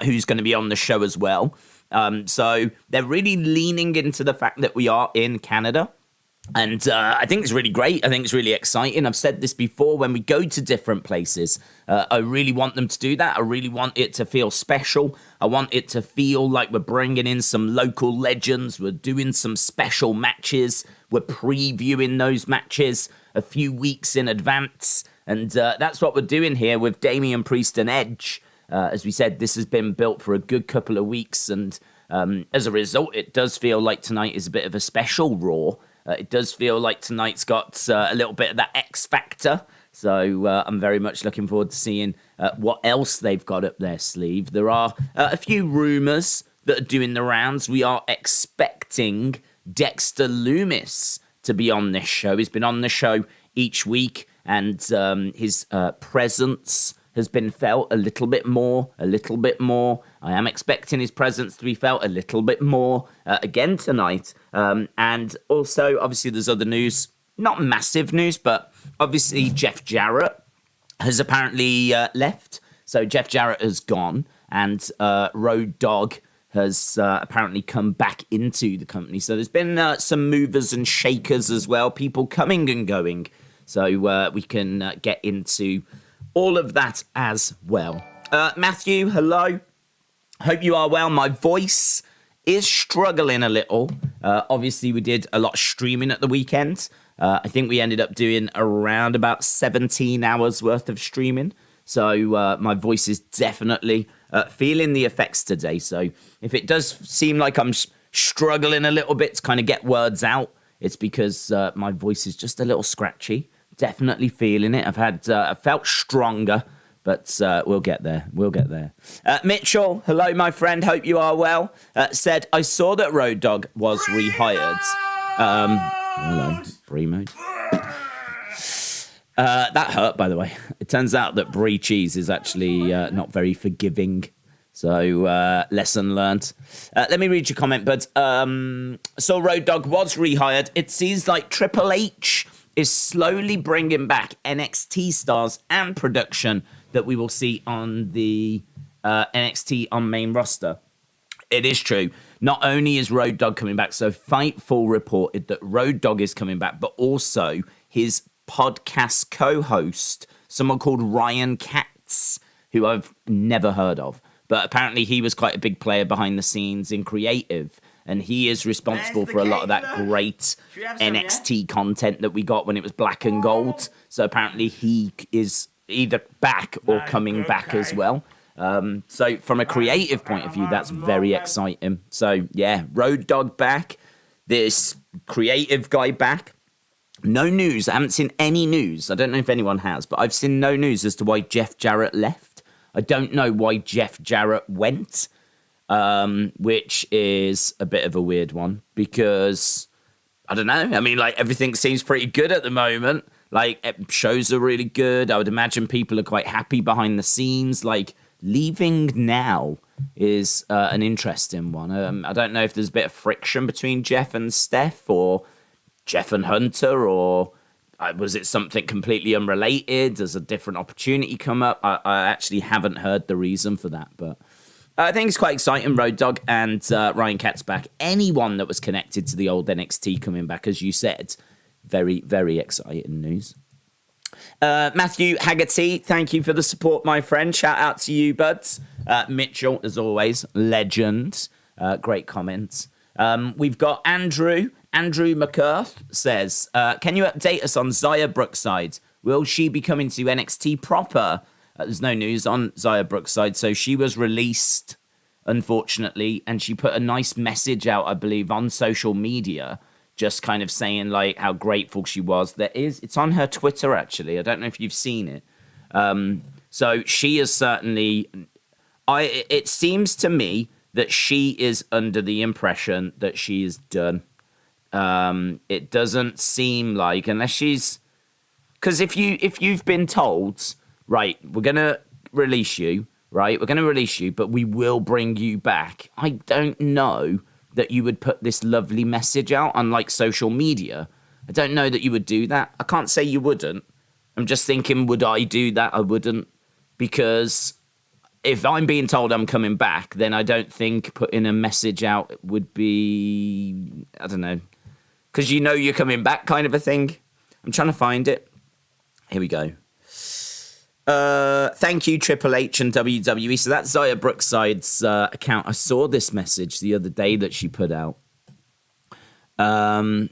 who's going to be on the show as well. So they're really leaning into the fact that we are in Canada. And I think it's really great. I think it's really exciting. I've said this before, when we go to different places, I really want them to do that. I really want it to feel special. I want it to feel like we're bringing in some local legends. We're doing some special matches. We're previewing those matches a few weeks in advance. And that's what we're doing here with Damian Priest and Edge. As we said, this has been built for a good couple of weeks. And as a result, it does feel like tonight is a bit of a special Raw. It does feel like tonight's got a little bit of that X factor. So I'm very much looking forward to seeing what else they've got up their sleeve. There are a few rumours that are doing the rounds. We are expecting Dexter Lumis to be on this show. He's been on the show each week, and his presence has been felt a little bit more. I am expecting his presence to be felt a little bit more again tonight. And also, obviously, there's other news. Not massive news, but obviously Jeff Jarrett has apparently left. So Jeff Jarrett has gone, and Road Dogg has apparently come back into the company. So there's been some movers and shakers as well, people coming and going. So we can get into all of that as well. Matthew, hello. Hope you are well. My voice is struggling a little. Obviously, we did a lot of streaming at the weekend. I think we ended up doing around about 17 hours worth of streaming. So my voice is definitely feeling the effects today. So if it does seem like I'm struggling a little bit to kind of get words out, it's because my voice is just a little scratchy. Definitely feeling it. I felt stronger, but we'll get there. Mitchell, hello, my friend. Hope you are well. Said, I saw that Road Dogg was rehired. Hello, free mode. That hurt, by the way. It turns out that brie cheese is actually not very forgiving. So, lesson learned. Let me read your comment, but so Road Dogg was rehired. It seems like Triple H is slowly bringing back NXT stars and production that we will see on the NXT on main roster. It is true. Not only is Road Dogg coming back, so Fightful reported that Road Dogg is coming back, but also his podcast co-host, someone called Ryan Katz, who I've never heard of. But apparently he was quite a big player behind the scenes in creative. And he is responsible for a lot of that great NXT content that we got when it was black and gold. So apparently he is either back or coming back as well. So from a creative point of view, that's very exciting. So yeah, Road Dogg back, this creative guy back. No news. I haven't seen any news. I don't know if anyone has, but I've seen no news as to why Jeff Jarrett left. I don't know why Jeff Jarrett went. Which is a bit of a weird one because, I don't know, I mean, like, everything seems pretty good at the moment. Like, shows are really good. I would imagine people are quite happy behind the scenes. Like, leaving now is an interesting one. I don't know if there's a bit of friction between Jeff and Steph, or Jeff and Hunter, or was it something completely unrelated? Does a different opportunity come up? I actually haven't heard the reason for that, but I think it's quite exciting. Road Dogg and Ryan Katz back. Anyone that was connected to the old NXT coming back, as you said, very, very exciting news. Matthew Haggerty, thank you for the support, my friend. Shout out to you, buds. Mitchell, as always, legend. Great comments. We've got Andrew McCurth says, can you update us on Xia Brookside? Will she be coming to NXT proper? There's no news on Xia Brookside. So she was released, unfortunately, and she put a nice message out, I believe, on social media, just kind of saying, like, how grateful she was. It's on her Twitter, actually. I don't know if you've seen it. So she is certainly, it seems to me that she is under the impression that she is done. It doesn't seem like, unless she's, because if you've been told, right, we're going to release you, but we will bring you back. I don't know that you would put this lovely message out on, like, social media. I don't know that you would do that. I can't say you wouldn't. I'm just thinking, would I do that? I wouldn't. Because if I'm being told I'm coming back, then I don't think putting a message out would be, I don't know, because you're coming back kind of a thing. I'm trying to find it. Here we go. Thank you, Triple H and WWE. So that's Xia Brookside's account. I saw this message the other day that she put out. Here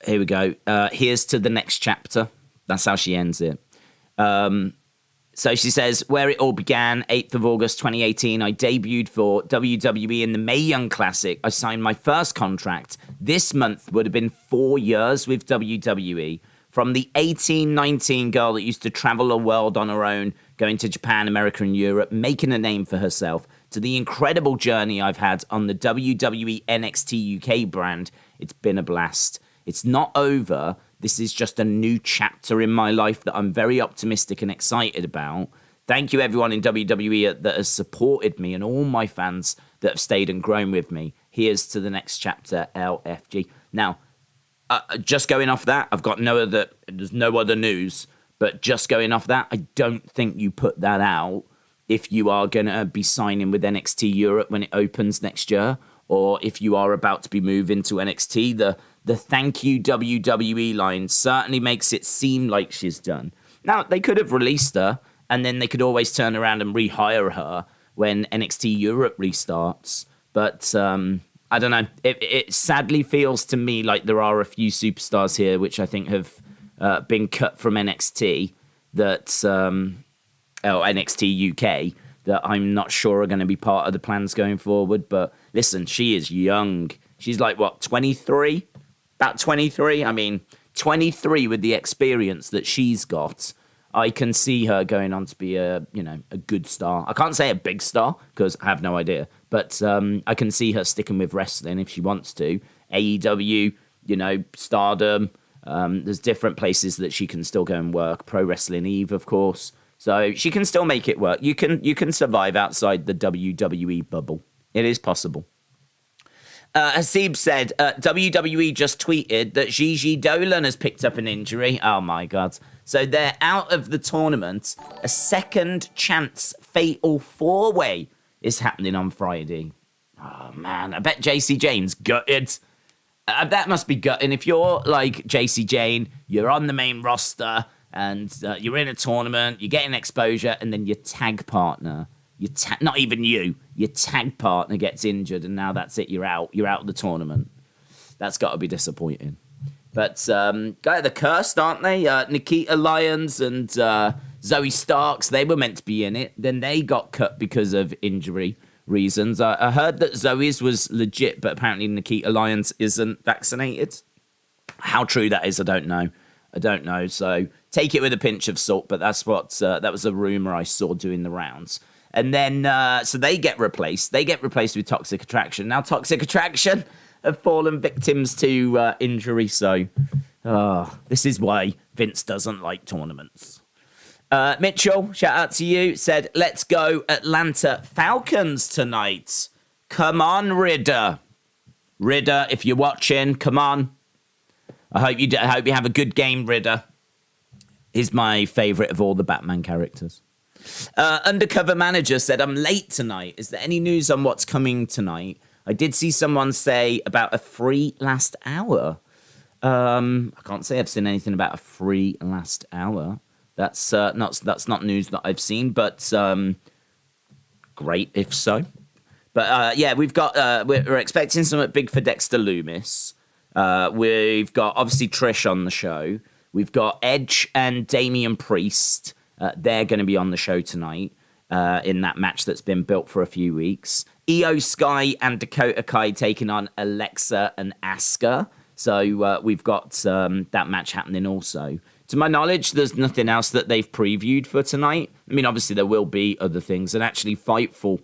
we go. Here's to the next chapter. That's how she ends it. So she says, where it all began, 8th of August 2018, I debuted for WWE in the Mae Young Classic. I signed my first contract. This month would have been 4 years with WWE. From the 18, 19 girl that used to travel the world on her own, going to Japan, America, and Europe, making a name for herself, to the incredible journey I've had on the WWE NXT UK brand, it's been a blast. It's not over. This is just a new chapter in my life that I'm very optimistic and excited about. Thank you, everyone in WWE that has supported me and all my fans that have stayed and grown with me. Here's to the next chapter, LFG. Now, just going off that, there's no other news, but just going off that, I don't think you put that out if you are going to be signing with NXT Europe when it opens next year, or if you are about to be moving to NXT. The thank you WWE line certainly makes it seem like she's done. Now, they could have released her, and then they could always turn around and rehire her when NXT Europe restarts. But I don't know. It sadly feels to me like there are a few superstars here which I think have been cut from NXT NXT UK that I'm not sure are going to be part of the plans going forward. But listen, she is young. She's like, what, 23? About 23? I mean, 23 with the experience that she's got. I can see her going on to be a good star. I can't say a big star because I have no idea. But I can see her sticking with wrestling if she wants to. AEW, Stardom. There's different places that she can still go and work. Pro Wrestling Eve, of course. So she can still make it work. You can survive outside the WWE bubble. It is possible. Hasib said, WWE just tweeted that Gigi Dolan has picked up an injury. Oh, my God. So they're out of the tournament. A second chance fatal four-way is happening on Friday. Oh, man. I bet JC Jane's gutted. That must be gutting. If you're like JC Jane, you're on the main roster, and you're in a tournament, you're getting exposure, and then your tag partner... not even you, your tag partner gets injured, and now that's it, you're out of the tournament. That's got to be disappointing. But they're cursed, aren't they? Nikita Lyons and Zoe Starks, they were meant to be in it. Then they got cut because of injury reasons. I heard that Zoe's was legit, but apparently Nikita Lyons isn't vaccinated. How true that is, I don't know. So take it with a pinch of salt, but that's what that was a rumor I saw doing the rounds. And then, so they get replaced. They get replaced with Toxic Attraction. Now, Toxic Attraction have fallen victims to injury. So, this is why Vince doesn't like tournaments. Mitchell, shout out to you, said, let's go Atlanta Falcons tonight. Come on, Ridder. Ridder, if you're watching, come on. I hope you have a good game, Ridder. He's my favourite of all the Batman characters. Undercover Manager said, I'm late tonight. Is there any news on what's coming tonight? I did see someone say about a free last hour. I can't say I've seen anything about a free last hour. That's not news that I've seen, but great if so. But we've got we're expecting something big for Dexter Lumis. We've got obviously Trish on the show. We've got Edge and Damian Priest. They're going to be on the show tonight in that match that's been built for a few weeks. Io Sky and Dakota Kai taking on Alexa and Asuka. So we've got that match happening also. To my knowledge, there's nothing else that they've previewed for tonight. I mean, obviously there will be other things. And actually Fightful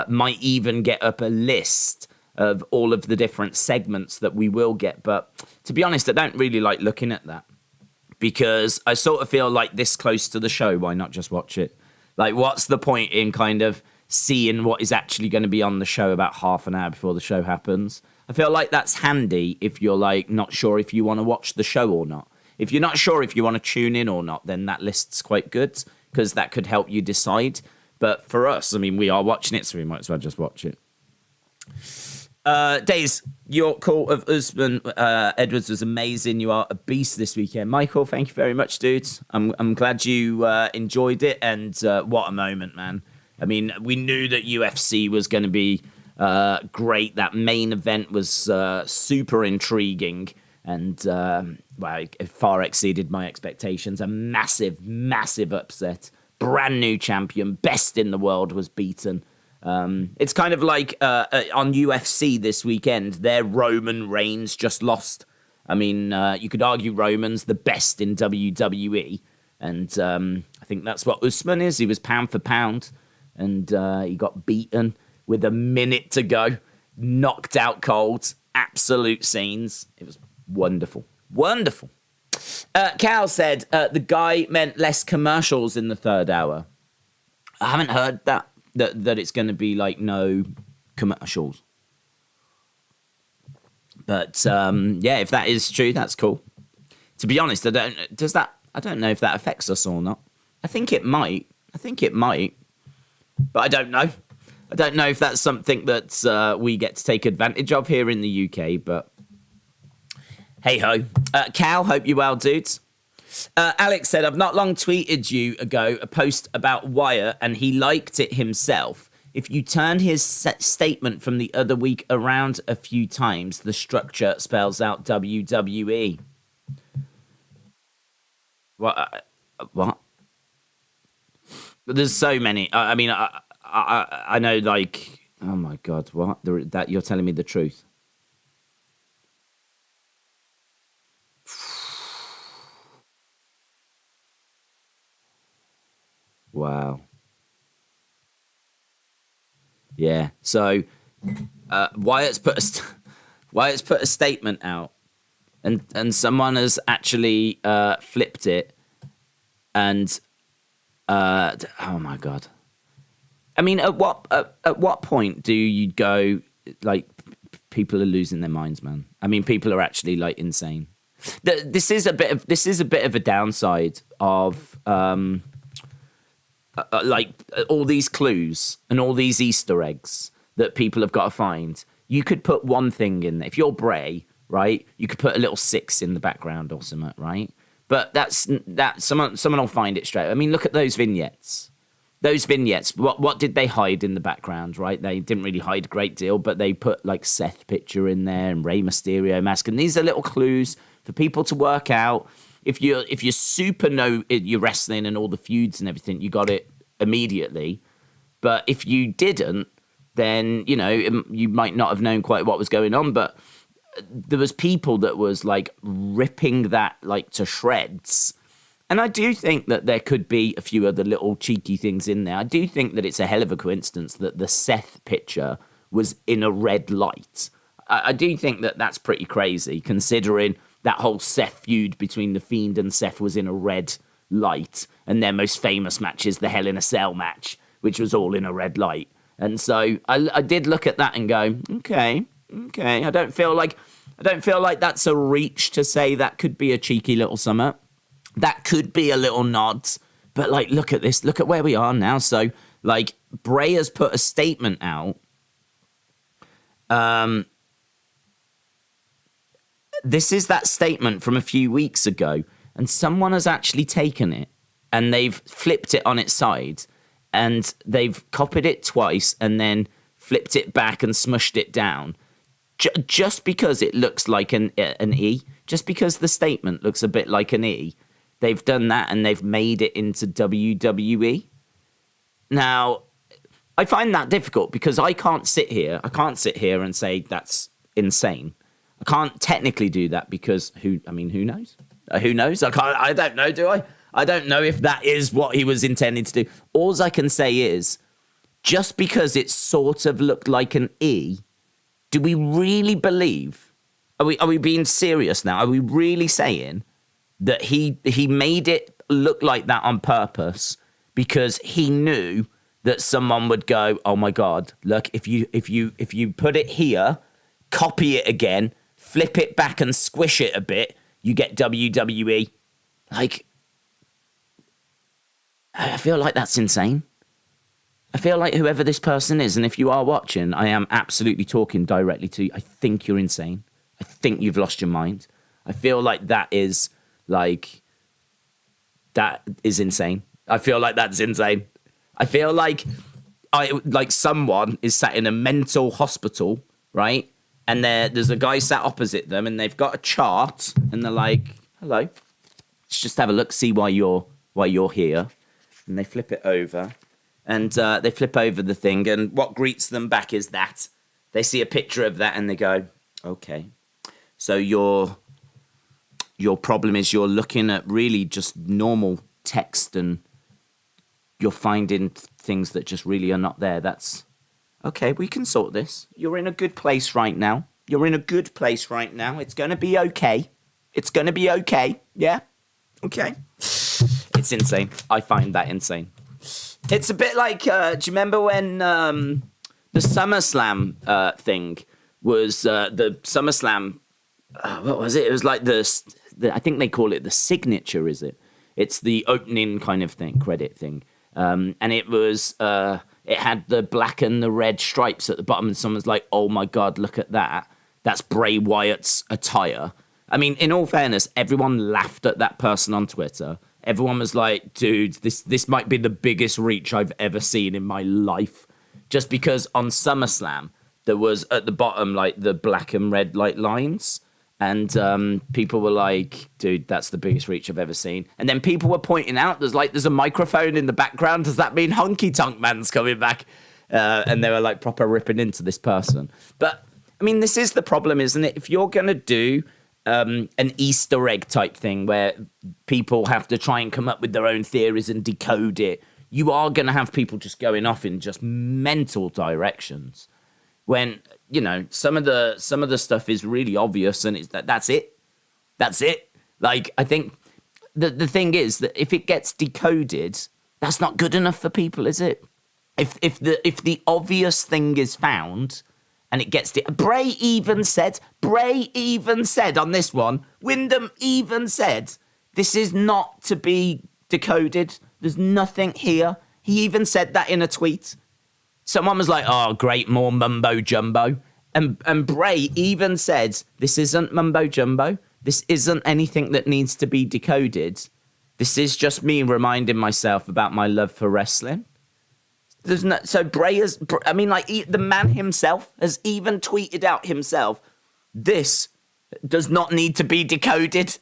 might even get up a list of all of the different segments that we will get. But to be honest, I don't really like looking at that. Because I sort of feel like this close to the show, why not just watch it? Like, what's the point in kind of seeing what is actually going to be on the show about half an hour before the show happens? I feel like that's handy if you're, like, not sure if you want to watch the show or not. If you're not sure if you want to tune in or not, then that list's quite good, because that could help you decide. But for us, I mean, we are watching it, so we might as well just watch it. Days, your call of Usman Edwards was amazing. You are a beast this weekend. Michael, thank you very much, dude. I'm glad you enjoyed it, and what a moment, man. I mean, we knew that UFC was going to be great. That main event was super intriguing, and it far exceeded my expectations. A massive, massive upset. Brand new champion, best in the world, was beaten. It's kind of like on UFC this weekend, their Roman Reigns just lost. I mean, you could argue Roman's the best in WWE, and I think that's what Usman is. He was pound for pound, and he got beaten with a minute to go, knocked out cold, absolute scenes. It was wonderful. Wonderful. Cal said the guy meant less commercials in the third hour. I haven't heard that it's going to be like no commercials. But yeah, if that is true, that's cool. To be honest, I don't know if that affects us or not. I think it might. But I don't know. I don't know if that's something that we get to take advantage of here in the UK, but hey ho. Cal, hope you're well, dudes. Alex said, I've not long tweeted you ago a post about Wyatt, and he liked it himself. If you turn his statement from the other week around a few times, the structure spells out WWE. What? There's so many. I mean, I know, like, oh my God, what? That you're telling me the truth. Wow. Yeah. So Wyatt's put a statement out, and someone has actually flipped it, and oh my God. I mean, at what point do you go, like, people are losing their minds, man? I mean, people are actually, like, insane. This is a bit of a downside of like all these clues and all these Easter eggs that people have got to find. You could put one thing in there. If you're Bray, right, you could put a little 6 in the background or something, right? But that's someone will find it straight. I mean, look at those vignettes. Those vignettes, what did they hide in the background, right? They didn't really hide a great deal, but they put like Seth picture in there and Rey Mysterio mask. And these are little clues for people to work out. If you super know your wrestling and all the feuds and everything, you got it immediately. But if you didn't, then, you know, you might not have known quite what was going on. But there was people that was like ripping that like to shreds. And I do think that there could be a few other little cheeky things in there. I do think that it's a hell of a coincidence that the Seth picture was in a red light. I do think that that's pretty crazy, considering that whole Seth feud between The Fiend and Seth was in a red light, and their most famous match is the Hell in a Cell match, which was all in a red light. And so I did look at that and go, okay. I don't feel like that's a reach to say that could be a cheeky little summer. That could be a little nod. But like, look at this. Look at where we are now. So like, Bray has put a statement out. This is that statement from a few weeks ago, and someone has actually taken it and they've flipped it on its side, and they've copied it twice and then flipped it back and smushed it down. Just because it looks like an E, just because the statement looks a bit like an E, they've done that and they've made it into WWE. Now, I find that difficult because I can't sit here and say that's insane. I can't technically do that because who knows? Who knows? I don't know, do I? I don't know if that is what he was intending to do. All I can say is, just because it sort of looked like an E, do we really believe? Are we being serious now? Are we really saying that he made it look like that on purpose because he knew that someone would go, "Oh my God, look, if you put it here, copy it again, flip it back and squish it a bit, you get WWE." Like, I feel like that's insane. I feel like whoever this person is, and if you are watching, I am absolutely talking directly to you. I think you're insane. I think you've lost your mind. I feel like that is insane. I feel like that's insane. I feel like someone is sat in a mental hospital, right? And there's a guy sat opposite them, and they've got a chart, and they're like, "Hello, let's just have a look, see why you're here." And they flip it over, and they flip over the thing, and what greets them back is that they see a picture of that, and they go, "Okay, so your problem is you're looking at really just normal text, and you're finding things that just really are not there. That's okay. We can sort this. You're in a good place right now. It's going to be okay. Yeah? Okay." It's insane. I find that insane. It's a bit like, do you remember when the SummerSlam thing was the SummerSlam, what was it? It was like the I think they call it the signature, is it? It's the opening kind of thing, credit thing. And it was, it had the black and the red stripes at the bottom, and someone's like, "Oh my God, look at that. That's Bray Wyatt's attire." I mean, in all fairness, everyone laughed at that person on Twitter. Everyone was like, "Dude, this might be the biggest reach I've ever seen in my life." Just because on SummerSlam, there was at the bottom, like the black and red like lines. And people were like, "Dude, that's the biggest reach I've ever seen." And then people were pointing out, there's a microphone in the background. Does that mean Honky Tonk Man's coming back? And they were like proper ripping into this person. But I mean, this is the problem, isn't it? If you're going to do an Easter egg type thing where people have to try and come up with their own theories and decode it, you are going to have people just going off in just mental directions. When, you know, some of the stuff is really obvious, and that's it. Like, I think the thing is that if it gets decoded, that's not good enough for people, is it? If the obvious thing is found and it gets Bray even said on this one, Wyndham even said, this is not to be decoded. There's nothing here. He even said that in a tweet. Someone was like, "Oh, great, more mumbo jumbo." And Bray even said, "This isn't mumbo jumbo. This isn't anything that needs to be decoded. This is just me reminding myself about my love for wrestling." So Bray has, I mean, like, the man himself has even tweeted out himself, "This does not need to be decoded."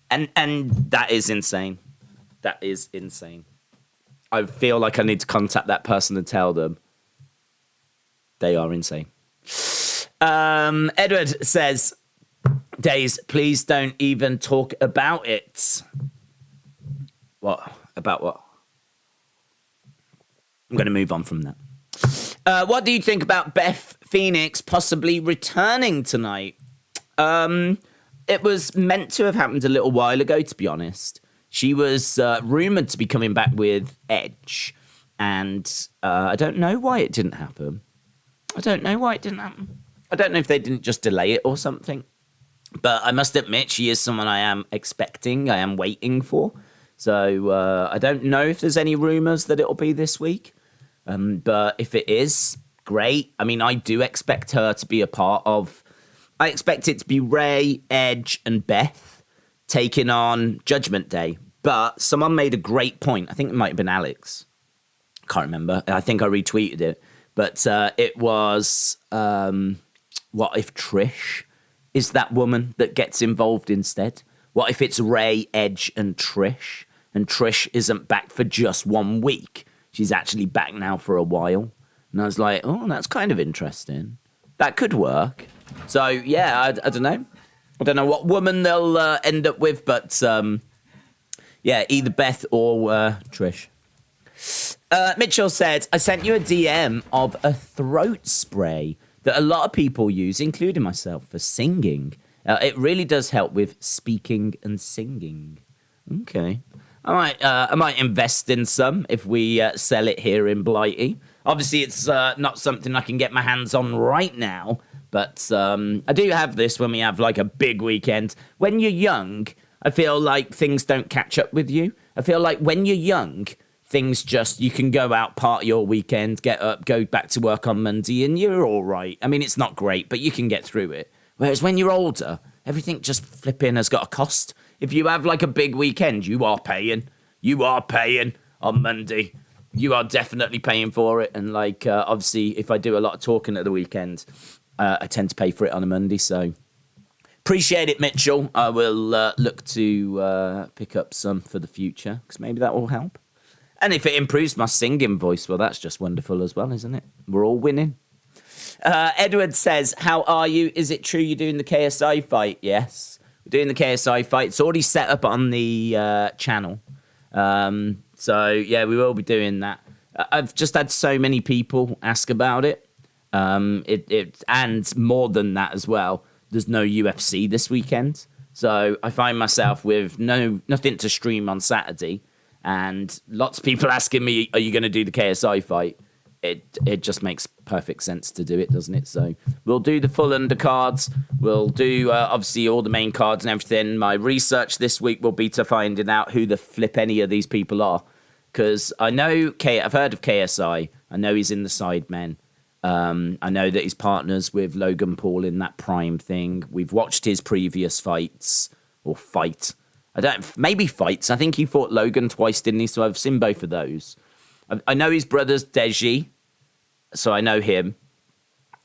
And that is insane. That is insane. I feel like I need to contact that person and tell them they are insane. Edward says, "Days, please don't even talk about it." What? About what? I'm going to move on from that. What do you think about Beth Phoenix possibly returning tonight? It was meant to have happened a little while ago, to be honest. She was rumoured to be coming back with Edge, and I don't know why it didn't happen. I don't know if they didn't just delay it or something. But I must admit, she is someone I am waiting for. So I don't know if there's any rumours that it'll be this week. But if it is, great. I mean, I do expect her to be a part of... I expect it to be Ray, Edge, and Beth taking on Judgment Day. But someone made a great point. I think it might have been Alex. Can't remember. I think I retweeted it. But it was, what if Trish is that woman that gets involved instead? What if it's Ray, Edge, and Trish isn't back for just 1 week? She's actually back now for a while. And I was like, oh, that's kind of interesting. That could work. So, yeah, I don't know. I don't know what woman they'll end up with, but, yeah, either Beth or Trish. Mitchell said, "I sent you a DM of a throat spray that a lot of people use, including myself, for singing. It really does help with speaking and singing." Okay. I might invest in some if we sell it here in Blighty. Obviously, it's not something I can get my hands on right now, but I do have this when we have like a big weekend. When you're young, I feel like things don't catch up with you. I feel like when you're young, things just, you can go out, part your weekend, get up, go back to work on Monday, and you're all right. I mean, it's not great, but you can get through it. Whereas when you're older, everything just flipping has got a cost. If you have like a big weekend, you are paying. You are paying on Monday. You are definitely paying for it. And like, obviously, if I do a lot of talking at the weekend, I tend to pay for it on a Monday. So appreciate it, Mitchell. I will look to pick up some for the future because maybe that will help. And if it improves my singing voice, well, that's just wonderful as well, isn't it? We're all winning. Edward says, how are you? Is it true you're doing the KSI fight? Yes, we're doing the KSI fight. It's already set up on the channel. So, yeah, we will be doing that. I've just had so many people ask about it. And more than that as well, there's no UFC this weekend. So I find myself with nothing to stream on Saturday. And lots of people asking me, are you going to do the KSI fight? It just makes perfect sense to do it, doesn't it? So we'll do the full undercards. We'll do, obviously, all the main cards and everything. My research this week will be to finding out who the flip any of these people are. Because I know, I've heard of KSI. I know he's in the Sidemen. I know that he's partners with Logan Paul in that Prime thing. We've watched his previous fights, or fight. Maybe fights. I think he fought Logan twice, didn't he? So I've seen both of those. I know his brother's Deji, so I know him.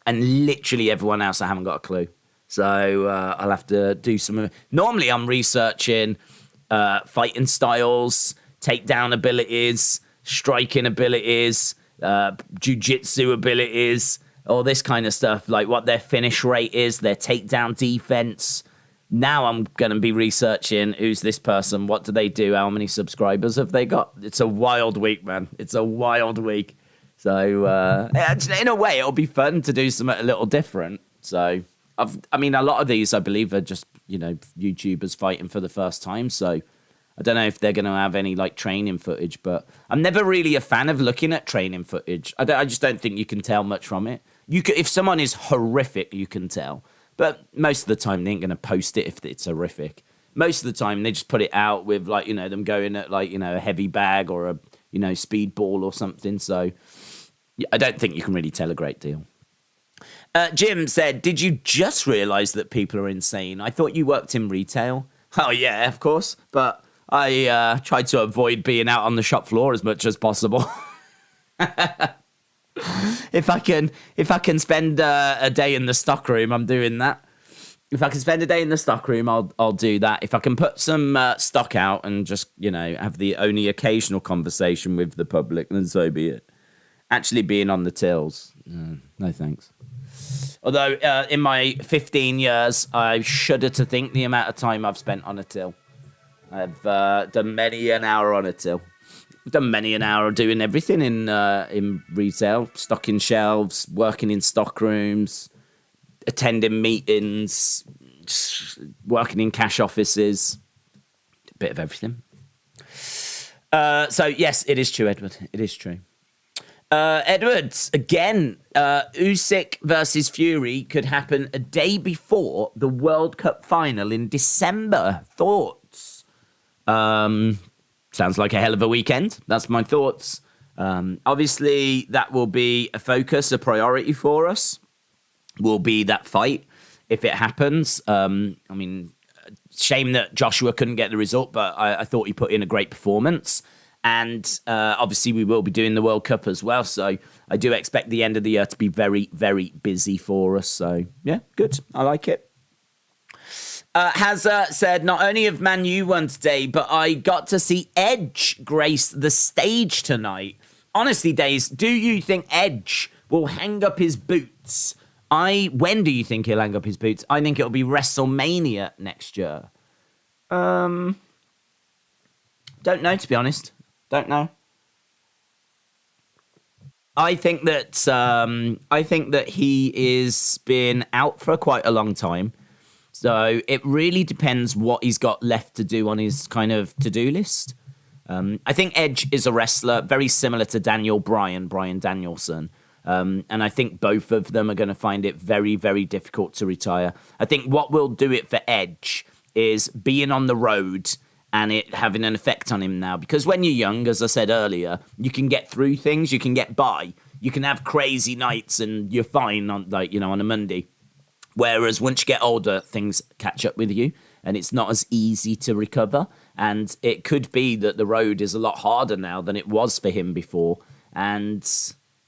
And literally everyone else, I haven't got a clue. So I'll have to do some. Normally I'm researching fighting styles, takedown abilities, striking abilities, jiu-jitsu abilities, all this kind of stuff, like what their finish rate is, their takedown defense. Now I'm going to be researching who's this person, what do they do, how many subscribers have they got. It's a wild week, man. It's a wild week. So in a way, it'll be fun to do something a little different. So, I mean, a lot of these, I believe, are just, YouTubers fighting for the first time. So I don't know if they're going to have any, like, training footage. But I'm never really a fan of looking at training footage. I just don't think you can tell much from it. If someone is horrific, you can tell. But most of the time, they ain't going to post it if it's horrific. Most of the time, they just put it out with, like, them going at, like, a heavy bag or a, speed ball or something. So I don't think you can really tell a great deal. Jim said, did you just realise that people are insane? I thought you worked in retail. Oh, yeah, of course. But I tried to avoid being out on the shop floor as much as possible. If I can spend a day in the stockroom, I'm doing that. If I can spend a day in the stockroom, I'll do that. If I can put some stock out and just, have the only occasional conversation with the public, then so be it. Actually being on the tills, no thanks. Although in my 15 years, I shudder to think the amount of time I've spent on a till. I've done many an hour on a till. I've done many an hour doing everything in retail, stocking shelves, working in stock rooms, attending meetings, working in cash offices, a bit of everything. So yes, it is true, Edward. It is true. Edwards, again, Usyk versus Fury could happen a day before the World Cup final in December. Thoughts? Sounds like a hell of a weekend. That's my thoughts. Obviously, that will be a focus, a priority for us. Will be that fight if it happens. I mean, shame that Joshua couldn't get the result, but I thought he put in a great performance. And obviously, we will be doing the World Cup as well. So I do expect the end of the year to be very, very busy for us. So, yeah, good. I like it. Hazza said, not only have Man U won today, but I got to see Edge grace the stage tonight. Honestly, Days, do you think Edge will hang up his boots? When do you think he'll hang up his boots? I think it'll be WrestleMania next year. Don't know, to be honest. Don't know. I think that he is been out for quite a long time. So it really depends what he's got left to do on his kind of to-do list. I think Edge is a wrestler very similar to Brian Danielson. And I think both of them are going to find it very, very difficult to retire. I think what will do it for Edge is being on the road and it having an effect on him now. Because when you're young, as I said earlier, you can get through things, you can get by, you can have crazy nights, and you're fine on, like, you know, on a Monday. Whereas once you get older, things catch up with you, and it's not as easy to recover. And it could be that the road is a lot harder now than it was for him before. And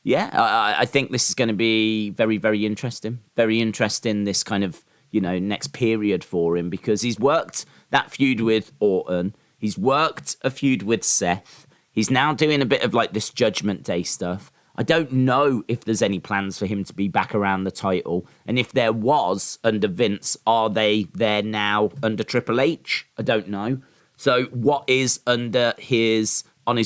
yeah, I think this is going to be very, very interesting. Very interesting, this kind of, you know, next period for him, because he's worked that feud with Orton. He's worked a feud with Seth. He's now doing a bit of like this Judgment Day stuff. I don't know if there's any plans for him to be back around the title. And if there was under Vince, are they there now under Triple H? I don't know. So what is on his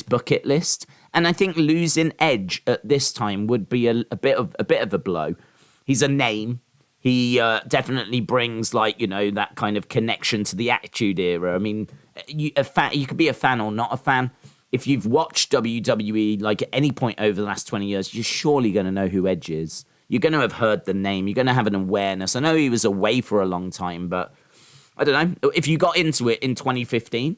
bucket list? And I think losing Edge at this time would be a bit of a blow. He's a name. He definitely brings, like, you know, that kind of connection to the Attitude Era. I mean, you could be a fan or not a fan. If you've watched WWE, like, at any point over the last 20 years, you're surely going to know who Edge is. You're going to have heard the name. You're going to have an awareness. I know he was away for a long time, but I don't know. If you got into it in 2015,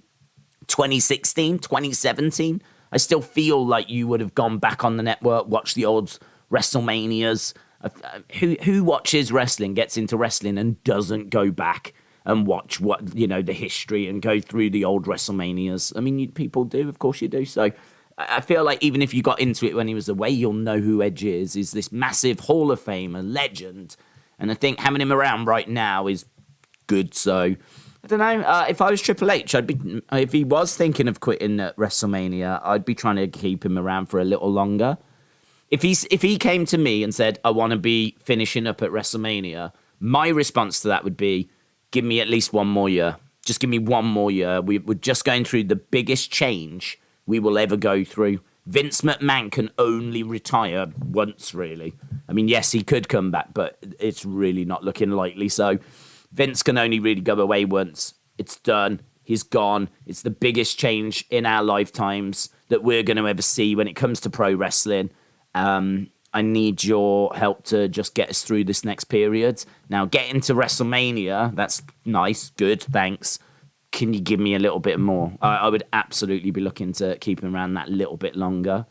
2016, 2017, I still feel like you would have gone back on the network, watched the old WrestleManias. Who watches wrestling, gets into wrestling, and doesn't go back and watch the history and go through the old WrestleManias? I mean, people do, of course you do. So I feel like even if you got into it when he was away, you'll know who Edge is. He's this massive Hall of Fame, a legend. And I think having him around right now is good. So I don't know. If I was Triple H, if he was thinking of quitting at WrestleMania, I'd be trying to keep him around for a little longer. If he came to me and said, I want to be finishing up at WrestleMania, my response to that would be, give me at least one more year. Just give me one more year. We're just going through the biggest change we will ever go through. Vince McMahon can only retire once, really. I mean, yes, he could come back, but it's really not looking likely. So Vince can only really go away once. It's done. He's gone. It's the biggest change in our lifetimes that we're going to ever see when it comes to pro wrestling. I need your help to just get us through this next period. Now, getting to WrestleMania, that's nice, good, thanks. Can you give me a little bit more? I would absolutely be looking to keep him around that little bit longer.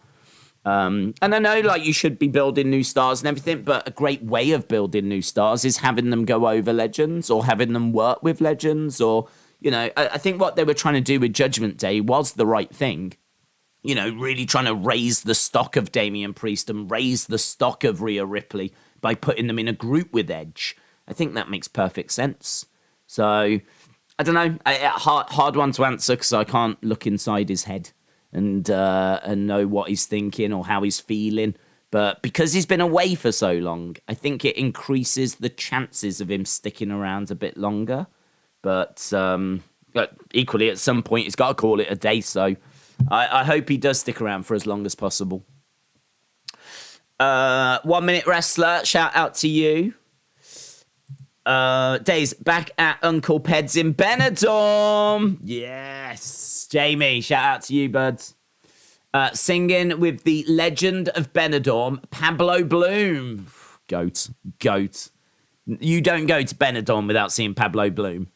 And I know, like, you should be building new stars and everything, but a great way of building new stars is having them go over legends or having them work with legends. Or, you know, I think what they were trying to do with Judgment Day was the right thing. You know, really trying to raise the stock of Damian Priest and raise the stock of Rhea Ripley by putting them in a group with Edge. I think that makes perfect sense. So, I don't know. Hard one to answer because I can't look inside his head and know what he's thinking or how he's feeling. But because he's been away for so long, I think it increases the chances of him sticking around a bit longer. But equally, at some point, he's got to call it a day. So I hope he does stick around for as long as possible. 1 Minute Wrestler, shout out to you. Days back at Uncle Ped's in Benidorm. Yes. Jamie, shout out to you, buds. Singing with the legend of Benidorm, Pablo Bloom. Goat. You don't go to Benidorm without seeing Pablo Bloom.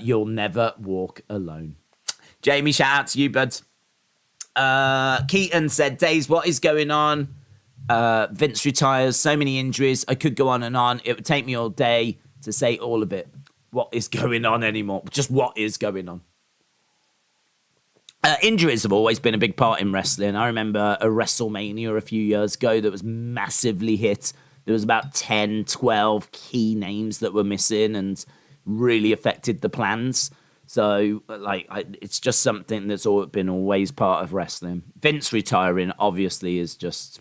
You'll never walk alone. Jamie, shout out to you, buds. Keaton said, Days, what is going on? Vince retires, so many injuries. I could go on and on. It would take me all day to say all of it. What is going on anymore? Just what is going on? Injuries have always been a big part in wrestling. I remember a WrestleMania a few years ago that was massively hit. There was about 10, 12 key names that were missing and really affected the plans. So, it's just something that's been always part of wrestling. Vince retiring, obviously, is just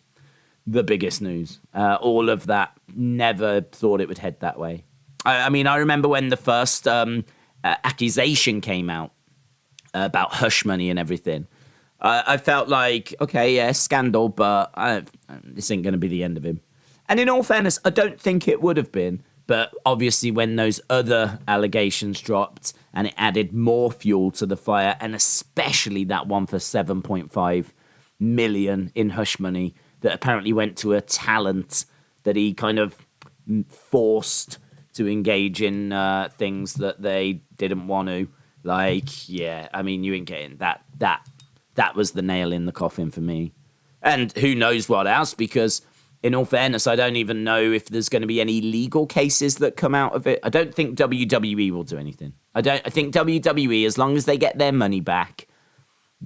the biggest news. All of that, never thought it would head that way. I mean, I remember when the first accusation came out about hush money and everything. I felt like, okay, yeah, scandal, but this ain't going to be the end of him. And in all fairness, I don't think it would have been. But obviously when those other allegations dropped and it added more fuel to the fire, and especially that one for 7.5 million in hush money that apparently went to a talent that he kind of forced to engage in things that they didn't want to. Like, yeah, I mean, you ain't getting that. That was the nail in the coffin for me. And who knows what else, because in all fairness, I don't even know if there's going to be any legal cases that come out of it. I don't think WWE will do anything. I think WWE, as long as they get their money back,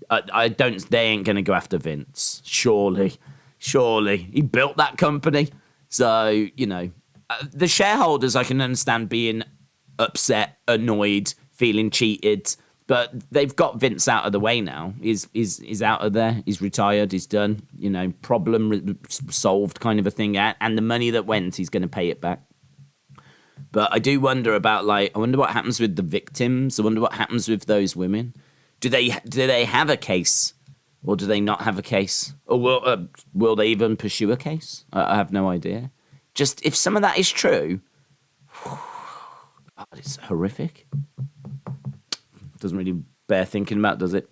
they ain't going to go after Vince. Surely. He built that company. So, the shareholders, I can understand being upset, annoyed, feeling cheated, but they've got Vince out of the way now. He's out of there. He's retired. He's done. Problem solved, kind of a thing. And the money that went, he's going to pay it back. But I do wonder about, I wonder what happens with the victims. I wonder what happens with those women. Do they have a case, or do they not have a case, or will they even pursue a case? I have no idea. Just if some of that is true, God, it's horrific. Doesn't really bear thinking about, does it?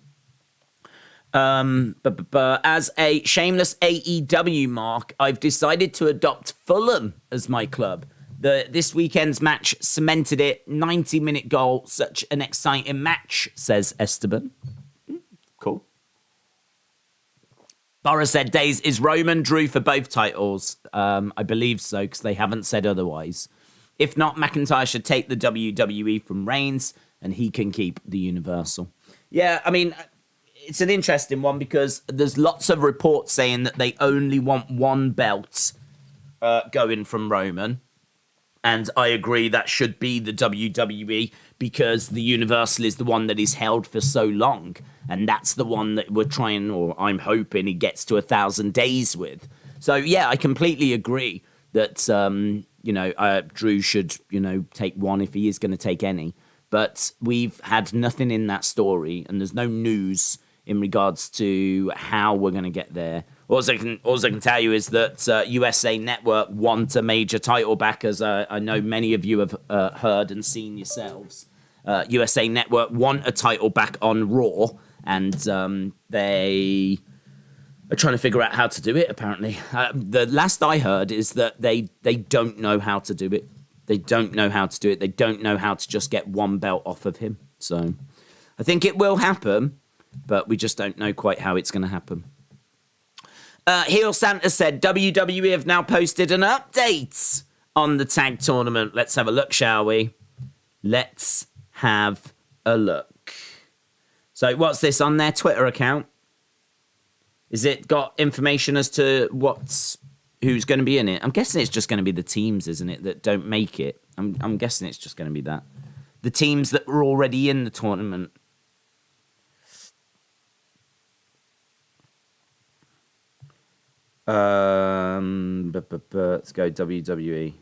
But as a shameless AEW mark, I've decided to adopt Fulham as my club. This weekend's match cemented it. 90-minute goal. Such an exciting match, says Esteban. Cool. Boris said, Days, is Roman Drew for both titles? I believe so, because they haven't said otherwise. If not, McIntyre should take the WWE from Reigns, and he can keep the Universal. Yeah, I mean, it's an interesting one, because there's lots of reports saying that they only want one belt going from Roman. And I agree that should be the WWE, because the Universal is the one that is held for so long. And that's the one that we're trying, or I'm hoping he gets to 1,000 days with. So, yeah, I completely agree that, Drew should, take one if he is going to take any. But we've had nothing in that story, and there's no news in regards to how we're going to get there. All I can tell you is that USA Network want a major title back, as I know many of you have heard and seen yourselves. USA Network want a title back on Raw, and they are trying to figure out how to do it, apparently. The last I heard is that they don't know how to do it. They don't know how to do it. They don't know how to just get one belt off of him. So I think it will happen, but we just don't know quite how it's going to happen. Heel Santa said, WWE have now posted an update on the tag tournament. Let's have a look, shall we? Let's have a look. So what's this on their Twitter account? Is it got information as to who's going to be in it? I'm guessing it's just going to be the teams, isn't it, that don't make it? I'm guessing it's just going to be that. The teams that were already in the tournament. Let's go WWE.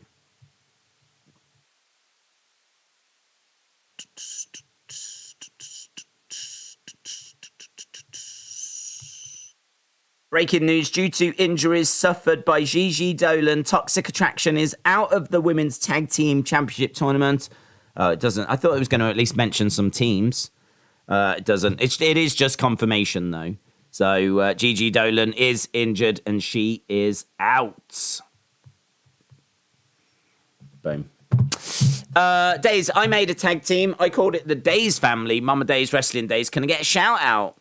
Breaking news, due to injuries suffered by Gigi Dolan, Toxic Attraction is out of the Women's Tag Team Championship Tournament. It doesn't. I thought it was going to at least mention some teams. It doesn't. It is just confirmation, though. So Gigi Dolan is injured and she is out. Boom. Days, I made a tag team. I called it the Days Family, Mama Days Wrestling Days. Can I get a shout out?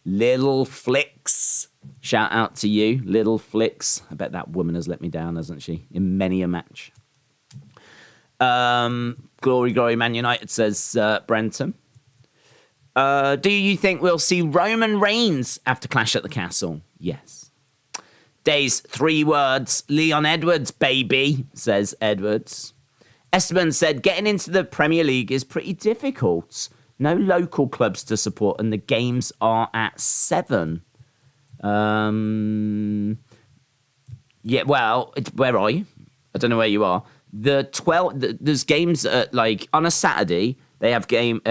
Little Flicks. Shout out to you, Little Flicks. I bet that woman has let me down, hasn't she? In many a match. Glory Man United, says Brenton. Do you think we'll see Roman Reigns after Clash at the Castle? Yes. Days, 3 words. Leon Edwards, baby, says Edwards. Esteban said, getting into the Premier League is pretty difficult. No local clubs to support, and the games are at 7. Yeah, well, where are you? I don't know where you are. There's games at, on a Saturday. They have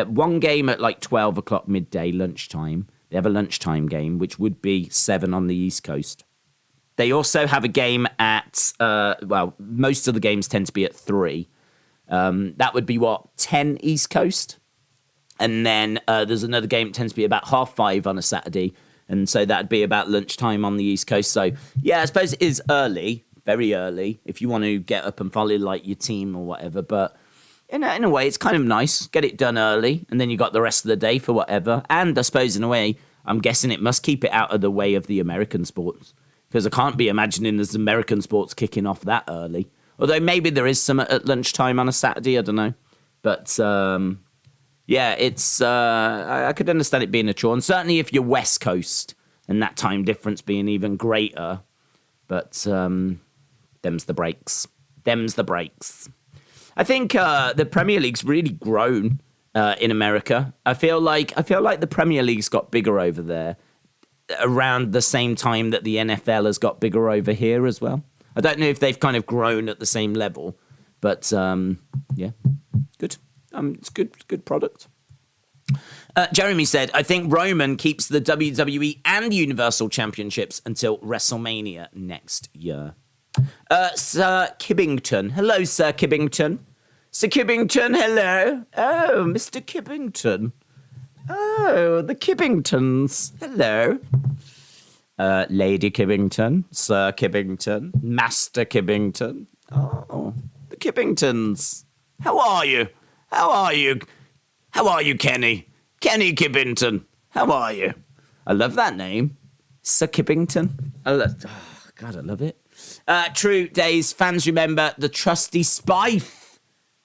one game at 12 o'clock midday, lunchtime. They have a lunchtime game, which would be 7 on the East Coast. They also have a game at, most of the games tend to be at 3. That would be 10 East Coast? And then there's another game that tends to be about 5:30 on a Saturday. And so that'd be about lunchtime on the East Coast. So, yeah, I suppose it is early, very early, if you want to get up and follow, your team or whatever. But in a way, it's kind of nice. Get it done early, and then you got the rest of the day for whatever. And I suppose, in a way, I'm guessing it must keep it out of the way of the American sports, because I can't be imagining there's American sports kicking off that early. Although maybe there is some at lunchtime on a Saturday, I don't know. But, yeah, it's I could understand it being a chore. And certainly if you're West Coast, and that time difference being even greater. But them's the breaks. Them's the breaks. I think the Premier League's really grown in America. I feel like the Premier League's got bigger over there around the same time that the NFL has got bigger over here as well. I don't know if they've kind of grown at the same level, but yeah, good. It's good product. Jeremy said, I think Roman keeps the WWE and Universal Championships until WrestleMania next year. Sir Kibbington. Hello, Sir Kibbington. Sir Kibbington, hello. Oh, Mr. Kibbington. Oh, the Kibbingtons. Hello. Lady Kibbington, Sir Kibbington, Master Kibbington. Oh, the Kibbingtons. How are you? How are you? How are you, Kenny? Kenny Kibbington. How are you? I love that name. Sir Kibbington. Oh, God, I love it. True Days. Fans remember the trusty Spife.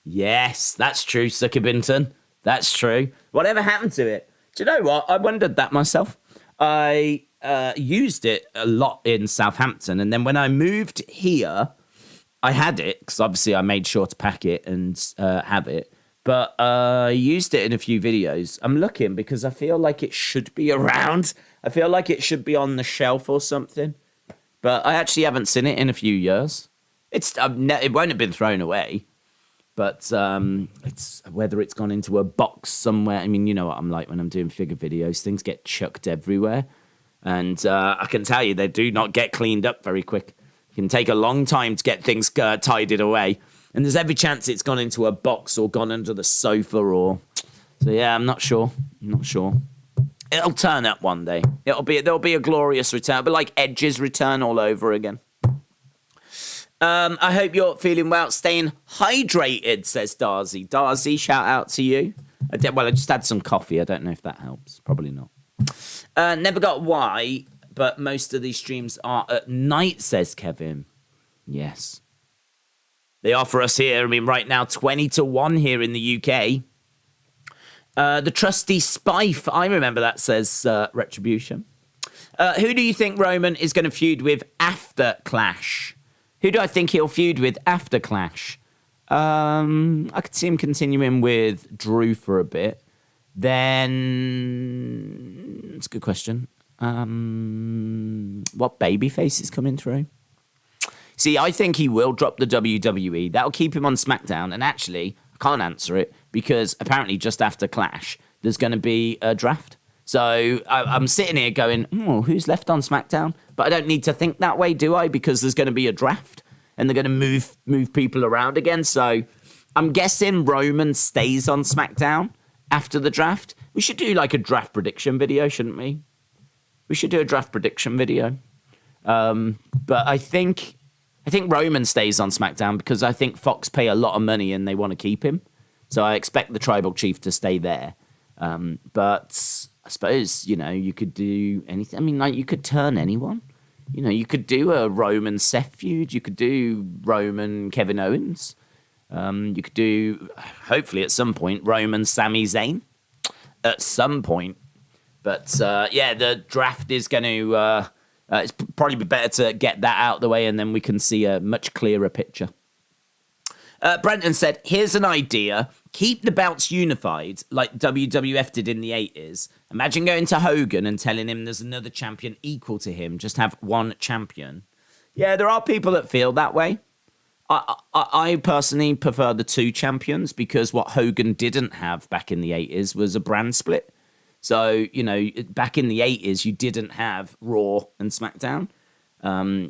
Yes, that's true, Sir Kibbington. That's true. Whatever happened to it? Do you know what? I wondered that myself. I used it a lot in Southampton, and then when I moved here, I had it, because obviously I made sure to pack it and have it. But I used it in a few videos. I'm looking because I feel like it should be around. I feel like it should be on the shelf or something. But I actually haven't seen it in a few years. It won't have been thrown away. But it's whether it's gone into a box somewhere. I mean, you know what I'm like when I'm doing figure videos. Things get chucked everywhere. And I can tell you, they do not get cleaned up very quick. It can take a long time to get things tidied away. And there's every chance it's gone into a box or gone under the sofa or... So, yeah, I'm not sure. It'll turn up one day. There'll be a glorious return. But like Edge's return all over again. I hope you're feeling well. Staying hydrated, says Darcy. Darcy, shout out to you. I just had some coffee. I don't know if that helps. Probably not. Never got why, but most of these streams are at night, says Kevin. Yes. They are for us here. I mean, right now, 20-1 here in the UK. The trusty Spife. I remember that, says Retribution. Who do you think Roman is going to feud with after Clash? Who do I think he'll feud with after Clash? I could see him continuing with Drew for a bit. Then, it's a good question. What babyface is coming through? See, I think he will drop the WWE. That'll keep him on SmackDown. And actually, I can't answer it because apparently just after Clash, there's going to be a draft. So I'm sitting here going, who's left on SmackDown? But I don't need to think that way, do I? Because there's going to be a draft and they're going to move people around again. So I'm guessing Roman stays on SmackDown after the draft. We should do like a draft prediction video, shouldn't we? We should do a draft prediction video. But I think Roman stays on SmackDown because I think Fox pay a lot of money and they want to keep him. So I expect the Tribal Chief to stay there. But I suppose, you could do anything. I mean, like, you could turn anyone. You could do a Roman Seth feud. You could do Roman Kevin Owens. You could do, hopefully at some point, Roman Sami Zayn. At some point. But, the draft is going to... it's probably better to get that out of the way and then we can see a much clearer picture. Brenton said, here's an idea. Keep the belts unified like WWF did in the 80s. Imagine going to Hogan and telling him there's another champion equal to him. Just have one champion. Yeah, there are people that feel that way. I personally prefer the two champions because what Hogan didn't have back in the 80s was a brand split. So, back in the 80s, you didn't have Raw and SmackDown.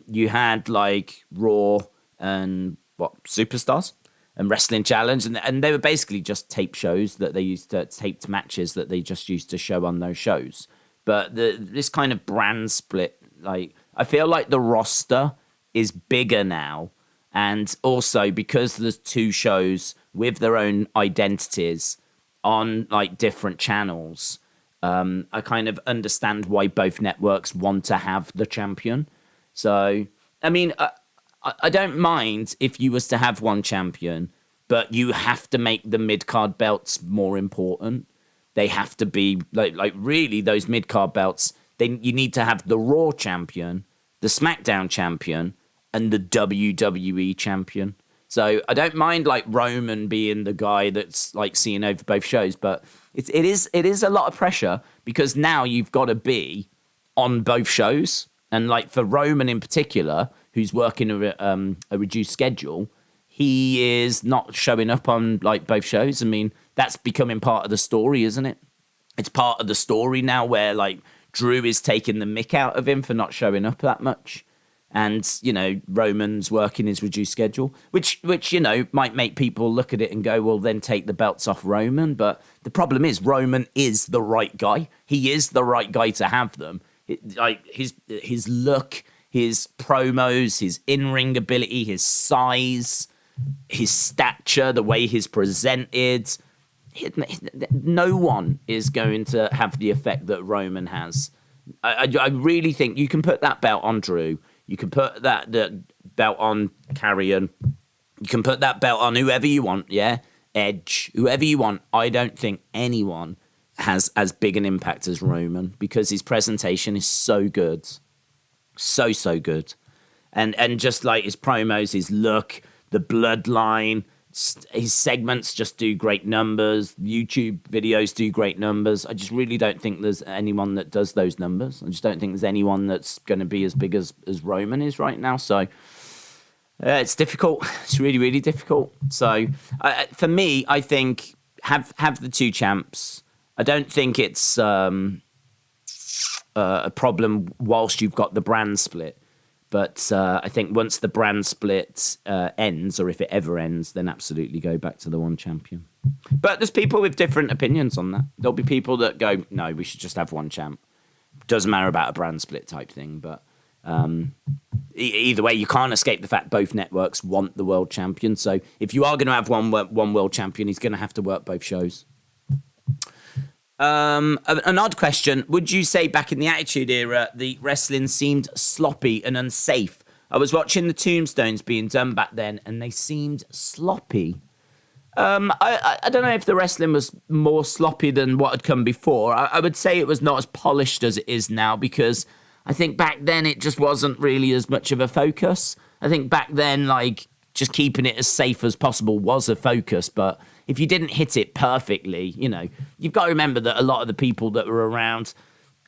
You had, like, Raw and, Superstars and Wrestling Challenge. And they were basically just tape shows that they used to, taped matches that they just used to show on those shows. But this kind of brand split, like, I feel like the roster is bigger now. And also because there's two shows with their own identities on like different channels, I kind of understand why both networks want to have the champion. So, I mean, I don't mind if you was to have one champion, but you have to make the mid-card belts more important. They have to be like really those mid-card belts. You need to have the Raw champion, the SmackDown champion, and the WWE champion. So I don't mind like Roman being the guy that's like seeing over both shows, but it is a lot of pressure because now you've got to be on both shows. And like for Roman in particular, who's working a reduced schedule, he is not showing up on like both shows. I mean, that's becoming part of the story, isn't it? It's part of the story now where like Drew is taking the mick out of him for not showing up that much. And, you know, Roman's working his reduced schedule, which you know, might make people look at it and go, well, then take the belts off Roman. But the problem is Roman is the right guy. He is the right guy to have them. Like his look, his promos, his in-ring ability, his size, his stature, the way he's presented. No one is going to have the effect that Roman has. I really think you can put that belt on Drew. You can put the belt on Carrion. You can put that belt on whoever you want, yeah? Edge, whoever you want. I don't think anyone has as big an impact as Roman because his presentation is so good. So good. And just like his promos, his look, the bloodline, his segments just do great numbers. YouTube videos do great numbers. I just really don't think there's anyone that does those numbers. I just don't think there's anyone that's going to be as big as Roman is right now. So it's difficult. It's really, really difficult. So for me, I think have the two champs. I don't think it's a problem whilst you've got the brand split. But I think once the brand split ends, or if it ever ends, then absolutely go back to the one champion. But there's people with different opinions on that. There'll be people that go, no, we should just have one champ. Doesn't matter about a brand split type thing. But either way, you can't escape the fact both networks want the world champion. So if you are going to have one world champion, he's going to have to work both shows. An odd question. Would you say back in the Attitude Era, the wrestling seemed sloppy and unsafe? I was watching the tombstones being done back then, and they seemed sloppy. I don't know if the wrestling was more sloppy than what had come before. I would say it was not as polished as it is now because I think back then it just wasn't really as much of a focus. I think back then, like, just keeping it as safe as possible was a focus, but if you didn't hit it perfectly, you know, you've got to remember that a lot of the people that were around,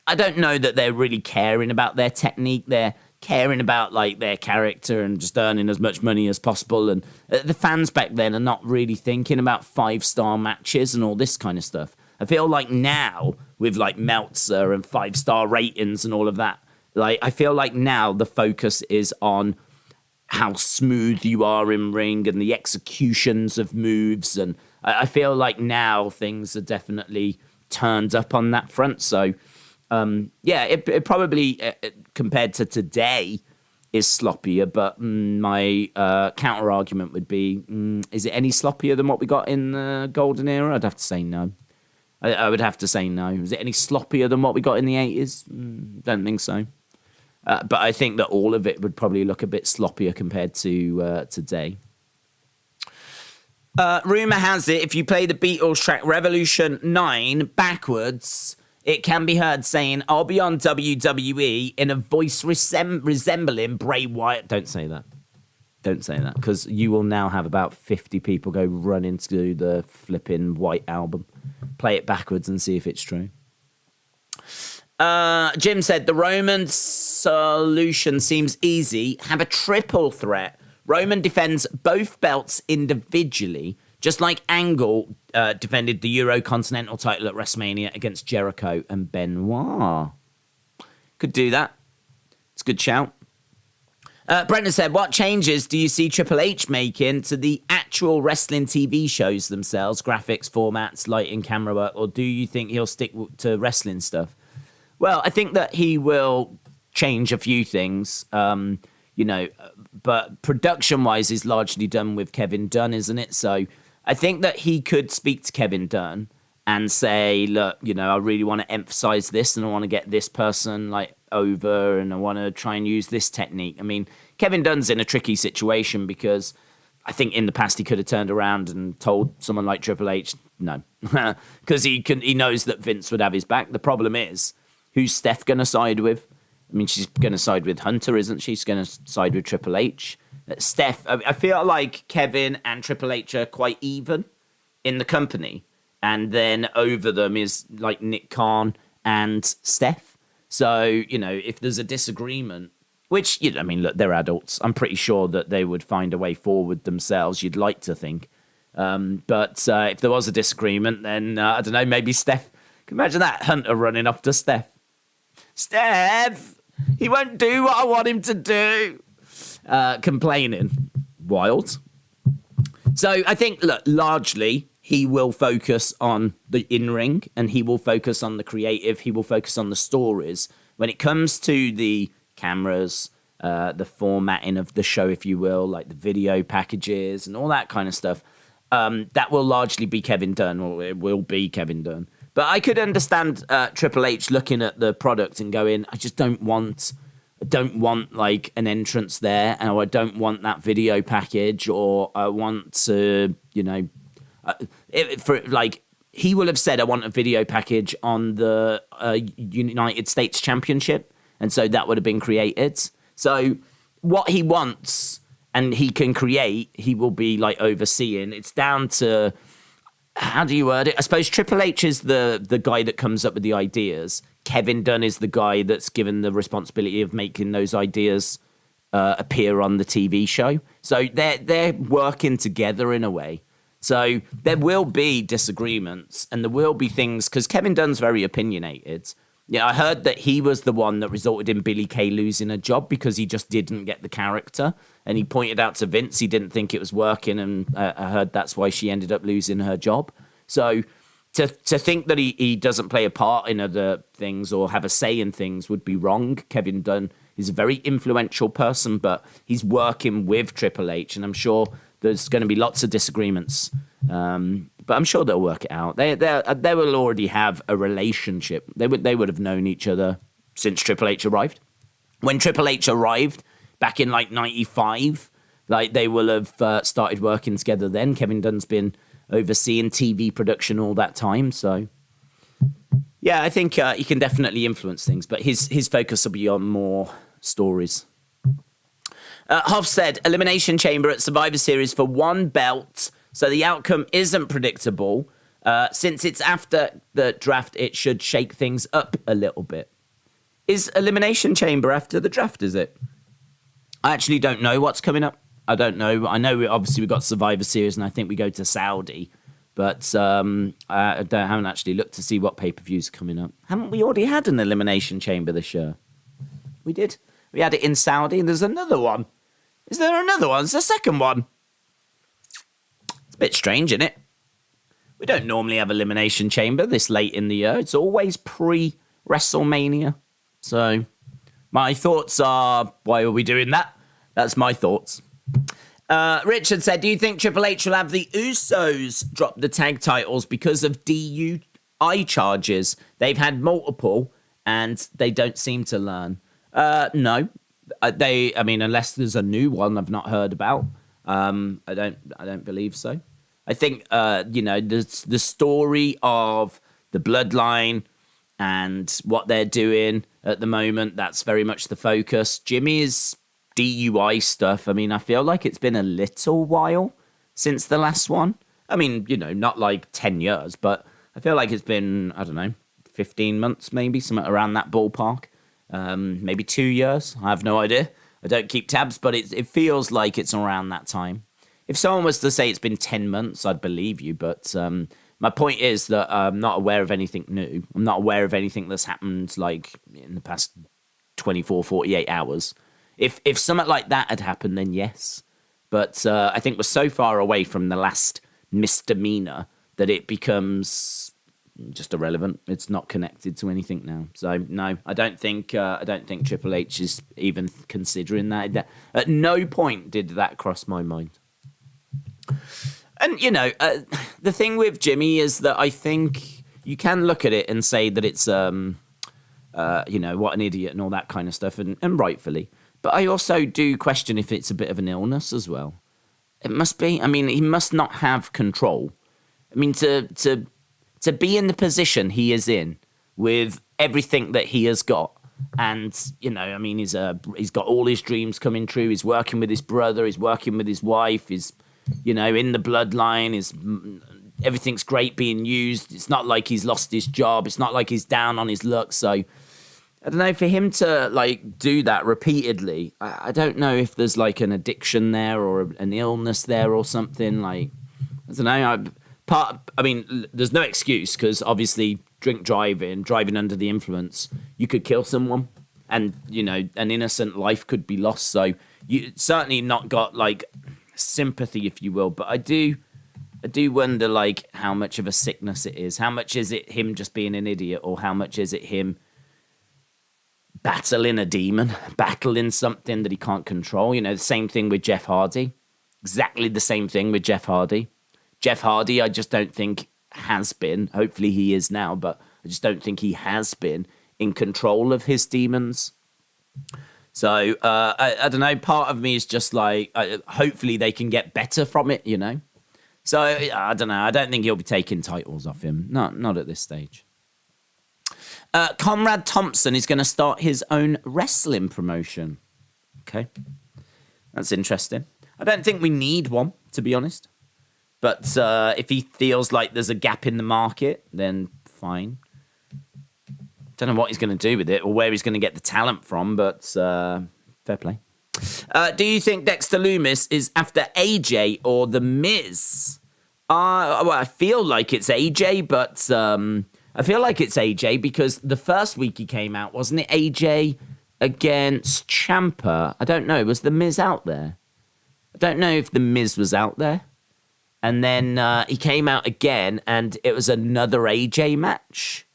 I don't know that they're really caring about their technique. They're caring about, like, their character and just earning as much money as possible. And the fans back then are not really thinking about 5-star matches and all this kind of stuff. I feel like now, with, like, Meltzer and 5-star ratings and all of that, like, I feel like now the focus is on how smooth you are in ring and the executions of moves. And I feel like now things are definitely turned up on that front. So, yeah, it probably, compared to today, is sloppier. But my counter argument would be, is it any sloppier than what we got in the Golden Era? I'd have to say no. I would have to say no. Is it any sloppier than what we got in the 80s? Don't think so. But I think that all of it would probably look a bit sloppier compared to today. Rumour has it, if you play the Beatles track Revolution 9 backwards, it can be heard saying, I'll be on WWE in a voice resembling Bray Wyatt. Don't say that. Don't say that, because you will now have about 50 people go run into the flipping White Album. Play it backwards and see if it's true. Jim said, the Roman solution seems easy. Have a triple threat. Roman defends both belts individually, just like Angle defended the Eurocontinental title at WrestleMania against Jericho and Benoit. Could do that. It's a good shout. Brendan said, what changes do you see Triple H making to the actual wrestling TV shows themselves, graphics, formats, lighting, camera work, or do you think he'll stick to wrestling stuff? Well, I think that he will change a few things. but production-wise is largely done with Kevin Dunn, isn't it? So I think that he could speak to Kevin Dunn and say, look, I really want to emphasize this and I want to get this person over and I want to try and use this technique. I mean, Kevin Dunn's in a tricky situation because I think in the past he could have turned around and told someone like Triple H no, because he knows that Vince would have his back. The problem is, who's Steph going to side with? I mean, she's going to side with Hunter, isn't she? She's going to side with Triple H. Steph, I feel like Kevin and Triple H are quite even in the company. And then over them is like Nick Khan and Steph. So, if there's a disagreement, which, look, they're adults. I'm pretty sure that they would find a way forward themselves, you'd like to think. But if there was a disagreement, then, I don't know, maybe Steph. Can you imagine that? Hunter running up to Steph. Steph! He won't do what I want him to do. Complaining. Wild. So I think, look, largely he will focus on the in-ring and he will focus on the creative. He will focus on the stories. When it comes to the cameras, the formatting of the show, if you will, like the video packages and all that kind of stuff, that will largely be Kevin Dunn, or it will be Kevin Dunn. But I could understand Triple H looking at the product and going, I don't want like an entrance there, and I don't want that video package, or I want to, he will have said, I want a video package on the United States Championship, and so that would have been created. So what he wants and he can create, he will be like overseeing. It's down to, how do you word it? I suppose Triple H is the guy that comes up with the ideas. Kevin Dunn is the guy that's given the responsibility of making those ideas appear on the TV show. So they're working together in a way. So there will be disagreements and there will be things, because Kevin Dunn's very opinionated. Yeah, I heard that he was the one that resulted in Billie Kay losing a job because he just didn't get the character. And he pointed out to Vince he didn't think it was working, and I heard that's why she ended up losing her job. So to think that he doesn't play a part in other things or have a say in things would be wrong. Kevin Dunn is a very influential person, but he's working with Triple H, and I'm sure there's going to be lots of disagreements. But I'm sure they'll work it out. They will already have a relationship. They would have known each other since Triple H arrived. When Triple H arrived back in like 95, like they will have started working together then. Kevin Dunn's been overseeing TV production all that time. So yeah, I think he can definitely influence things, but his focus will be on more stories. Hoff said, Elimination Chamber at Survivor Series for one belt, so the outcome isn't predictable. Since it's after the draft, it should shake things up a little bit. Is Elimination Chamber after the draft, is it? I actually don't know what's coming up. I don't know. I know obviously we've got Survivor Series and I think we go to Saudi, but I haven't actually looked to see what pay-per-views are coming up. Haven't we already had an Elimination Chamber this year? We did. We had it in Saudi and there's another one. Is there another one? It's the second one. It's a bit strange, isn't it? We don't normally have Elimination Chamber this late in the year. It's always pre-WrestleMania. So my thoughts are, why are we doing that? That's my thoughts. Richard said, do you think Triple H will have the Usos drop the tag titles because of DUI charges? They've had multiple and they don't seem to learn. No. Unless there's a new one I've not heard about. I don't believe so. I think, the story of the bloodline and what they're doing at the moment, that's very much the focus. Jimmy's DUI stuff, I feel like it's been a little while since the last one. Not like 10 years, but I feel like it's been, 15 months maybe, something around that ballpark. Maybe 2 years. I have no idea. I don't keep tabs, but it feels like it's around that time. If someone was to say it's been 10 months, I'd believe you. But my point is that I'm not aware of anything new. I'm not aware of anything that's happened like in the past 24, 48 hours. If something like that had happened, then yes. But I think we're so far away from the last misdemeanor that it becomes just irrelevant. It's not connected to anything now. So no, I don't think Triple H is even considering that. At no point did that cross my mind. And the thing with Jimmy is that I think you can look at it and say that it's what an idiot and all that kind of stuff, and rightfully. But I also do question if it's a bit of an illness as well. It must be. I mean, he must not have control. I mean, to be in the position he is in with everything that he has got, and he's got all his dreams coming true. He's working with his brother. He's working with his wife. He's in the bloodline. Everything's great being used. It's not like he's lost his job. It's not like he's down on his luck. So I don't know, for him to do that repeatedly, I don't know if there's an addiction there or an illness there or something. I don't know. There's no excuse, because obviously driving under the influence, you could kill someone, and an innocent life could be lost. So you certainly not got sympathy, if you will. But I do wonder how much of a sickness it is. How much is it him just being an idiot, or how much is it him battling a demon, battling something that he can't control? The same thing with Jeff Hardy. Exactly the same thing with Jeff Hardy. Jeff Hardy, I just don't think has been. Hopefully he is now, but I just don't think he has been in control of his demons. So I don't know. Part of me is just hopefully they can get better from it, So I don't know. I don't think he'll be taking titles off him. Not at this stage. Conrad Thompson is going to start his own wrestling promotion. Okay. That's interesting. I don't think we need one, to be honest. But if he feels like there's a gap in the market, then fine. Don't know what he's going to do with it or where he's going to get the talent from, but fair play. Do you think Dexter Lumis is after AJ or The Miz? I feel like it's AJ, but I feel like it's AJ because the first week he came out, wasn't it AJ against Ciampa? I don't know. Was The Miz out there? I don't know if The Miz was out there. And then he came out again, and it was another AJ match.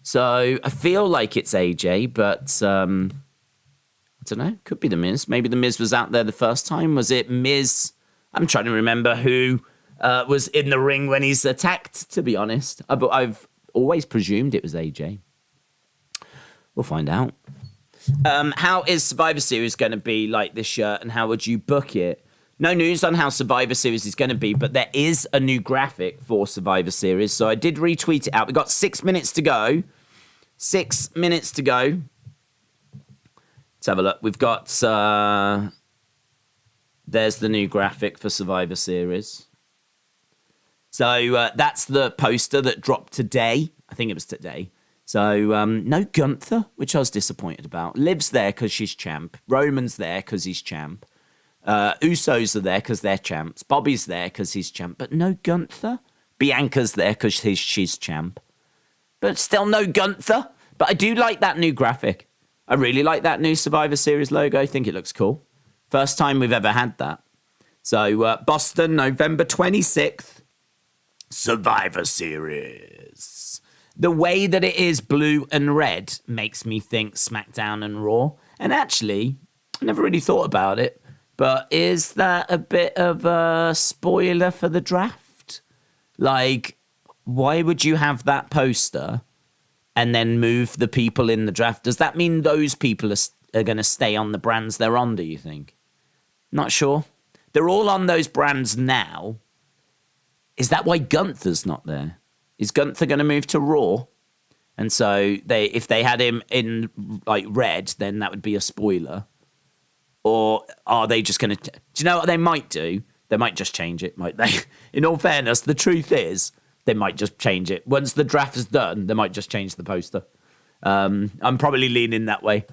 So I feel like it's AJ, but I don't know. Could be The Miz. Maybe The Miz was out there the first time. Was it Miz? I'm trying to remember who was in the ring when he's attacked, to be honest. I've always presumed it was AJ. We'll find out. How is Survivor Series going to be like this year, and how would you book it? No news on how Survivor Series is going to be, but there is a new graphic for Survivor Series, so I did retweet it out. We've got 6 minutes to go. 6 minutes to go. Let's have a look. We've got... there's the new graphic for Survivor Series. So that's the poster that dropped today. I think it was today. So no Gunther, which I was disappointed about. Liv's there because she's champ. Roman's there because he's champ. Usos are there because they're champs. Bobby's there because he's champ. But no Gunther. Bianca's there because she's champ. But still no Gunther. But I do like that new graphic. I really like that new Survivor Series logo. I think it looks cool. First time we've ever had that. So Boston, November 26th. Survivor Series. The way that it is blue and red makes me think SmackDown and Raw. And actually, I never really thought about it. But is that a bit of a spoiler for the draft? Why would you have that poster and then move the people in the draft? Does that mean those people are going to stay on the brands they're on, do you think? Not sure. They're all on those brands now. Is that why Gunther's not there? Is Gunther going to move to Raw? And so if they had him in red, then that would be a spoiler. Or are they just going to... Do you know what they might do? They might just change it, might they? In all fairness, the truth is, they might just change it. Once the draft is done, they might just change the poster. I'm probably leaning that way.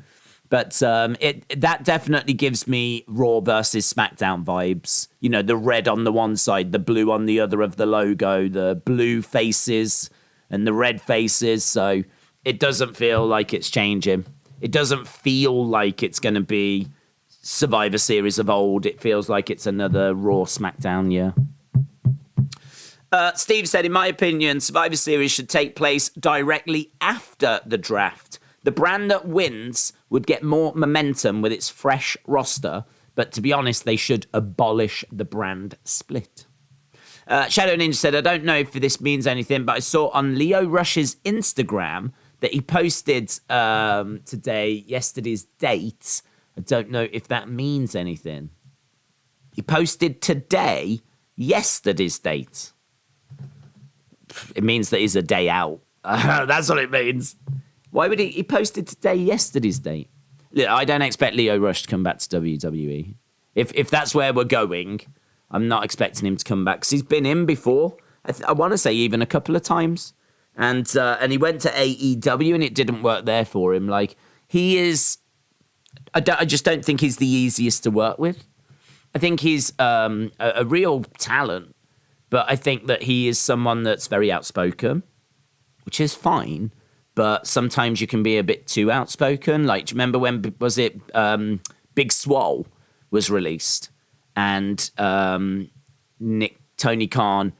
But that definitely gives me Raw versus SmackDown vibes. The red on the one side, the blue on the other of the logo, the blue faces and the red faces. So it doesn't feel like it's changing. It doesn't feel like it's going to be Survivor Series of old. It feels like it's another Raw SmackDown year. Steve said, in my opinion, Survivor Series should take place directly after the draft. The brand that wins would get more momentum with its fresh roster, but to be honest, they should abolish the brand split. Shadow Ninja said, I don't know if this means anything, but I saw on Leo Rush's Instagram that he posted yesterday's date. I don't know if that means anything. He posted today yesterday's date. It means that he's a day out. That's what it means. Why would he posted today yesterday's date? Look, I don't expect Leo Rush to come back to WWE. If that's where we're going, I'm not expecting him to come back because he's been in before. I want to say even a couple of times. And he went to AEW and it didn't work there for him. Like, he is... I just don't think he's the easiest to work with. I think he's a real talent, but I think that he is someone that's very outspoken, which is fine, but sometimes you can be a bit too outspoken. Like, do you remember when, was it Big Swole was released? And Tony Khan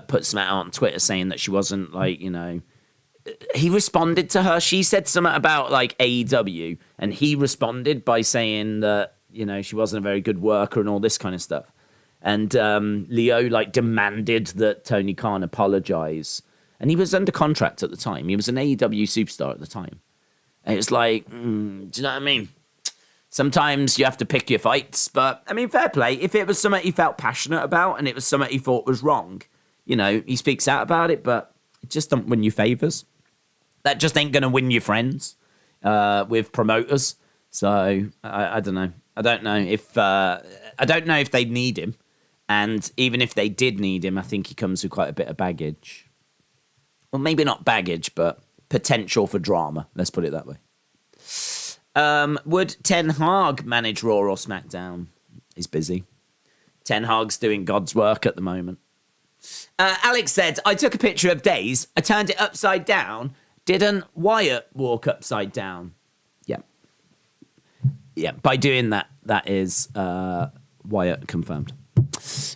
put something out on Twitter saying that she wasn't, like, you know... He responded to her. She said something about, like, AEW, and he responded by saying that, you know, she wasn't a very good worker and all this kind of stuff. And Leo, like, demanded that Tony Khan apologize. And he was under contract at the time. He was an AEW superstar at the time. And it was like, do you know what I mean? Sometimes you have to pick your fights. But, I mean, fair play. If it was something he felt passionate about and it was something he thought was wrong, you know, he speaks out about it, but it just don't win you favors. That just ain't going to win you friends with promoters. So, I don't know. I don't know if they need him. And even if they did need him, I think he comes with quite a bit of baggage. Well, maybe not baggage, but potential for drama. Let's put it that way. Would Ten Hag manage Raw or SmackDown? He's busy. Ten Hag's doing God's work at the moment. Alex said, I took a picture of Days. I turned it upside down. Didn't Wyatt walk upside down? Yeah. Yeah, by doing that, that is Wyatt confirmed.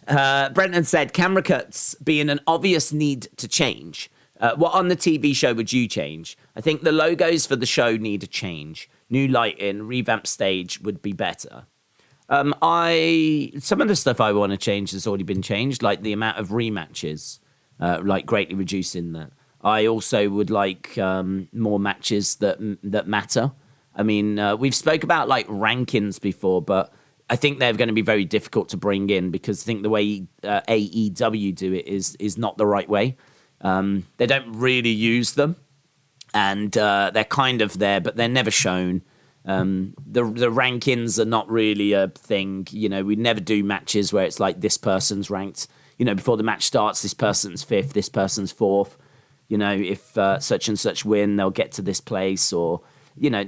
Brenton said, camera cuts being an obvious need to change. What on the TV show would you change? I think the logos for the show need a change. New lighting, revamped stage would be better. Some of the stuff I want to change has already been changed, like the amount of rematches, like greatly reducing that. I also would like more matches that matter. I mean, we've spoke about like rankings before, but I think they're going to be very difficult to bring in because I think the way AEW do it is not the right way. They don't really use them, and they're kind of there, but they're never shown. The rankings are not really a thing. You know, we never do matches where it's like this person's ranked. You know, before the match starts, this person's 5th, this person's 4th. You know, if such and such win, they'll get to this place, or you know,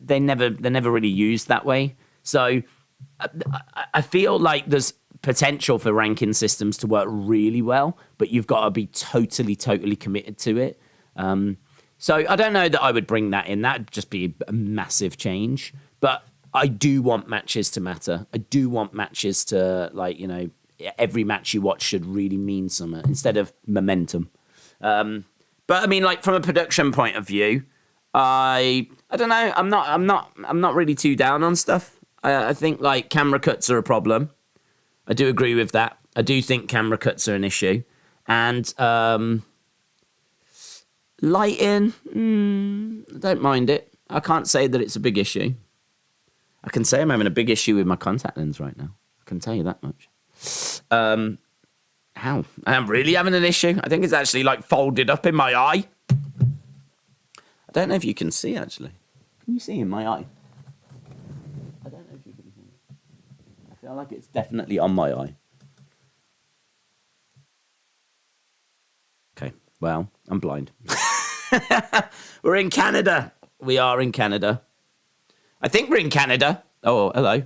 they're never really used that way. So I feel like there's potential for ranking systems to work really well, but you've got to be totally committed to it. So I don't know that I would bring that in. That'd just be a massive change. But I do want matches to matter. I do want matches to, like, you know, every match you watch should really mean something instead of momentum. But I mean, like, from a production point of view, I don't know. I'm not really too down on stuff. I think like camera cuts are a problem. I do agree with that. I do think camera cuts are an issue, and lighting, I don't mind it. I can't say that it's a big issue. I can say I'm having a big issue with my contact lens right now. I can tell you that much. How? I am really having an issue. I think it's actually like folded up in my eye. I don't know if you can see, actually. Can you see in my eye? I don't know if you can see. I feel like it's definitely on my eye. Okay, well, I'm blind. We're in Canada. We are in Canada. I think we're in Canada. Oh, hello.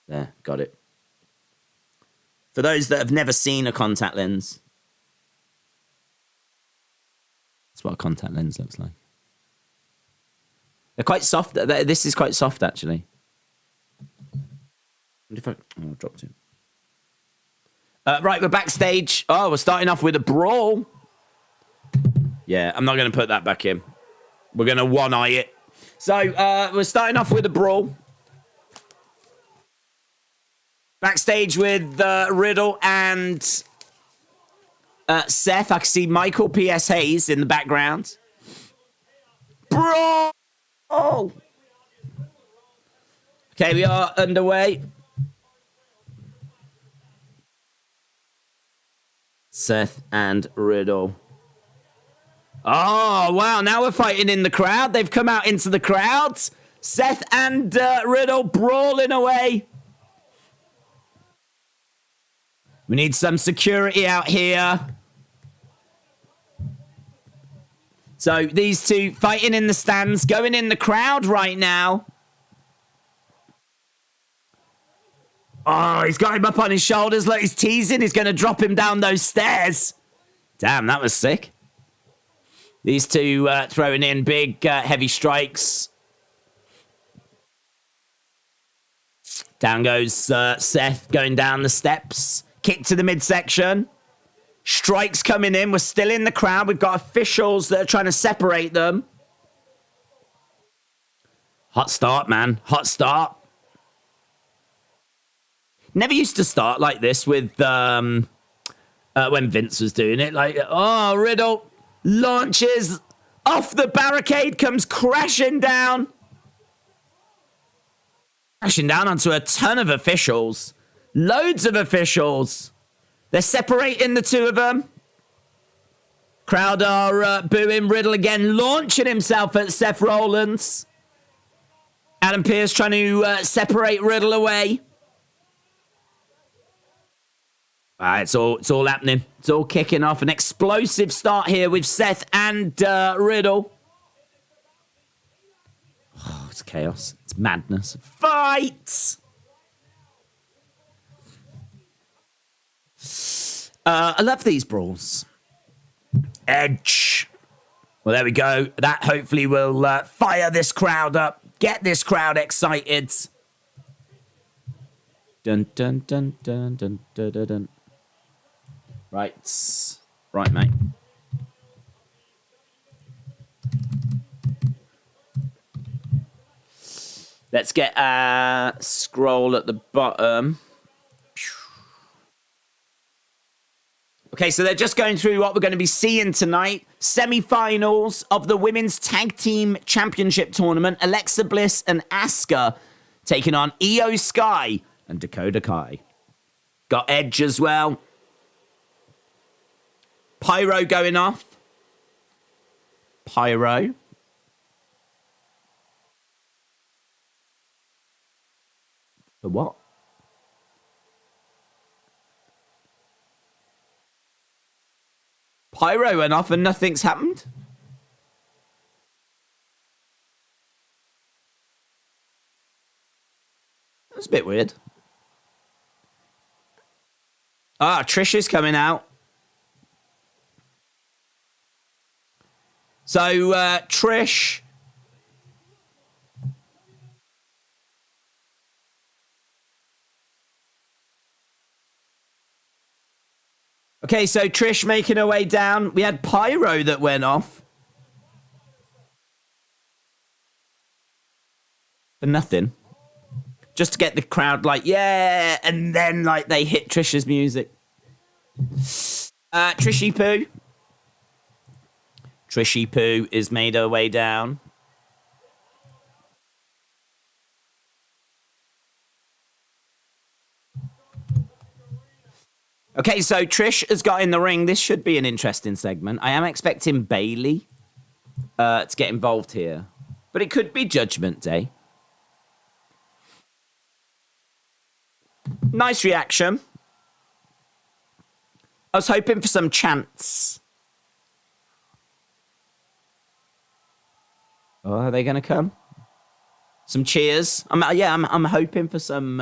There, got it. For those that have never seen a contact lens, that's what a contact lens looks like. They're quite soft. This is quite soft, actually. I dropped it. Right, we're backstage. Oh, we're starting off with a brawl. Yeah, I'm not going to put that back in. We're going to one-eye it. So, we're starting off with a brawl. Backstage with Riddle and Seth. I can see Michael P.S. Hayes in the background. Brawl! Okay, we are underway. Seth and Riddle. Oh, wow. Now we're fighting in the crowd. They've come out into the crowd. Seth and Riddle brawling away. We need some security out here. So these two fighting in the stands, going in the crowd right now. Oh, he's got him up on his shoulders. Look, he's teasing. He's going to drop him down those stairs. Damn, that was sick. These two throwing in big, heavy strikes. Down goes Seth, going down the steps. Kick to the midsection. Strikes coming in. We're still in the crowd. We've got officials that are trying to separate them. Hot start, man. Hot start. Never used to start like this with when Vince was doing it. Like, oh, Riddle launches off the barricade, comes crashing down. Crashing down onto a ton of officials. Loads of officials. They're separating the two of them. Crowd are booing Riddle again, launching himself at Seth Rollins. Adam Pearce trying to separate Riddle away. It's all happening. It's all kicking off. An explosive start here with Seth and Riddle. Oh, it's chaos. It's madness. Fight! I love these brawls. Edge. Well, there we go. That hopefully will fire this crowd up. Get this crowd excited. Dun, dun, dun, dun, dun, dun, dun, dun. Right. Right, mate. Let's get a scroll at the bottom. Okay, so they're just going through what we're going to be seeing tonight. Semi-finals of the Women's Tag Team Championship Tournament. Alexa Bliss and Asuka taking on Io Sky and Dakota Kai. Got Edge as well. Pyro going off. Pyro. For what? Pyro went off and nothing's happened? That's a bit weird. Ah, Trish is coming out. So, Trish. Okay, so Trish making her way down. We had Pyro that went off. For nothing. Just to get the crowd like, yeah, and then like they hit Trish's music. Trishy Poo. Trishy Poo is made her way down. Okay, so Trish has got in the ring. This should be an interesting segment. I am expecting Bayley to get involved here. But it could be Judgment Day. Nice reaction. I was hoping for some chants. Oh, are they going to come? Some cheers. I'm hoping for some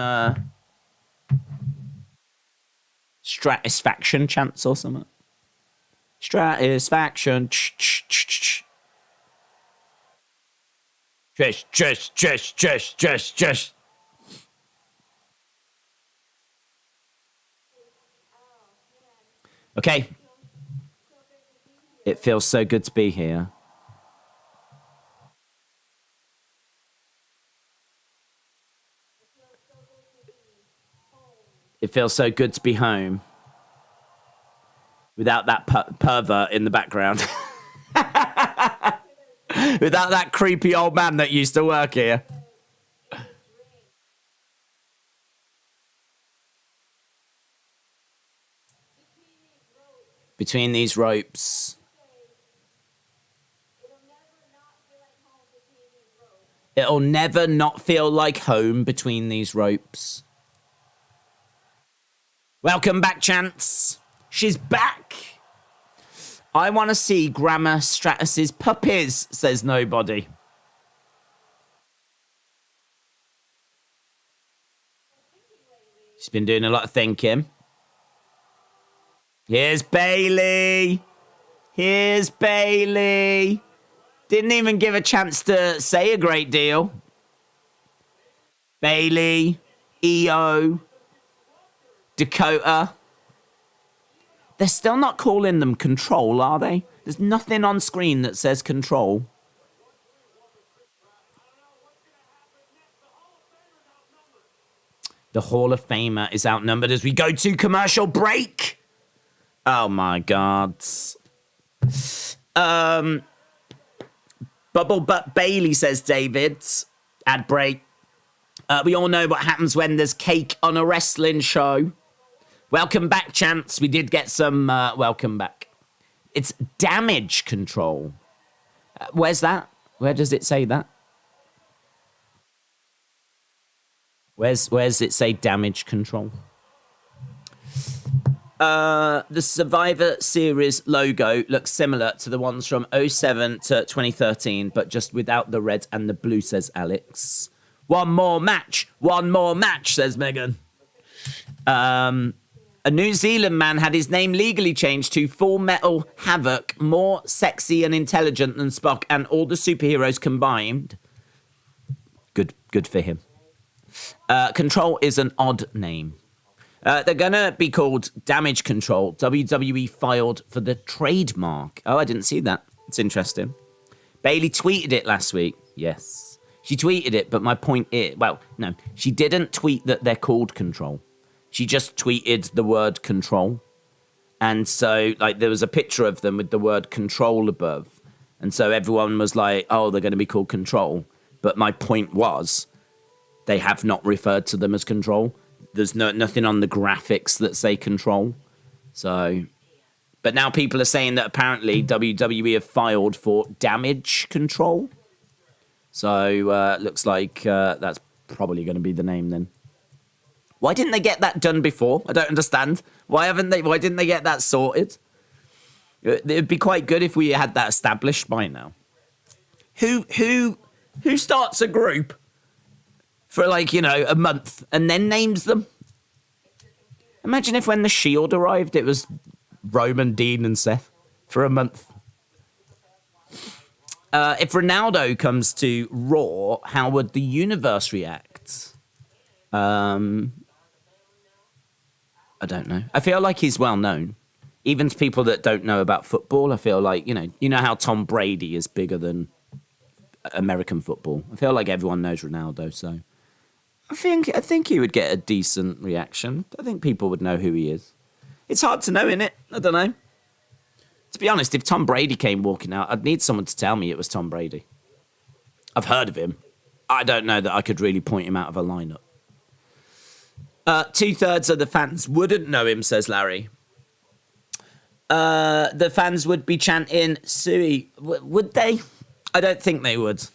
Stratisfaction chants or something. Stratisfaction. Trish. Okay. It feels so good to be here. It feels so good to be home. Without that pervert in the background. Without that creepy old man that used to work here. Between these ropes. It'll never not feel like home between these ropes. Welcome back, Chance. She's back. I want to see Grandma Stratus's puppies, says nobody. She's been doing a lot of thinking. Here's Bailey. Here's Bailey. Didn't even give a chance to say a great deal. Bailey, EO, Dakota. They're still not calling them Control, are they? There's nothing on screen that says Control. The Hall of Famer is outnumbered as we go to commercial break. Oh my God. Bubble Butt Bailey, says David. Ad break. We all know what happens when there's cake on a wrestling show. Welcome back, Chance. We did get some welcome back. It's damage control. Where's that? Where does it say that? Where's it say damage control? The Survivor Series logo looks similar to the ones from 07 to 2013, but just without the red and the blue, says Alex. One more match, says Megan. A New Zealand man had his name legally changed to Full Metal Havoc, more sexy and intelligent than Spock and all the superheroes combined. Good for him. Control is an odd name. They're going to be called Damage Control. WWE filed for the trademark. Oh, I didn't see that. It's interesting. Bailey tweeted it last week. Yes. She tweeted it, but my point is... Well, no. She didn't tweet that they're called Control. She just tweeted the word Control. And so, like, there was a picture of them with the word Control above. And so everyone was like, oh, they're going to be called Control. But my point was, they have not referred to them as Control. There's nothing on the graphics that say Control. So, but now people are saying that apparently WWE have filed for Damage Control. So, looks like that's probably going to be the name then. Why didn't they get that done before? I don't understand. Why didn't they get that sorted? It'd be quite good if we had that established by now. Who starts a group for like, a month and then names them? Imagine if when the Shield arrived, it was Roman, Dean and Seth for a month. If Ronaldo comes to Raw, how would the universe react? I don't know. I feel like he's well known. Even to people that don't know about football, I feel like, you know how Tom Brady is bigger than American football. I feel like everyone knows Ronaldo, so I think he would get a decent reaction. I think people would know who he is. It's hard to know, innit? I don't know. To be honest, if Tom Brady came walking out, I'd need someone to tell me it was Tom Brady. I've heard of him. I don't know that I could really point him out of a lineup. 2/3 of the fans wouldn't know him, says Larry. The fans would be chanting Sui. Would they? I don't think they would.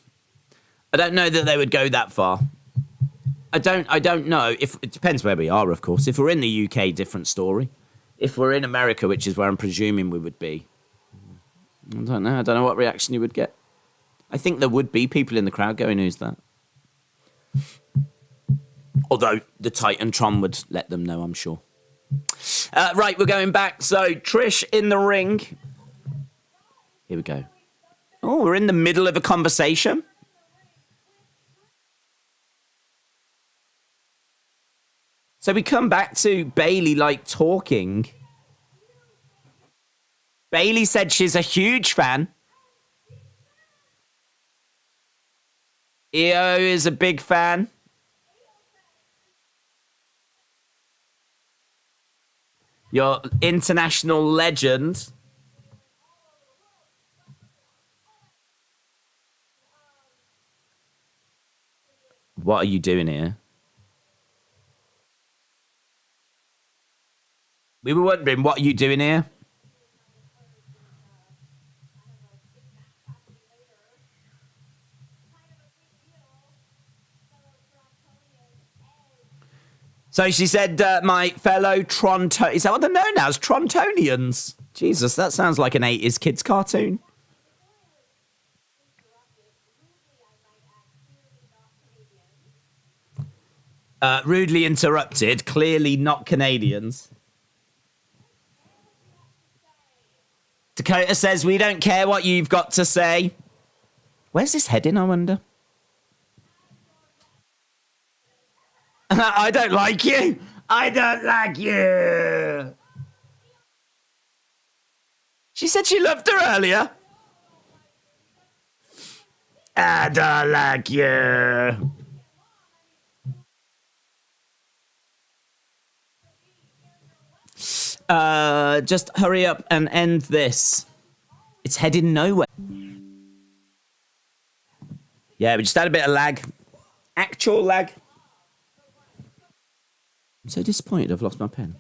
I don't know that they would go that far. I don't know. If it depends where we are, of course. If we're in the UK, different story. If we're in America, which is where I'm presuming we would be, I don't know. I don't know what reaction you would get. I think there would be people in the crowd going, who's that? Although the Titantron would let them know, I'm sure. Right, we're going back. So, Trish in the ring. Here we go. Oh, we're in the middle of a conversation. So we come back to Bailey, like, talking. Bailey said she's a huge fan. EO is a big fan. Your international legend. What are you doing here? We were wondering, what are you doing here? So she said, my fellow Toronto... Is that what they're known as? Torontonians? Jesus, that sounds like an 80s kids cartoon. Rudely interrupted. Clearly not Canadians. Dakota says, we don't care what you've got to say. Where's this heading, I wonder? I don't like you. I don't like you. She said she loved her earlier. I don't like you. Just hurry up and end this. It's heading nowhere. Yeah, we just had a bit of lag. Actual lag. I'm so disappointed I've lost my pen.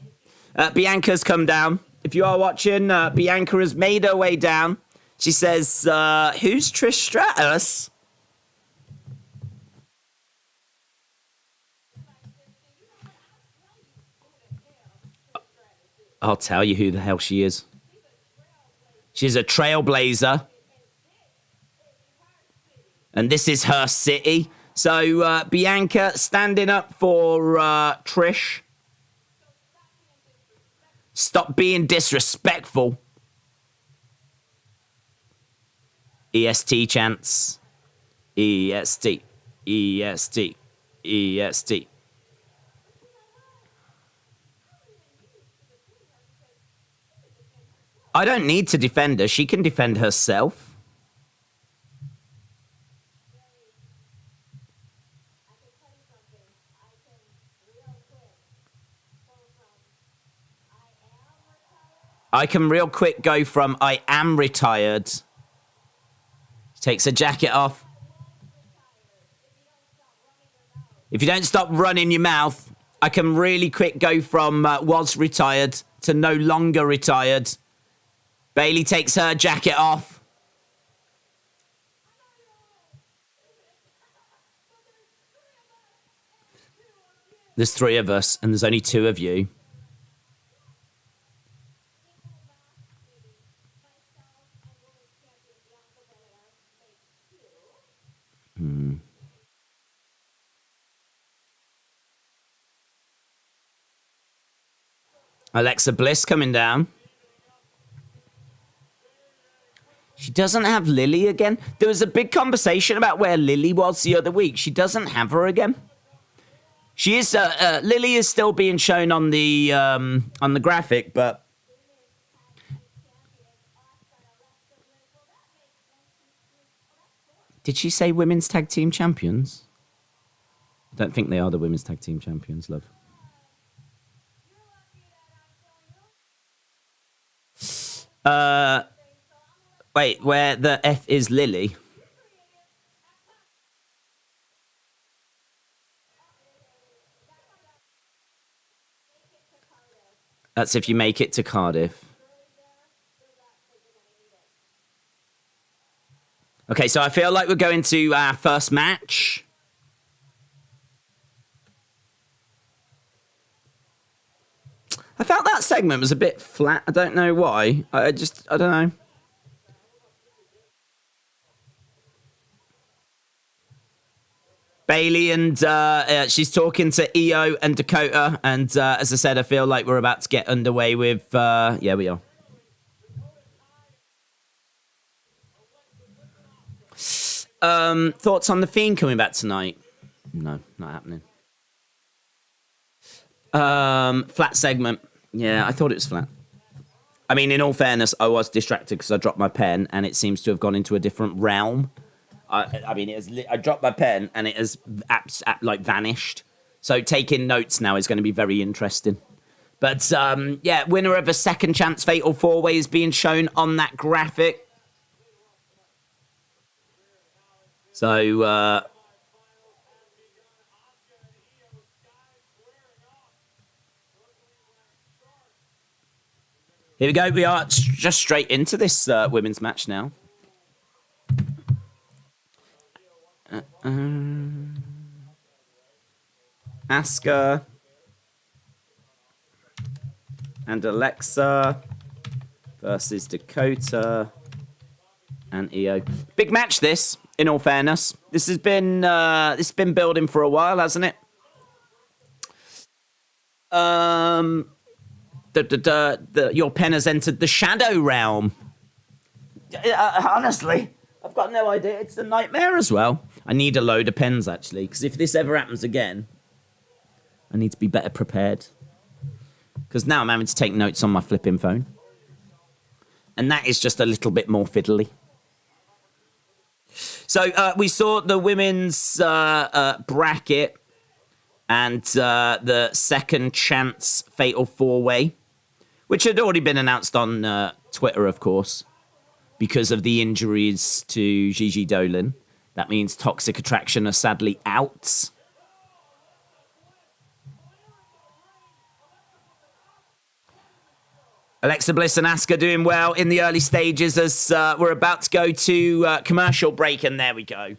Bianca's come down. If you are watching, Bianca has made her way down. She says, who's Trish Stratus? I'll tell you who the hell she is. She's a trailblazer. And this is her city. So, Bianca standing up for Trish. Stop being disrespectful. EST chants. EST. EST. EST. I don't need to defend her. She can defend herself. I can real quick go from I am retired. Takes her jacket off. If you don't stop running your mouth, I can really quick go from was retired to no longer retired. Bailey takes her jacket off. There's 3 of us and there's only 2 of you. Alexa Bliss coming down. She doesn't have Lily again. There was a big conversation about where Lily was the other week. She doesn't have her again. She is. Lily is still being shown on the graphic, but did she say women's tag team champions? I don't think they are the women's tag team champions, love. Wait, where the F is Lily? That's if you make it to Cardiff. Okay, so I feel like we're going to our first match. I felt that segment was a bit flat. I don't know why. I don't know. Bailey and she's talking to EO and Dakota. And as I said, I feel like we're about to get underway with... yeah, we are. Thoughts on The Fiend coming back tonight? No, not happening. Flat segment. Yeah, I thought it was flat. I mean, in all fairness, I was distracted because I dropped my pen and it seems to have gone into a different realm. I mean, I dropped my pen and it has like vanished. So taking notes now is going to be very interesting. But yeah, winner of a second chance fatal four-way is being shown on that graphic. So here we go. We are just straight into this women's match now. Asuka and Alexa versus Dakota and Io. Big match, this. In all fairness, this has been building for a while, hasn't it? Your pen has entered the shadow realm. Honestly, I've got no idea. It's a nightmare as well. I need a load of pens, actually, because if this ever happens again, I need to be better prepared. Because now I'm having to take notes on my flipping phone. And that is just a little bit more fiddly. So we saw the women's bracket and the second chance fatal four-way, which had already been announced on Twitter, of course, because of the injuries to Gigi Dolan. That means Toxic Attraction are sadly out. Alexa Bliss and Asuka doing well in the early stages as we're about to go to commercial break, and there we go.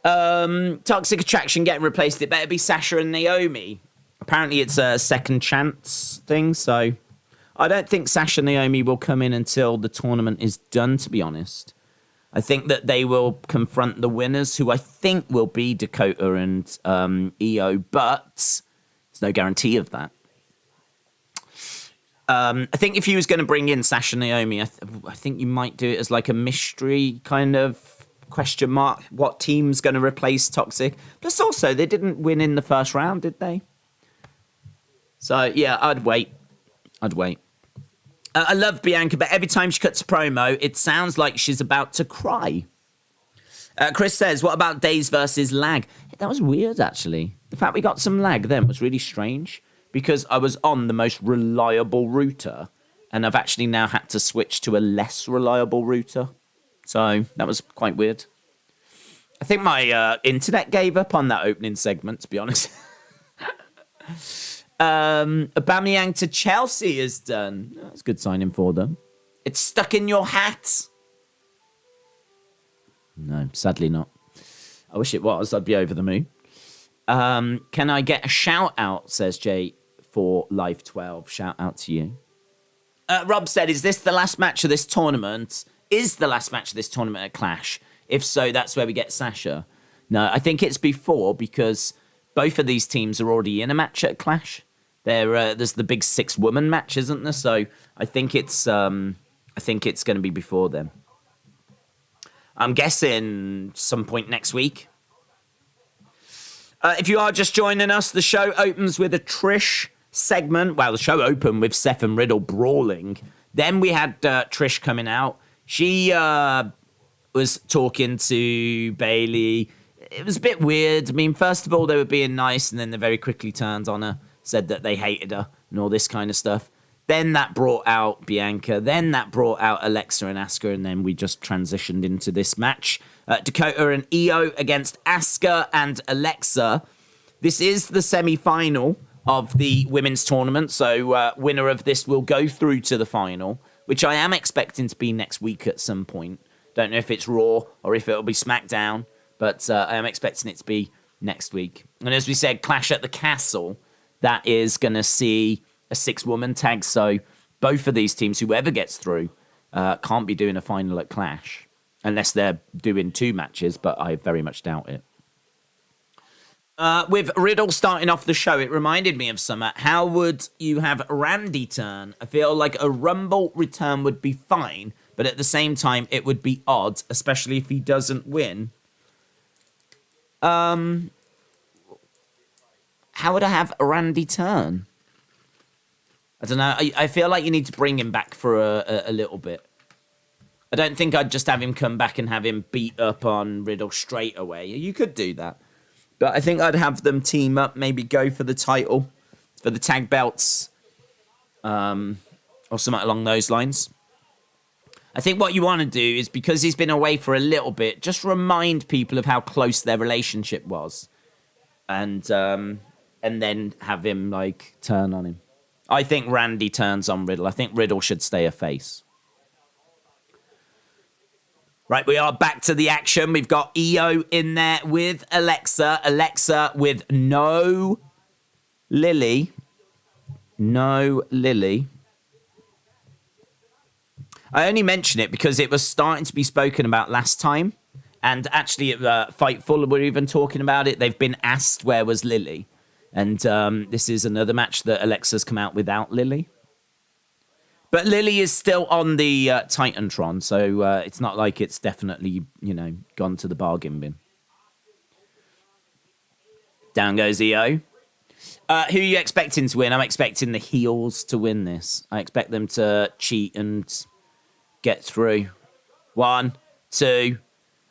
Toxic Attraction getting replaced. It better be Sasha and Naomi. Apparently it's a second chance thing, so I don't think Sasha and Naomi will come in until the tournament is done, to be honest. I think that they will confront the winners, who I think will be Dakota and Io, but there's no guarantee of that. I think if you was going to bring in Sasha and Naomi, I think you might do it as like a mystery kind of question mark. What team's going to replace Toxic? Plus also, they didn't win in the first round, did they? So, yeah, I'd wait. I love Bianca, but every time she cuts a promo, it sounds like she's about to cry. Chris says, what about days versus lag? That was weird, actually. The fact we got some lag then was really strange, because I was on the most reliable router, and I've actually now had to switch to a less reliable router. So that was quite weird. I think my internet gave up on that opening segment, to be honest. Aubameyang to Chelsea is done. That's a good signing for them. It's stuck in your hat. No, sadly not. I wish it was. I'd be over the moon. Can I get a shout out, says Jay, for Live 12. Shout out to you. Rob said, is this the last match of this tournament? Is the last match of this tournament a Clash? If so, that's where we get Sasha. No, I think it's before, because both of these teams are already in a match at Clash. There's the big 6-woman match, isn't there? So I think it's going to be before then. I'm guessing some point next week. If you are just joining us, the show opens with a Trish segment. Well, the show opened with Seth and Riddle brawling. Then we had Trish coming out. She was talking to Bayley. It was a bit weird. I mean, first of all, they were being nice, and then they very quickly turned on her, said that they hated her and all this kind of stuff. Then that brought out Bianca. Then that brought out Alexa and Asuka, and then we just transitioned into this match. Dakota and Io against Asuka and Alexa. This is the semi-final of the women's tournament, so winner of this will go through to the final, which I am expecting to be next week at some point. Don't know if it's Raw or if it'll be SmackDown, but I am expecting it to be next week. And as we said, Clash at the Castle, that is going to see a 6-woman tag, so both of these teams, whoever gets through, can't be doing a final at Clash, unless they're doing 2 matches, but I very much doubt it. With Riddle starting off the show, it reminded me of Summer. How would you have Randy turn? I feel like a Rumble return would be fine, but at the same time, it would be odd, especially if he doesn't win. How would I have Randy turn? I don't know. I feel like you need to bring him back for a little bit. I don't think I'd just have him come back and have him beat up on Riddle straight away. You could do that. But I think I'd have them team up, maybe go for the title, for the tag belts, or something along those lines. I think what you want to do is, because he's been away for a little bit, just remind people of how close their relationship was. And then have him, like, turn on him. I think Randy turns on Riddle. I think Riddle should stay a face. Right, we are back to the action. We've got Io in there with Alexa. Alexa with no Lily. No Lily. I only mention it because it was starting to be spoken about last time. And actually at Fightful, we're even talking about it. They've been asked where was Lily. And this is another match that Alexa's come out without Lily. But Lily is still on the Titantron, so it's not like it's definitely, gone to the bargain bin. Down goes Io. Who are you expecting to win? I'm expecting the heels to win this. I expect them to cheat and get through. 1, 2.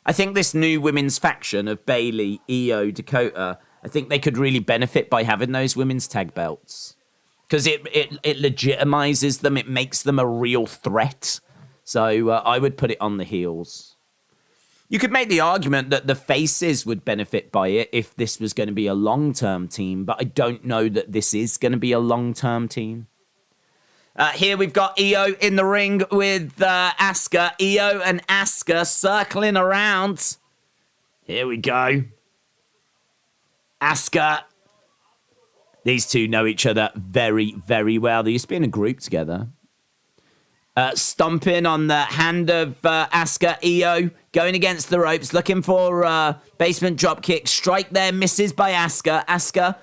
I think this new women's faction of Bayley, Io, Dakota, I think they could really benefit by having those women's tag belts. Because it legitimizes them. It makes them a real threat. So I would put it on the heels. You could make the argument that the faces would benefit by it if this was going to be a long-term team. But I don't know that this is going to be a long-term team. Here we've got Io in the ring with Asuka. Io and Asuka circling around. Here we go. Asuka. These two know each other very, very well. They used to be in a group together. Stomping on the hand of Asuka. Io going against the ropes, looking for basement drop kick. Strike there, misses by Asuka. Asuka.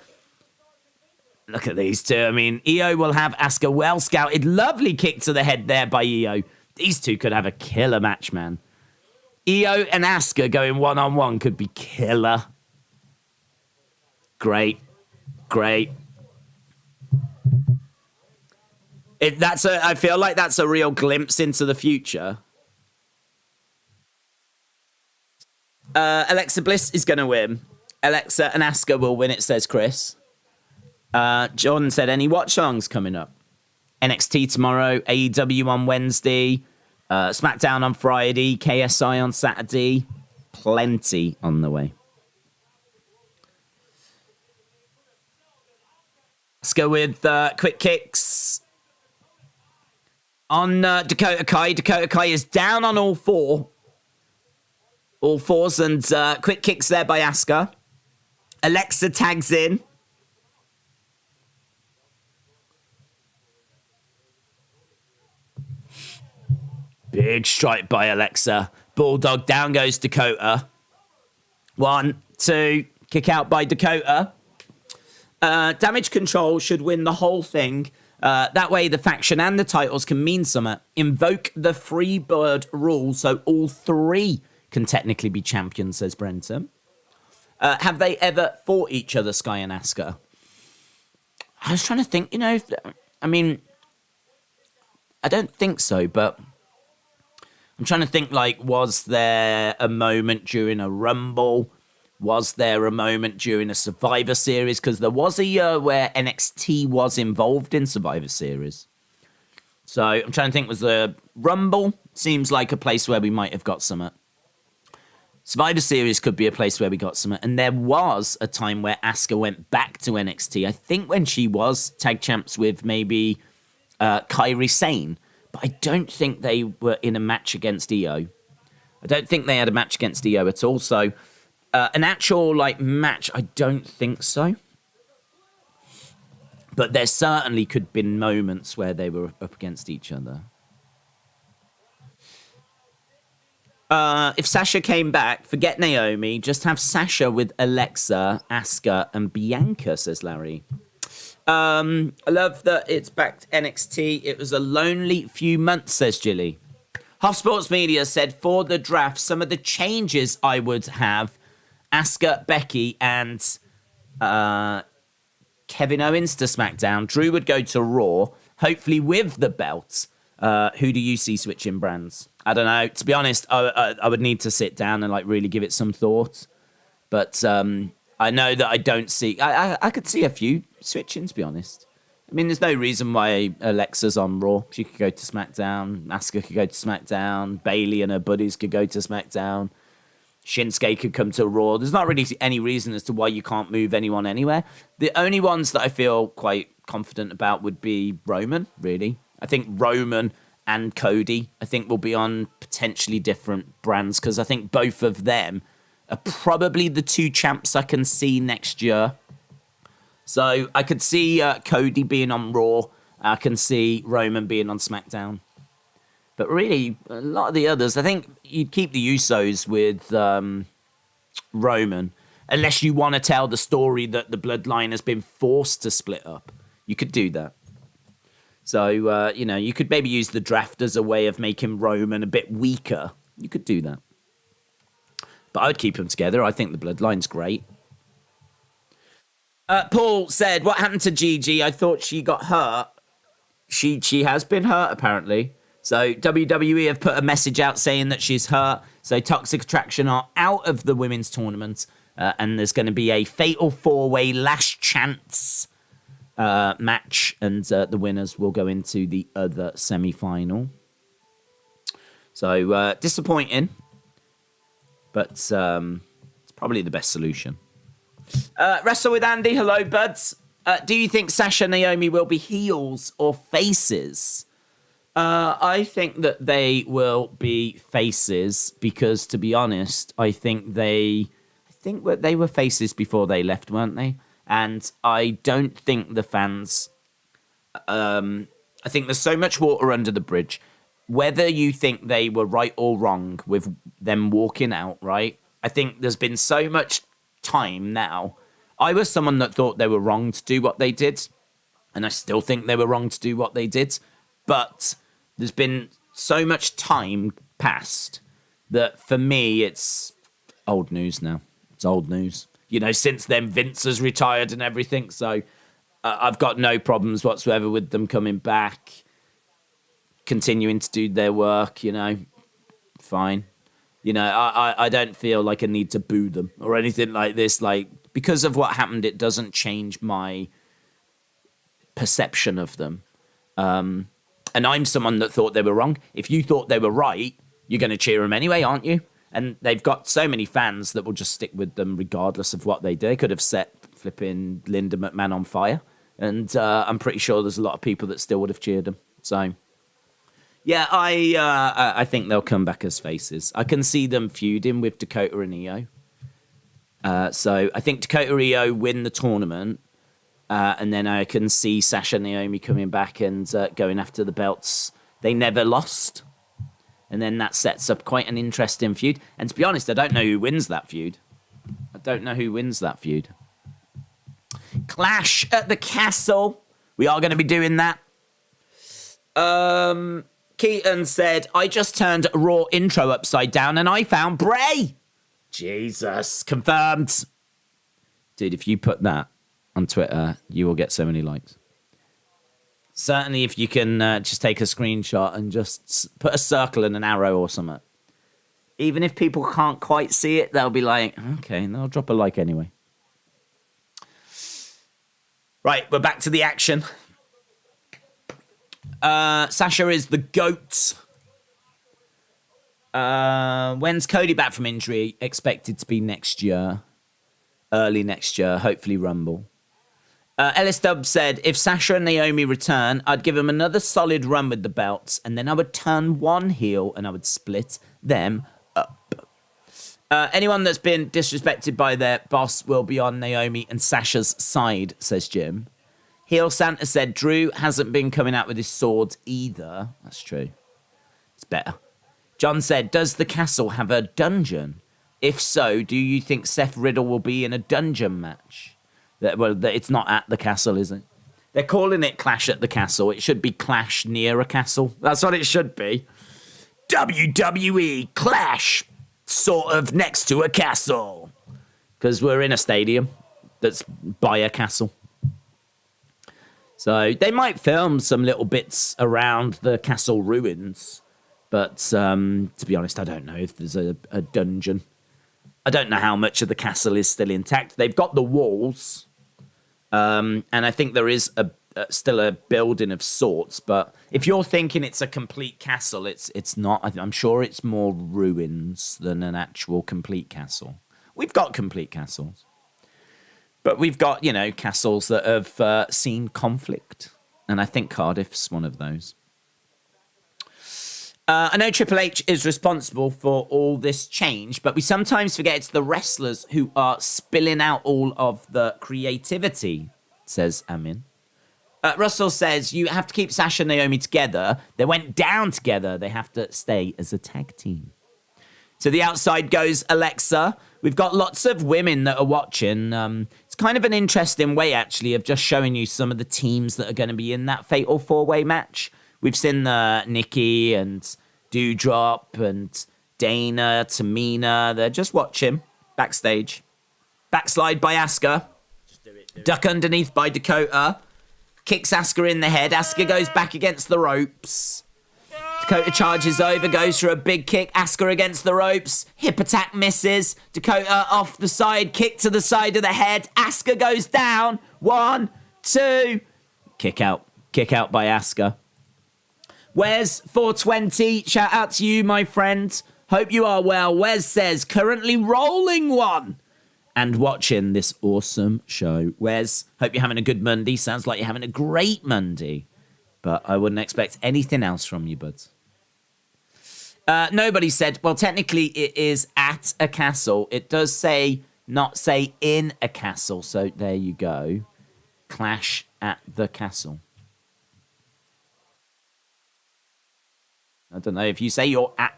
Look at these two. I mean, Io will have Asuka well scouted. Lovely kick to the head there by Io. These two could have a killer match, man. Io and Asuka going one-on-one could be killer. Great. I feel like that's a real glimpse into the future. Alexa Bliss is going to win. Alexa and Asuka will win, it says Chris. Jordan said, any watch songs coming up? NXT tomorrow, AEW on Wednesday, SmackDown on Friday, KSI on Saturday. Plenty on the way. Let's go with quick kicks on Dakota Kai. Dakota Kai is down on all fours, and quick kicks there by Asuka. Alexa tags in. Big strike by Alexa. Bulldog, down goes Dakota. 1, 2, kick out by Dakota. Damage Control should win the whole thing. That way the faction and the titles can mean something. Invoke the free bird rule so all three can technically be champions, says Brenton. Have they ever fought each other, Sky and Asuka? I was trying to think, I don't think so, but I'm trying to think, was there a moment during a Rumble? Was there a moment during a Survivor Series? Because there was a year where NXT was involved in Survivor Series. So I'm trying to think, was the Rumble? Seems like a place where we might have got something. Survivor Series could be a place where we got something. And there was a time where Asuka went back to NXT. I think when she was tag champs with maybe Kairi Sane. But I don't think they were in a match against Io. I don't think they had a match against Io at all. So an actual match, I don't think so. But there certainly could have been moments where they were up against each other. If Sasha came back, forget Naomi. Just have Sasha with Alexa, Asuka, and Bianca, says Larry. I love that it's back to NXT. It was a lonely few months, says Jilly. Half Sports Media said, for the draft, some of the changes I would have, Asuka, Becky, and Kevin Owens to SmackDown. Drew would go to Raw. hopefully with the belt. Who do you see switching brands? I don't know. To be honest, I would need to sit down and like really give it some thought. But I know that I don't see. I could see a few switching. To be honest, I mean, there's no reason why Alexa's on Raw. She could go to SmackDown. Asuka could go to SmackDown. Bayley and her buddies could go to SmackDown. Shinsuke could come to Raw. There's not really any reason as to why you can't move anyone anywhere. The only ones that I feel quite confident about would be Roman, really. I think Roman and Cody, I think, will be on potentially different brands because I think both of them are probably the two champs I can see next year. So I could see Cody being on Raw. I can see Roman being on SmackDown. But really, a lot of the others, I think you'd keep the Usos with Roman, unless you want to tell the story that the bloodline has been forced to split up. You could do that. So, you could maybe use the draft as a way of making Roman a bit weaker. You could do that. But I would keep them together. I think the bloodline's great. Paul said, what happened to Gigi? I thought she got hurt. She has been hurt, apparently. So WWE have put a message out saying that she's hurt. So Toxic Attraction are out of the women's tournament. And there's going to be a fatal four-way last chance match. And the winners will go into the other semi-final. So disappointing. But it's probably the best solution. Wrestle with Andy. Hello, buds. Do you think Sasha and Naomi will be heels or faces? I think that they will be faces because, to be honest, I think they were faces before they left, weren't they? And I don't think the fans. I think there's so much water under the bridge. Whether you think they were right or wrong with them walking out, right? I think there's been so much time now. I was someone that thought they were wrong to do what they did, and I still think they were wrong to do what they did. But there's been so much time passed that for me, it's old news now. It's old news. Since then, Vince has retired and everything. So I've got no problems whatsoever with them coming back, continuing to do their work, fine. I don't feel like I need to boo them or anything like this. Like, because of what happened, it doesn't change my perception of them. And I'm someone that thought they were wrong. If you thought they were right, you're going to cheer them anyway, aren't you? And they've got so many fans that will just stick with them regardless of what they do. They could have set flipping Linda McMahon on fire. And I'm pretty sure there's a lot of people that still would have cheered them. So, yeah, I think they'll come back as faces. I can see them feuding with Dakota and Io. So I think Dakota and Io win the tournament. And then I can see Sasha and Naomi coming back and going after the belts they never lost. And then that sets up quite an interesting feud. And to be honest, I don't know who wins that feud. Clash at the Castle. We are going to be doing that. Keaton said, I just turned Raw intro upside down and I found Bray. Jesus. Confirmed. Dude, if you put that on Twitter, you will get so many likes. Certainly if you can just take a screenshot and just put a circle and an arrow or something. Even if people can't quite see it, they'll be like, okay, and they'll drop a like anyway. Right, we're back to the action. Sasha is the GOAT. When's Cody back from injury? Expected to be next year. Early next year, hopefully Rumble. Ellis Dubb said, if Sasha and Naomi return, I'd give them another solid run with the belts, and then I would turn one heel and I would split them up. Anyone that's been disrespected by their boss will be on Naomi and Sasha's side, says Jim. Heel Santa said, Drew hasn't been coming out with his swords either. That's true. It's better. John said, does the castle have a dungeon? If so, do you think Seth Riddle will be in a dungeon match? It's not at the castle, is it? They're calling it Clash at the Castle. It should be Clash near a castle. That's what it should be. WWE Clash, sort of next to a castle. Because we're in a stadium that's by a castle. So they might film some little bits around the castle ruins. But to be honest, I don't know if there's a dungeon. I don't know how much of the castle is still intact. They've got the walls. And I think there is still a building of sorts. But if you're thinking it's a complete castle, it's not. I'm sure it's more ruins than an actual complete castle. We've got complete castles. But we've got, castles that have seen conflict. And I think Cardiff's one of those. I know Triple H is responsible for all this change, but we sometimes forget it's the wrestlers who are spilling out all of the creativity, says Amin. Russell says, you have to keep Sasha and Naomi together. They went down together. They have to stay as a tag team. To the outside goes Alexa. We've got lots of women that are watching. It's kind of an interesting way, actually, of just showing you some of the teams that are going to be in that Fatal 4-Way match. We've seen Nikki and Doudrop and Dana, Tamina. They're just watching backstage. Backslide by Asuka. Duck underneath by Dakota. Kicks Asuka in the head. Asuka goes back against the ropes. Dakota charges over, goes for a big kick. Asuka against the ropes. Hip attack misses. Dakota off the side. Kick to the side of the head. Asuka goes down. 1, 2. Kick out. Kick out by Asuka. Wes 420, shout out to you, my friend. Hope you are well. Wes says, currently rolling one and watching this awesome show. Wes, hope you're having a good Monday. Sounds like you're having a great Monday. But I wouldn't expect anything else from you, buds. Nobody said, well, technically it is at a castle. It does say, not say in a castle. So there you go. Clash at the castle. I don't know if you say you're at.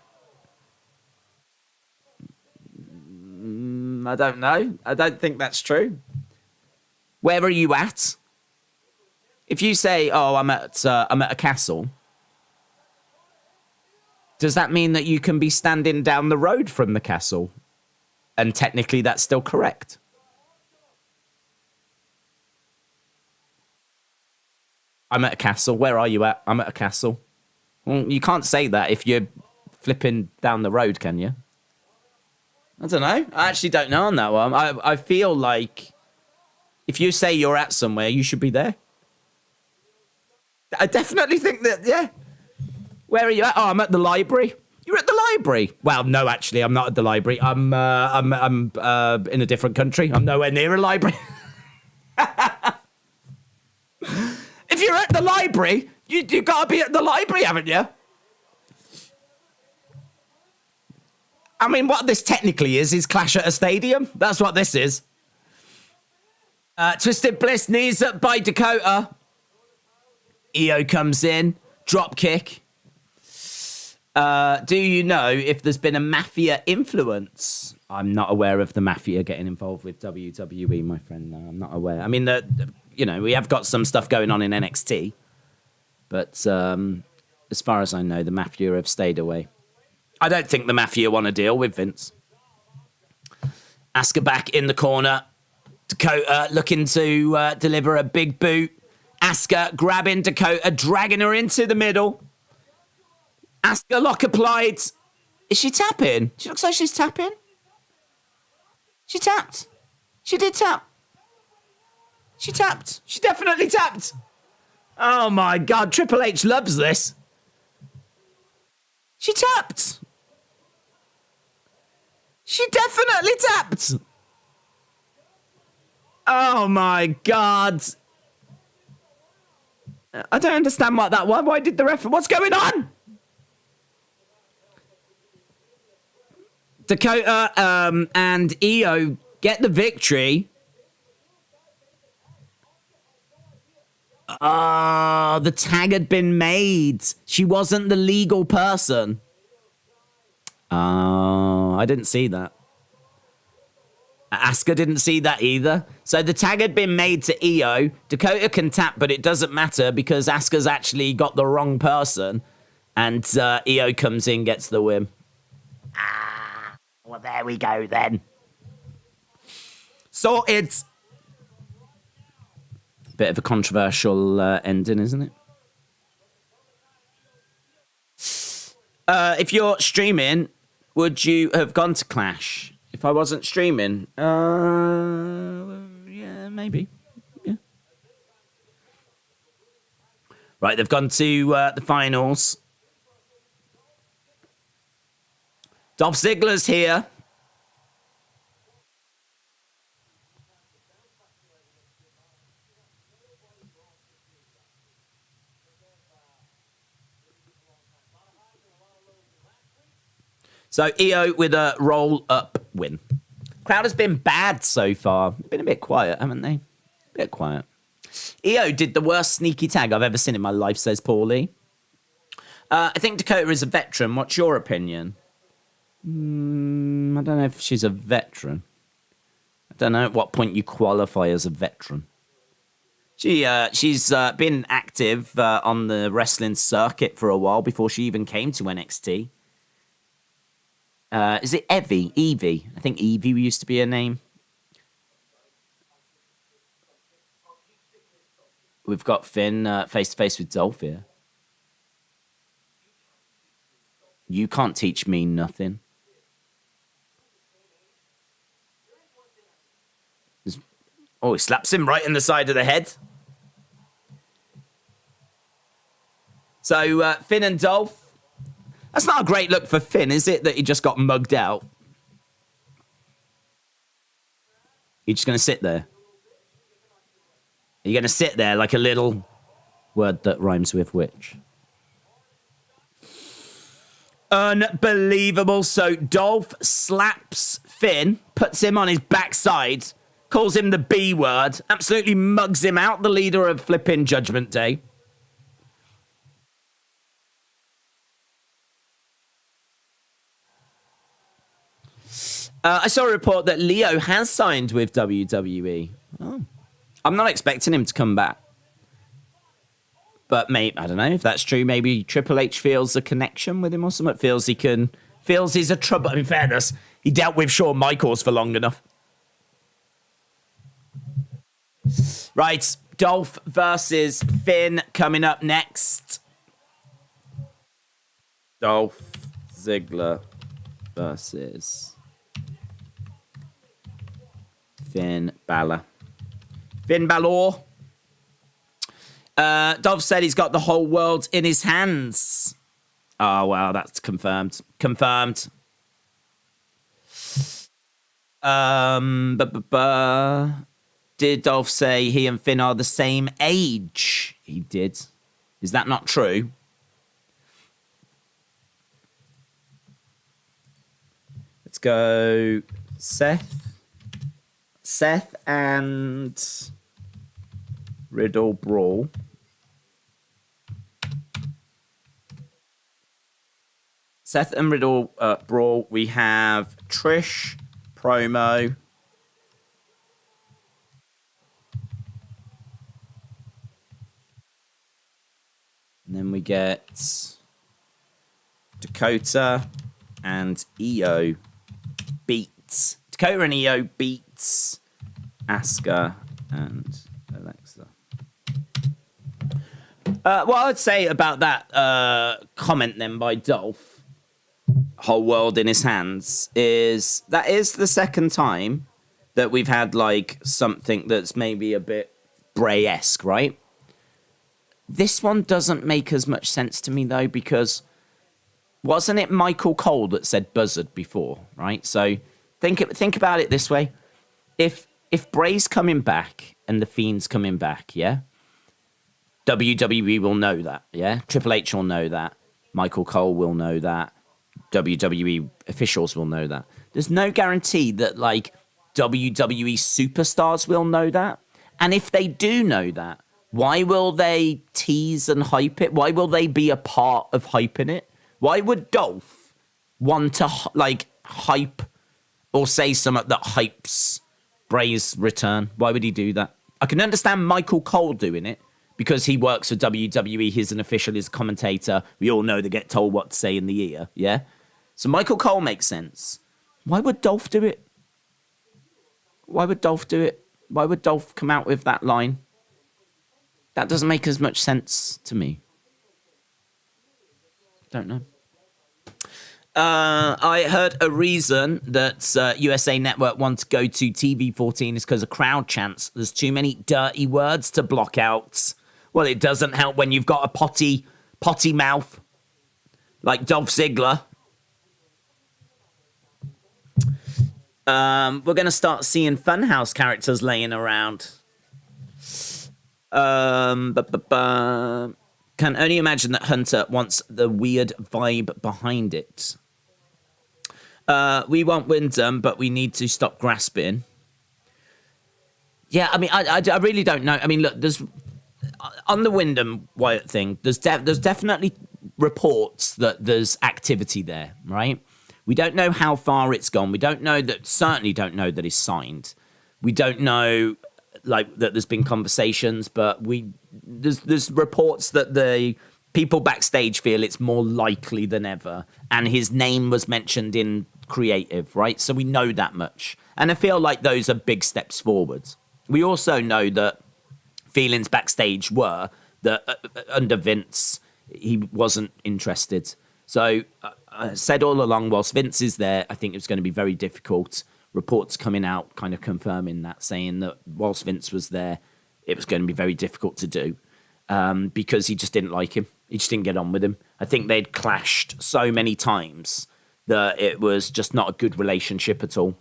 I don't know. I don't think that's true. Where are you at? If you say, "Oh, I'm at a castle," does that mean that you can be standing down the road from the castle, and technically that's still correct? I'm at a castle. Where are you at? I'm at a castle. Well, you can't say that if you're flipping down the road, can you? I don't know. I actually don't know on that one. I feel like if you say you're at somewhere, you should be there. I definitely think that, yeah. Where are you at? Oh, I'm at the library. You're at the library. Well, no, actually, I'm not at the library. I'm in a different country. I'm nowhere near a library. If you're at the library, you got to be at the library, haven't you? I mean, what this technically is Clash at a stadium. That's what this is. Twisted Bliss, knees up by Dakota. Io comes in. Drop kick. Do you know if there's been a Mafia influence? I'm not aware of the Mafia getting involved with WWE, my friend. No, I'm not aware. I mean, we have got some stuff going on in NXT. But as far as I know, the Mafia have stayed away. I don't think the Mafia want to deal with Vince. Asuka back in the corner. Dakota looking to deliver a big boot. Asuka grabbing Dakota, dragging her into the middle. Asuka lock applied. Is she tapping? She looks like she's tapping. She tapped. She did tap. She tapped. She definitely tapped. Oh my God, Triple H loves this. She tapped. She definitely tapped. Oh my God. I don't understand what that was. Why did the referee... What's going on? Dakota and Io get the victory. Oh, the tag had been made. She wasn't the legal person. Oh, I didn't see that. Asuka didn't see that either. So the tag had been made to Io. Dakota can tap, but it doesn't matter because Asuka's actually got the wrong person. And Io comes in, gets the win. Ah, well, there we go then. Sorted. Bit of a controversial ending, isn't it? If you're streaming, would you have gone to Clash? If I wasn't streaming, yeah, maybe. Yeah. Right, they've gone to the finals. Dolph Ziggler's here. So EO with a roll-up win. Crowd has been bad so far. Been a bit quiet, haven't they? A bit quiet. EO did the worst sneaky tag I've ever seen in my life, says Paulie. I think Dakota is a veteran. What's your opinion? I don't know if she's a veteran. I don't know at what point you qualify as a veteran. She's been active on the wrestling circuit for a while before she even came to NXT. Is it Evie? Evie. I think Evie used to be her name. We've got Finn face-to-face with Dolph here. You can't teach me nothing. Oh, he slaps him right in the side of the head. So, Finn and Dolph. That's not a great look for Finn, is it? That he just got mugged out. You're just going to sit there. You're going to sit there like a little word that rhymes with which. Unbelievable. So Dolph slaps Finn, puts him on his backside, calls him the B word, absolutely mugs him out, the leader of flipping Judgment Day. I saw a report that Leo has signed with WWE. Oh. I'm not expecting him to come back. But maybe, I don't know if that's true. Maybe Triple H feels a connection with him or something. Feels he's a trouble. In fairness, he dealt with Shawn Michaels for long enough. Right, Dolph versus Finn coming up next. Dolph Ziggler versus Finn Balor. Finn Balor. Dolph said he's got the whole world in his hands. Oh, wow, that's confirmed. Confirmed. Did Dolph say he and Finn are the same age? He did. Is that not true? Let's go Seth. Seth and Riddle Brawl. Seth and Riddle Brawl. We have Trish promo. And then we get Dakota and EO beats. Dakota and EO beats Asuka and Alexa. What I'd say about that comment then by Dolph, whole world in his hands, is that is the second time that we've had like something that's maybe a bit Bray-esque, right? This one doesn't make as much sense to me though, because wasn't it Michael Cole that said buzzard before, right? So think about it this way. If Bray's coming back and The Fiend's coming back, yeah? WWE will know that, yeah? Triple H will know that. Michael Cole will know that. WWE officials will know that. There's no guarantee that, like, WWE superstars will know that. And if they do know that, why will they tease and hype it? Why will they be a part of hyping it? Why would Dolph want to, like, hype or say something that hypes Bray's return? Why would he do that? I can understand Michael Cole doing it because he works for WWE. He's an official, he's a commentator. We all know they get told what to say in the ear, yeah? So Michael Cole makes sense. Why would Dolph do it? Why would Dolph do it? Why would Dolph come out with that line? That doesn't make as much sense to me. Don't know. I heard a reason that USA Network want to go to TV14 is because of crowd chants. There's too many dirty words to block out. Well, it doesn't help when you've got a potty mouth like Dolph Ziggler. We're going to start seeing Funhouse characters laying around. Can only imagine that Hunter wants the weird vibe behind it. We want Wyndham, but we need to stop grasping. Yeah, I mean, I really don't know. I mean, look, there's on the Wyndham Wyatt thing, there's definitely reports that there's activity there, right? We don't know how far it's gone. We certainly don't know that it's signed. We don't know like that there's been conversations, but there's reports that the people backstage feel it's more likely than ever, and his name was mentioned in creative, right? So we know that much, and I feel like those are big steps forward. We also know that feelings backstage were that under Vince he wasn't interested. So I said all along, whilst Vince is there, I think it's going to be very difficult. Reports coming out kind of confirming that, saying that whilst Vince was there, it was going to be very difficult to do because he just didn't like him. He just didn't get on with him. I think they'd clashed so many times that it was just not a good relationship at all.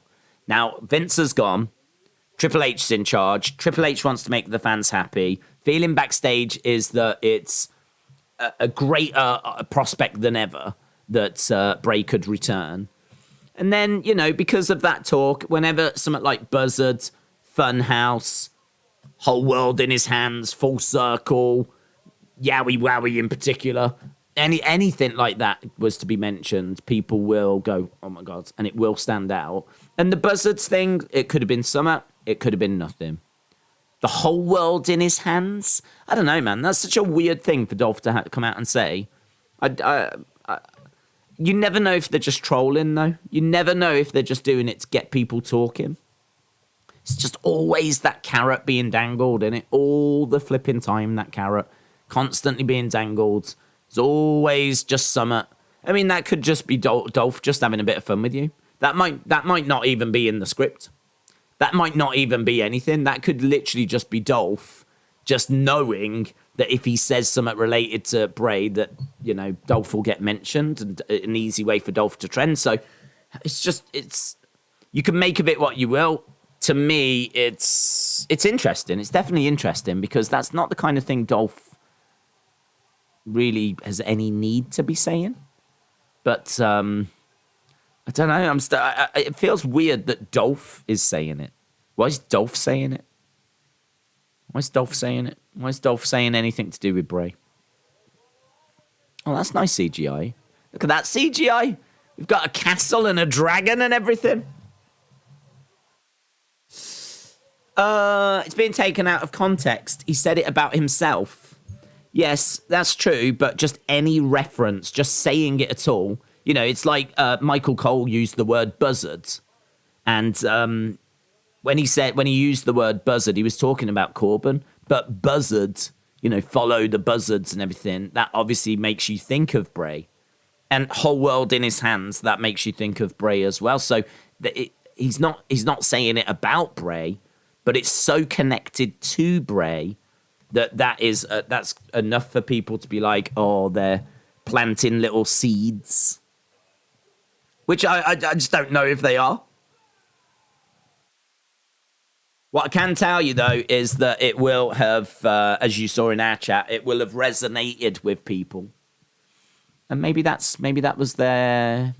Now, Vince has gone. Triple H's in charge. Triple H wants to make the fans happy. Feeling backstage is that it's a greater prospect than ever that Bray could return. And then, you know, because of that talk, whenever something like Buzzard, Funhouse, Whole World in His Hands, Full Circle, Yowie Wowie in particular, anything like that was to be mentioned, people will go, oh my God, and it will stand out. And the Buzzards thing, it could have been something, it could have been nothing. The Whole World in His Hands? I don't know, man. That's such a weird thing for Dolph to come out and say. You never know if they're just trolling, though. You never know if they're just doing it to get people talking. It's just always that carrot being dangled, isn't it? All the flipping time, that carrot constantly being dangled. It's always just summer. I mean, that could just be Dolph just having a bit of fun with you. That might not even be in the script. That might not even be anything. That could literally just be Dolph just knowing that if he says something related to Bray, that, you know, Dolph will get mentioned, and an easy way for Dolph to trend. So it's you can make of it what you will. To me, it's interesting. It's definitely interesting because that's not the kind of thing Dolph really has any need to be saying. But I don't know. It feels weird that Dolph is saying it. Why is Dolph saying it? Why is Dolph saying it? Why is Dolph saying anything to do with Bray? Oh, that's nice CGI. Look at that CGI. We've got a castle and a dragon and everything. It's being taken out of context. He said it about himself. Yes, that's true, but just any reference, just saying it at all. You know, it's like Michael Cole used the word buzzard. And when he used the word buzzard, he was talking about Corbin. But buzzard, you know, follow the buzzards and everything, that obviously makes you think of Bray. And Whole World in His Hands, that makes you think of Bray as well. So he's not saying it about Bray, but it's so connected to Bray that's enough for people to be like, oh, they're planting little seeds. Which I just don't know if they are. What I can tell you, though, is that it will have, as you saw in our chat, it will have resonated with people. And maybe that was their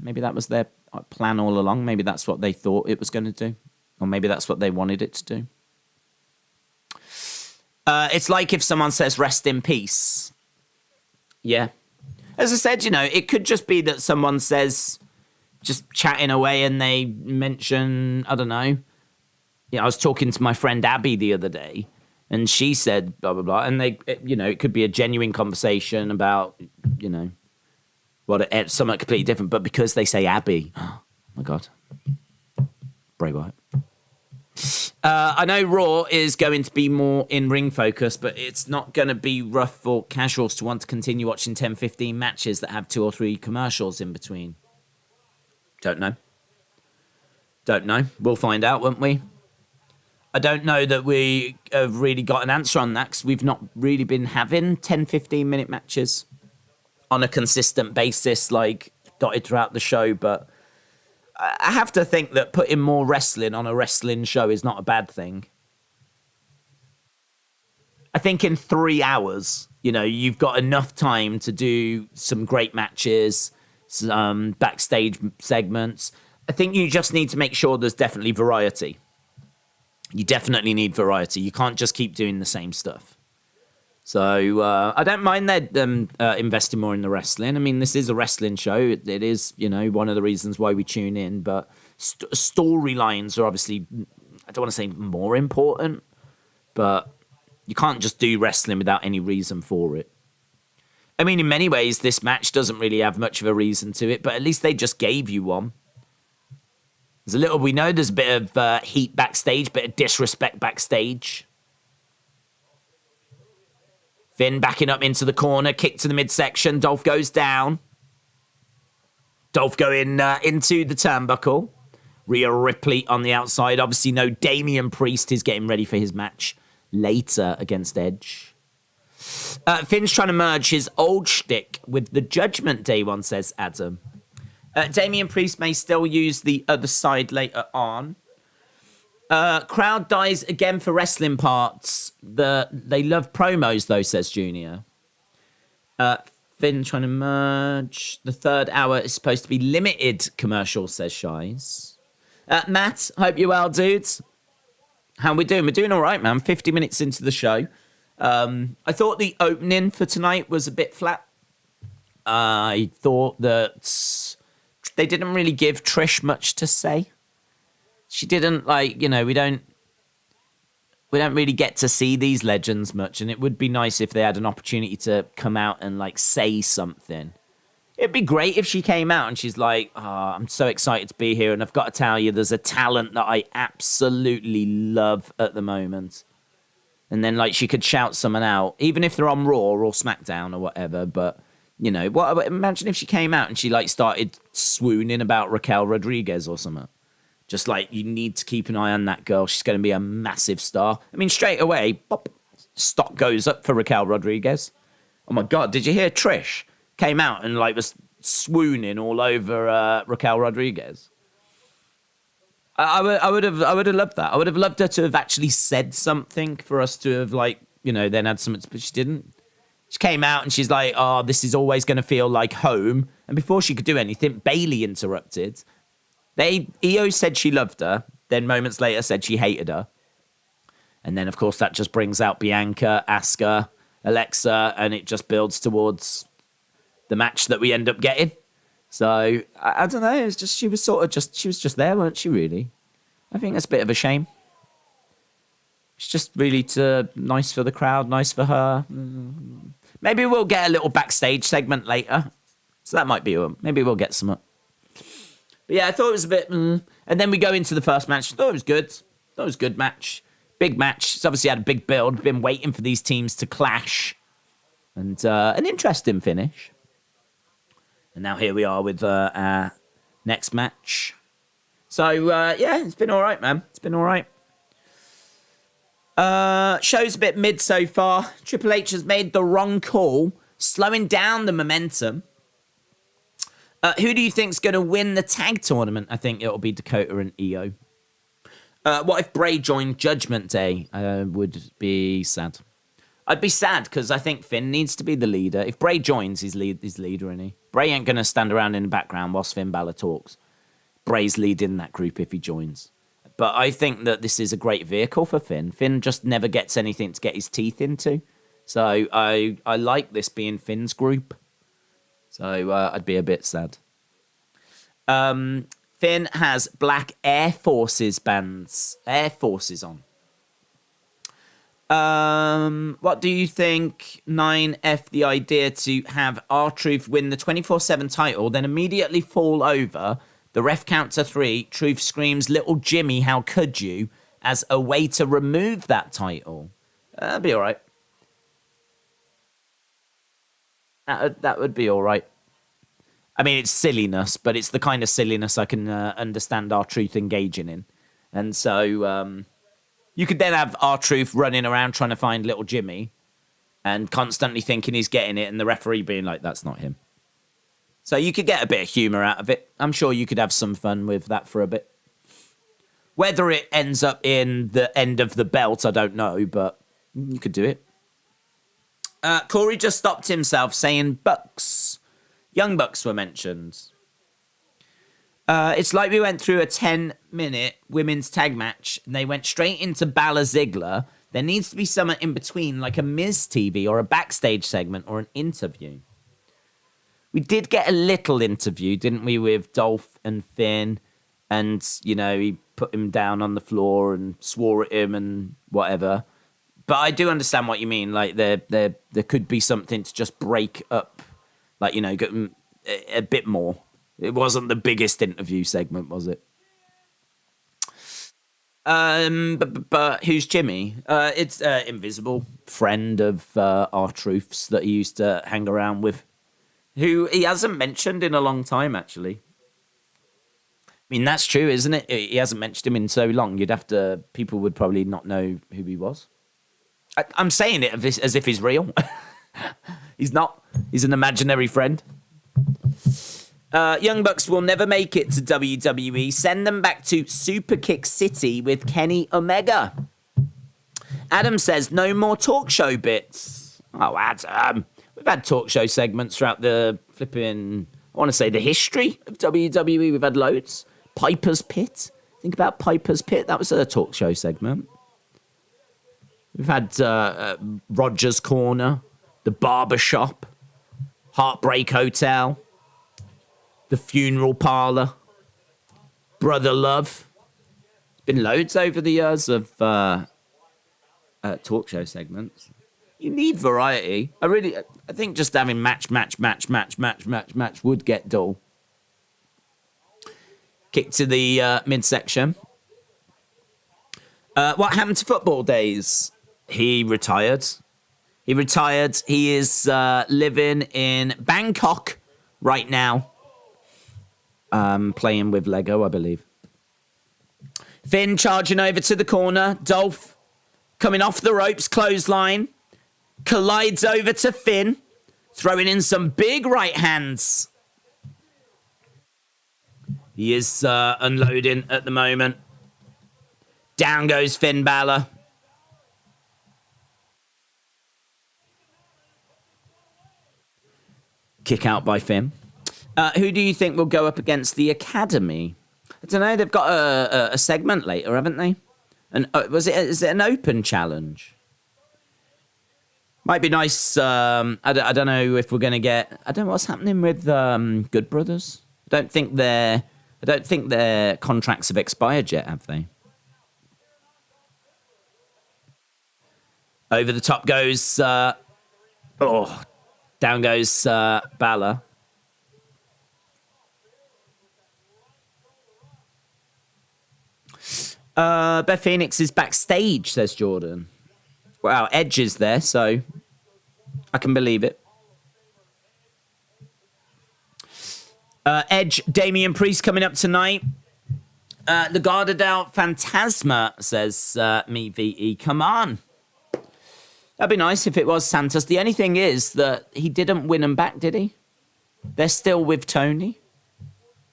plan all along. Maybe that's what they thought it was going to do. Or maybe that's what they wanted it to do. It's like if someone says rest in peace. Yeah. As I said, you know, it could just be that someone says, just chatting away, and they mention, I don't know. Yeah, I was talking to my friend Abby the other day, and she said blah, blah, blah. And it could be a genuine conversation about, you know, something completely different. But because they say Abby, oh my God, Bray Wyatt. I know Raw is going to be more in-ring focus, but it's not going to be rough for casuals to want to continue watching 10, 15 matches that have 2 or 3 commercials in between. Don't know. We'll find out, won't we? I don't know that we have really got an answer on that because we've not really been having 10, 15-minute matches on a consistent basis, like dotted throughout the show, but I have to think that putting more wrestling on a wrestling show is not a bad thing. I think in 3 hours, you've got enough time to do some great matches, some backstage segments. I think you just need to make sure there's definitely variety. You definitely need variety. You can't just keep doing the same stuff. So I don't mind them investing more in the wrestling. I mean, this is a wrestling show. It is, one of the reasons why we tune in. But storylines are obviously, I don't want to say more important, but you can't just do wrestling without any reason for it. I mean, in many ways, this match doesn't really have much of a reason to it, but at least they just gave you one. We know there's a bit of heat backstage, bit of disrespect backstage. Finn backing up into the corner, kick to the midsection. Dolph goes down. Dolph going into the turnbuckle. Rhea Ripley on the outside. Obviously, no Damian Priest is getting ready for his match later against Edge. Finn's trying to merge his old shtick with the Judgment Day one, says Adam. Damian Priest may still use the other side later on. Crowd dies again for wrestling parts. They love promos, though, says Junior. Finn trying to merge. The third hour is supposed to be limited commercial, says Shies. Matt, hope you're well, dudes. How are we doing? We're doing all right, man. 50 minutes into the show. I thought the opening for tonight was a bit flat. I thought that they didn't really give Trish much to say. She didn't we don't really get to see these legends much, and it would be nice if they had an opportunity to come out and say something. It'd be great if she came out and she's like, I'm so excited to be here, and I've got to tell you, there's a talent that I absolutely love at the moment. And then she could shout someone out, even if they're on Raw or SmackDown or whatever, but imagine if she came out and she started swooning about Raquel Rodriguez or something. Just you need to keep an eye on that girl. She's going to be a massive star. I mean, straight away, pop, stock goes up for Raquel Rodriguez. Oh my God, did you hear Trish came out and was swooning all over Raquel Rodriguez? I would have loved that. I would have loved her to have actually said something for us to have then had something, but she didn't. She came out and she's like, this is always going to feel like home. And before she could do anything, Bayley interrupted. Io said she loved her, then moments later said she hated her. And then, of course, that just brings out Bianca, Asuka, Alexa, and it just builds towards the match that we end up getting. So, I don't know, it's just, she was just there, weren't she, really? I think that's a bit of a shame. It's just really nice for the crowd, nice for her. Maybe we'll get a little backstage segment later. So that might be, maybe we'll get some. But yeah, I thought it was a bit... And then we go into the first match. I thought it was good. Thought it was a good match. Big match. It's obviously had a big build. Been waiting for these teams to clash. And an interesting finish. And now here we are with our next match. So, yeah, it's been all right, man. It's been all right. Show's a bit mid so far. Triple H has made the wrong call, slowing down the momentum. Who do you think's going to win the tag tournament? I think it'll be Dakota and Io. What if Bray joined Judgment Day? I would be sad. I'd be sad because I think Finn needs to be the leader. If Bray joins, he's leader, isn't he? Bray ain't going to stand around in the background whilst Finn Balor talks. Bray's leading that group if he joins. But I think that this is a great vehicle for Finn. Finn just never gets anything to get his teeth into. So I like this being Finn's group. So I'd be a bit sad. Finn has black Air Forces bands. Air Forces on. What do you think? 9F the idea to have R-Truth win the 24/7 title, then immediately fall over. The ref counts to 3. Truth screams, "Little Jimmy, how could you?" as a way to remove that title. That'd be all right. That would be all right. I mean, it's silliness, but it's the kind of silliness I can understand R-Truth engaging in. And so you could then have R-Truth running around trying to find little Jimmy and constantly thinking he's getting it, and the referee being like, that's not him. So you could get a bit of humour out of it. I'm sure you could have some fun with that for a bit. Whether it ends up in the end of the belt, I don't know, but you could do it. Corey just stopped himself saying Bucks. Young Bucks were mentioned. It's like we went through a 10-minute women's tag match and they went straight into Balor Ziggler. There needs to be something in between, like a Miz TV or a backstage segment or an interview. We did get a little interview, didn't we, with Dolph and Finn? And, you know, he put him down on the floor and swore at him and whatever. But I do understand what you mean. Like, there could be something to just break up, like, you know, get a bit more. It wasn't the biggest interview segment, was it? But who's Jimmy? It's invisible friend of R-Truth's that he used to hang around with, who he hasn't mentioned in a long time, actually. I mean, that's true, isn't it? He hasn't mentioned him in so long. People would probably not know who he was. I'm saying it as if he's real. He's not. He's an imaginary friend. Young Bucks will never make it to WWE. Send them back to Superkick City with Kenny Omega. Adam says, no more talk show bits. Oh, Adam. We've had talk show segments throughout the flipping, I want to say, the history of WWE. We've had loads. Piper's Pit. Think about Piper's Pit. That was a talk show segment. We've had Roger's Corner, The Barber Shop, Heartbreak Hotel, The Funeral Parlor, Brother Love. There's been loads over the years of talk show segments. You need variety. I think just having match would get dull. Kick to the midsection. What happened to Football Days? He retired. He is living in Bangkok right now. Playing with Lego, I believe. Finn charging over to the corner. Dolph coming off the ropes, clothesline. Collides over to Finn. Throwing in some big right hands. He is unloading at the moment. Down goes Finn Balor. Kick out by Finn. Who do you think will go up against the Academy? I don't know. They've got a segment later, haven't they? And is it an open challenge? Might be nice. I don't know if we're going to get. I don't know what's happening with Good Brothers. I don't think their contracts have expired yet, have they? Over the top goes. Down goes Balor. Beth Phoenix is backstage, says Jordan. Wow, Edge is there, so I can believe it. Edge, Damian Priest coming up tonight. Legado del Fantasma, says me VE. Come on. That'd be nice if it was Santos. The only thing is that he didn't win them back, did he? They're still with Tony.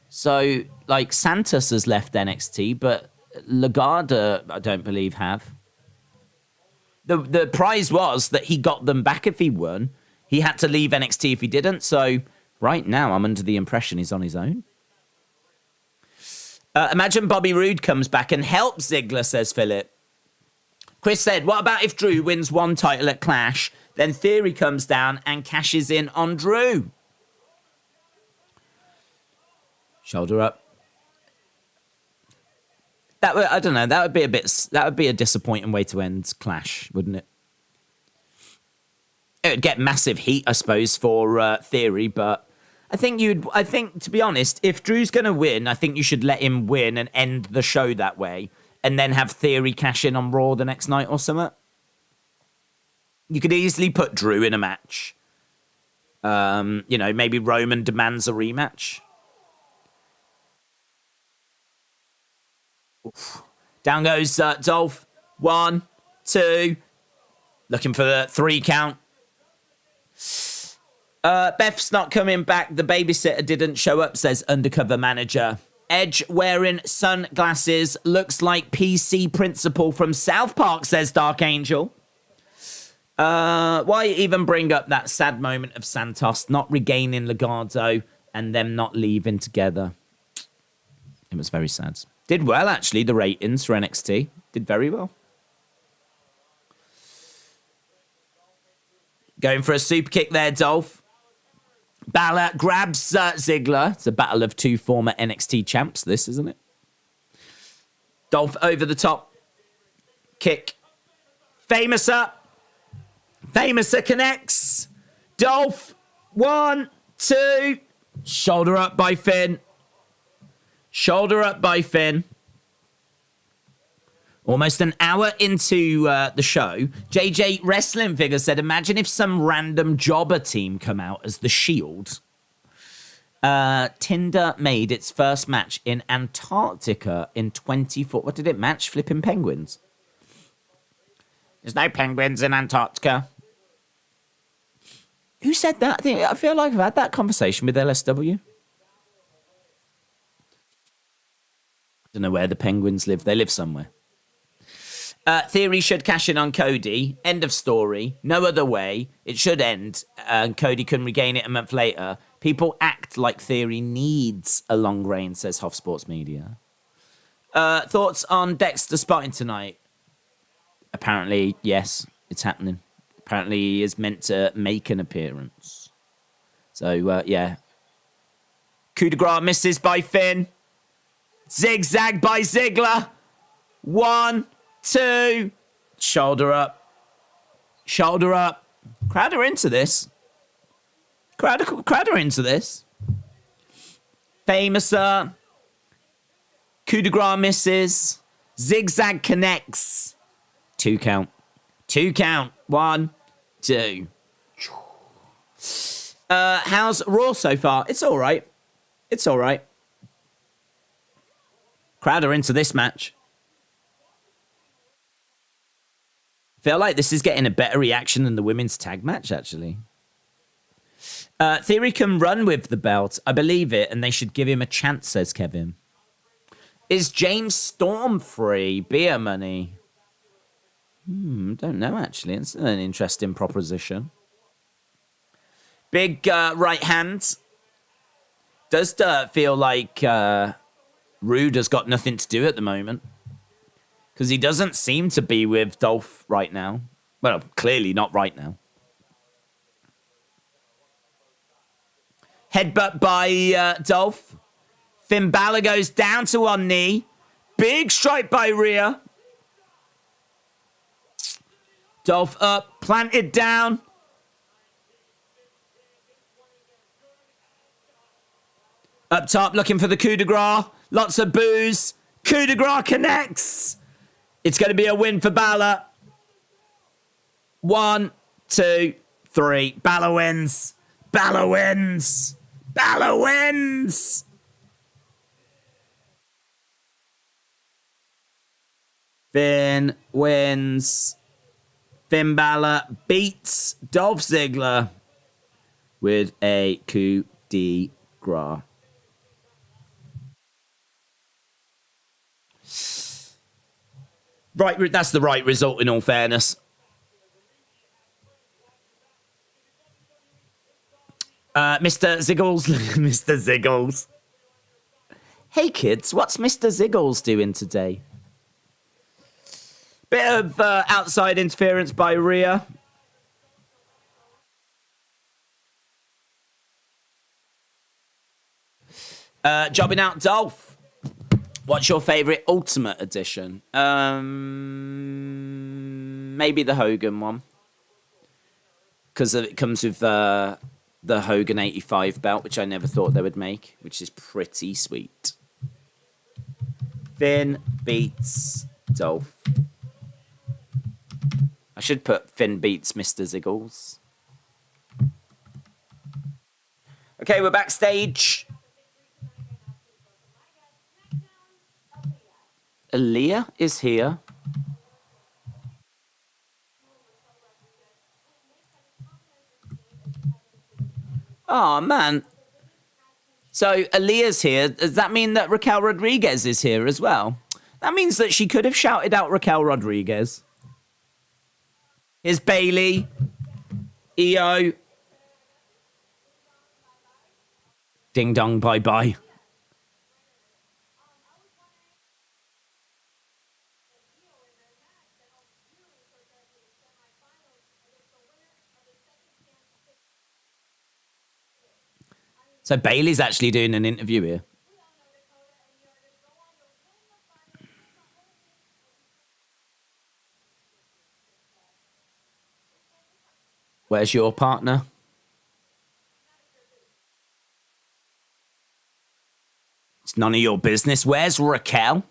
So, like, Santos has left NXT, but Legado, I don't believe, have. The prize was that he got them back if he won. He had to leave NXT if he didn't. So, right now, I'm under the impression he's on his own. Imagine Bobby Roode comes back and helps Ziggler, says Philip. Chris said, what about if Drew wins one title at Clash, then Theory comes down and cashes in on Drew? Shoulder up. I don't know. That would be a disappointing way to end Clash, wouldn't it? It would get massive heat, I suppose, for Theory, but I think to be honest, if Drew's going to win, I think you should let him win and end the show that way. and then have Theory cash in on Raw the next night or something. You could easily put Drew in a match. Maybe Roman demands a rematch. Oof. Down goes Dolph. 1, 2. Looking for the 3 count. Beth's not coming back. The babysitter didn't show up, says undercover manager. Edge wearing sunglasses looks like PC Principal from South Park, says Dark Angel. Why even bring up that sad moment of Santos not regaining Legado and them not leaving together? It was very sad. Did well, actually, the ratings for NXT. Did very well. Going for a super kick there, Dolph. Balor grabs Ziggler. It's a battle of 2 former NXT champs, this, isn't it? Dolph over the top. Kick. Famouser. Famouser connects. Dolph. 1, 2. Shoulder up by Finn. Shoulder up by Finn. Almost an hour into the show, JJ Wrestling Figure said, imagine if some random jobber team come out as the Shield. Tinder made its first match in Antarctica in 24... What did it match? Flipping penguins. There's no penguins in Antarctica. Who said that? I feel like I've had that conversation with LSW. I don't know where the penguins live. They live somewhere. Theory should cash in on Cody. End of story. No other way. It should end. And Cody can regain it a month later. People act like Theory needs a long reign, says Hoff Sports Media. Thoughts on Dexter spotting tonight? Apparently, yes, it's happening. Apparently, he is meant to make an appearance. So, yeah. Coup de grace misses by Finn. Zigzag by Ziggler. 1, 2. Shoulder up. Shoulder up. Crowd are into this. Crowd are into this. Famouser. Coup de grace misses. Zigzag connects. 2 count. 2 count. 1, 2. How's Raw so far? It's all right. It's all right. Crowd are into this match. Feel like this is getting a better reaction than the women's tag match, actually. Theory can run with the belt. I believe it, and they should give him a chance, says Kevin. Is James Storm free? Beer money. Don't know, actually. It's an interesting proposition. Big right hand. Does feel like Rude has got nothing to do at the moment. Because he doesn't seem to be with Dolph right now. Well, clearly not right now. Headbutt by Dolph. Finn Balor goes down to one knee. Big strike by Rhea. Dolph up, planted down. Up top, looking for the coup de grace. Lots of boos. Coup de grace connects. It's going to be a win for Balor. 1, 2, 3. Balor wins. Balor wins. Balor wins. Finn wins. Finn Balor beats Dolph Ziggler with a coup de grace. Right, that's the right result in all fairness. Mr. Ziggles. Mr. Ziggles. Hey kids, what's Mr. Ziggles doing today? Bit of outside interference by Rhea. Jobbing out Dolph. What's your favourite Ultimate Edition? Maybe the Hogan one. Because it comes with the Hogan 85 belt, which I never thought they would make, which is pretty sweet. Finn beats Dolph. I should put Finn beats Mr. Ziggles. Okay, we're backstage. Aaliyah is here. Oh, man. So Aaliyah's here. Does that mean that Raquel Rodriguez is here as well? That means that she could have shouted out Raquel Rodriguez. Here's Bailey. EO. Ding dong, bye-bye. So Bailey's actually doing an interview here. Where's your partner? It's none of your business. Where's Raquel?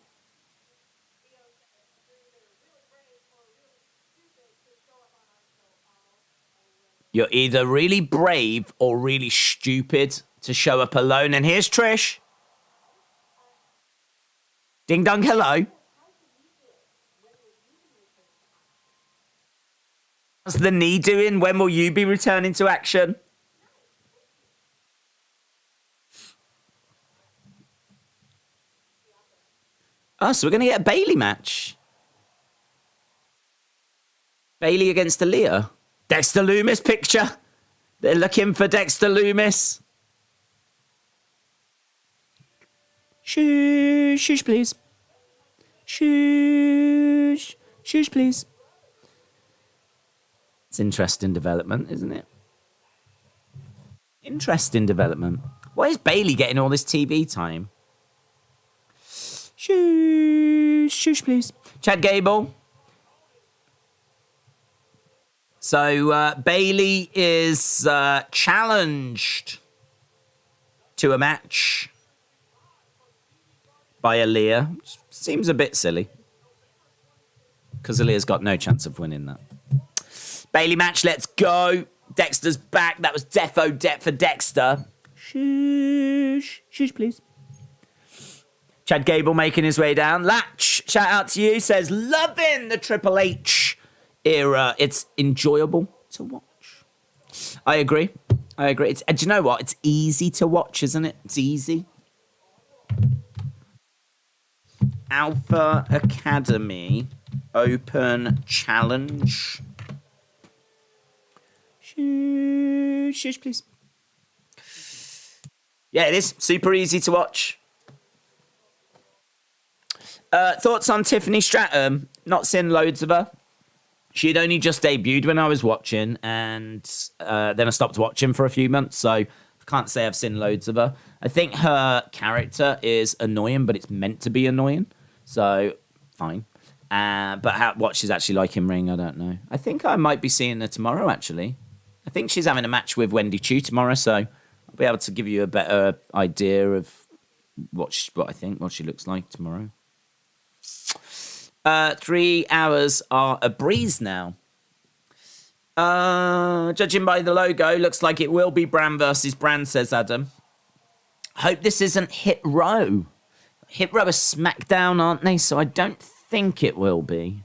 You're either really brave or really stupid to show up alone. And here's Trish. Ding dong, hello. How's the knee doing? When will you be returning to action? Oh, so we're going to get a Bailey match. Bailey against Aaliyah. Dexter Lumis picture. They're looking for Dexter Lumis. Shush, please. Shush, please. It's interesting development, isn't it? Interesting development. Why is Bailey getting all this TV time? Shush, please. Chad Gable. So Bailey is challenged to a match by Aaliyah. Seems a bit silly. Because Aaliyah's got no chance of winning that. Bailey match, let's go. Dexter's back. That was defo det for Dexter. Shush, please. Chad Gable making his way down. Latch, shout out to you. Says, loving the Triple H era. It's enjoyable to watch. I agree. It's, do you know what? It's easy to watch, isn't it? It's easy. Alpha Academy Open Challenge. Shush, please. Yeah, it is. Super easy to watch. Thoughts on Tiffany Stratton? Not seen loads of her. She had only just debuted when I was watching, and then I stopped watching for a few months, so I can't say I've seen loads of her. I think her character is annoying, but it's meant to be annoying, so fine. But what she's actually like in ring, I don't know. I think I might be seeing her tomorrow, actually. I think she's having a match with Wendy Chu tomorrow, so I'll be able to give you a better idea of what she looks like tomorrow. 3 hours are a breeze now. Judging by the logo, looks like it will be brand versus brand, says Adam. Hope this isn't Hit Row. Hit Row are SmackDown, aren't they? So I don't think it will be.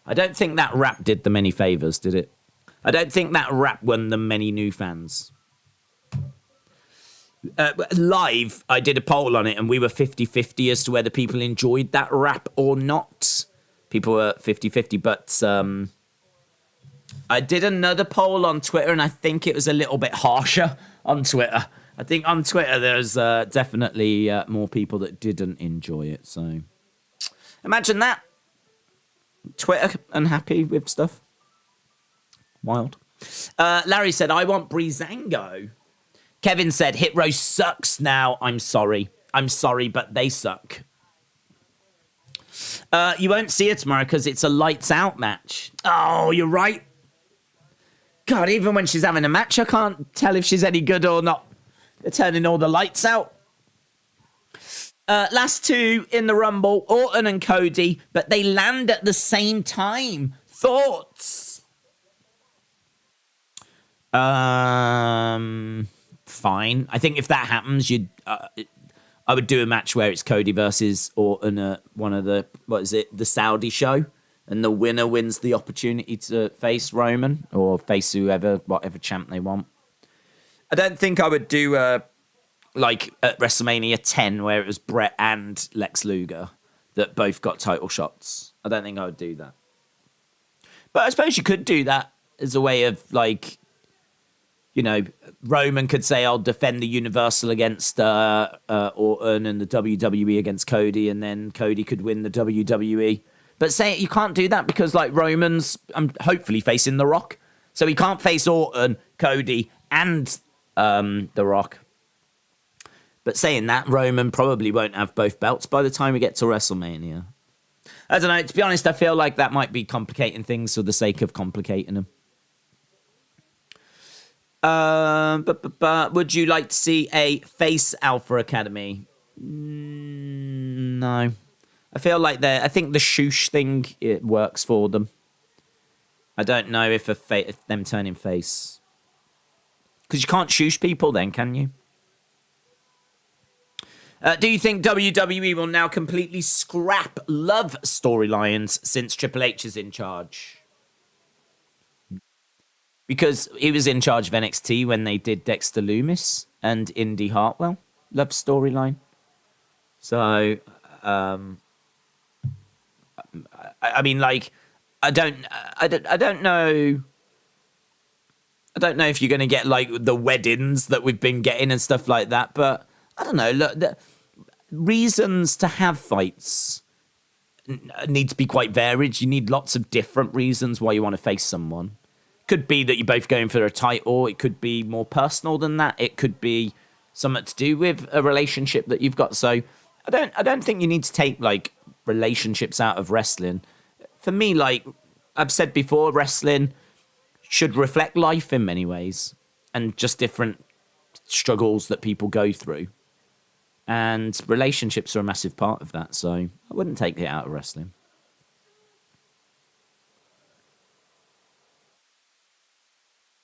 I don't think that rap did them any favours, did it? I don't think that rap won them many new fans. Live, I did a poll on it, and we were 50-50 as to whether people enjoyed that rap or not. People were 50-50, but I did another poll on Twitter, and I think it was a little bit harsher on Twitter. I think on Twitter there's definitely more people that didn't enjoy it. So imagine that. Twitter unhappy with stuff. Wild. Larry said, I want Breezango. Kevin said, Hit Row sucks now. I'm sorry, but they suck. You won't see her tomorrow because it's a lights out match. Oh, you're right. God, even when she's having a match, I can't tell if she's any good or not. They're turning all the lights out. Last two in the Rumble, Orton and Cody, but they land at the same time. Thoughts? Fine. I think if that happens, I would do a match where it's Cody versus Orton at one of the, the Saudi show, and the winner wins the opportunity to face Roman or face whatever champ they want. I don't think I would do like at WrestleMania 10 where it was Brett and Lex Luger that both got title shots. I don't think I would do that. But I suppose you could do that as a way of, like, you know, Roman could say, I'll defend the Universal against Orton and the WWE against Cody, and then Cody could win the WWE. But say you can't do that because, like, Roman's hopefully facing The Rock. So he can't face Orton, Cody, and The Rock. But saying that, Roman probably won't have both belts by the time we get to WrestleMania. I don't know. To be honest, I feel like that might be complicating things for the sake of complicating them. But would you like to see a face Alpha Academy? No. I feel like I think the shoosh thing, it works for them. I don't know if them turning face. Because you can't shoosh people then, can you? Do you think WWE will now completely scrap love storylines since Triple H is in charge? Because he was in charge of NXT when they did Dexter Lumis and Indy Hartwell love storyline. So, I mean, like, I don't know. I don't know if you're going to get, like, the weddings that we've been getting and stuff like that, but I don't know. Look, the reasons to have fights need to be quite varied. You need lots of different reasons why you want to face someone. Could be that you're both going for a title. It could be more personal than that. It could be something to do with a relationship that you've got. So I don't think you need to take, like, relationships out of wrestling. For me, like I've said before, wrestling should reflect life in many ways and just different struggles that people go through. And relationships are a massive part of that. So I wouldn't take it out of wrestling.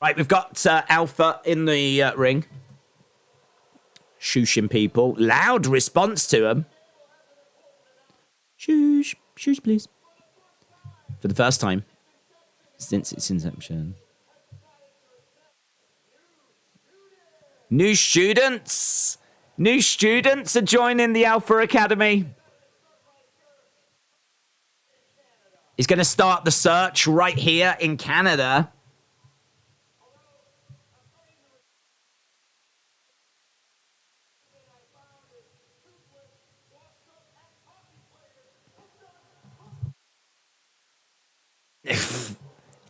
Right, we've got Alpha in the ring. Shooshing people. Loud response to him. Shoosh. Shoosh, please. For the first time since its inception. New students. New students are joining the Alpha Academy. He's going to start the search right here in Canada.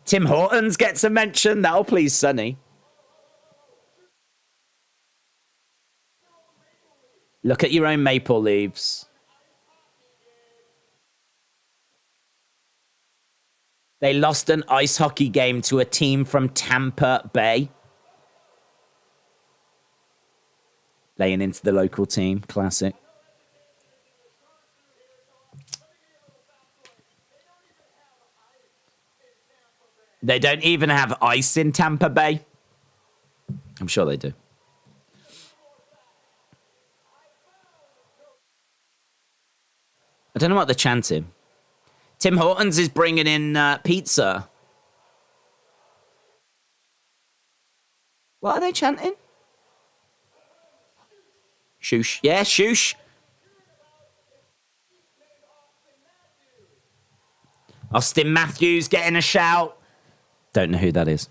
Tim Hortons gets a mention. That'll please Sonny. Look at your own maple leaves. They lost an ice hockey game to a team from Tampa Bay. Laying into the local team. Classic. They don't even have ice in Tampa Bay. I'm sure they do. I don't know what they're chanting. Tim Hortons is bringing in pizza. What are they chanting? Shoosh. Yeah, shoosh. Austin Matthews getting a shout. Don't know who that is.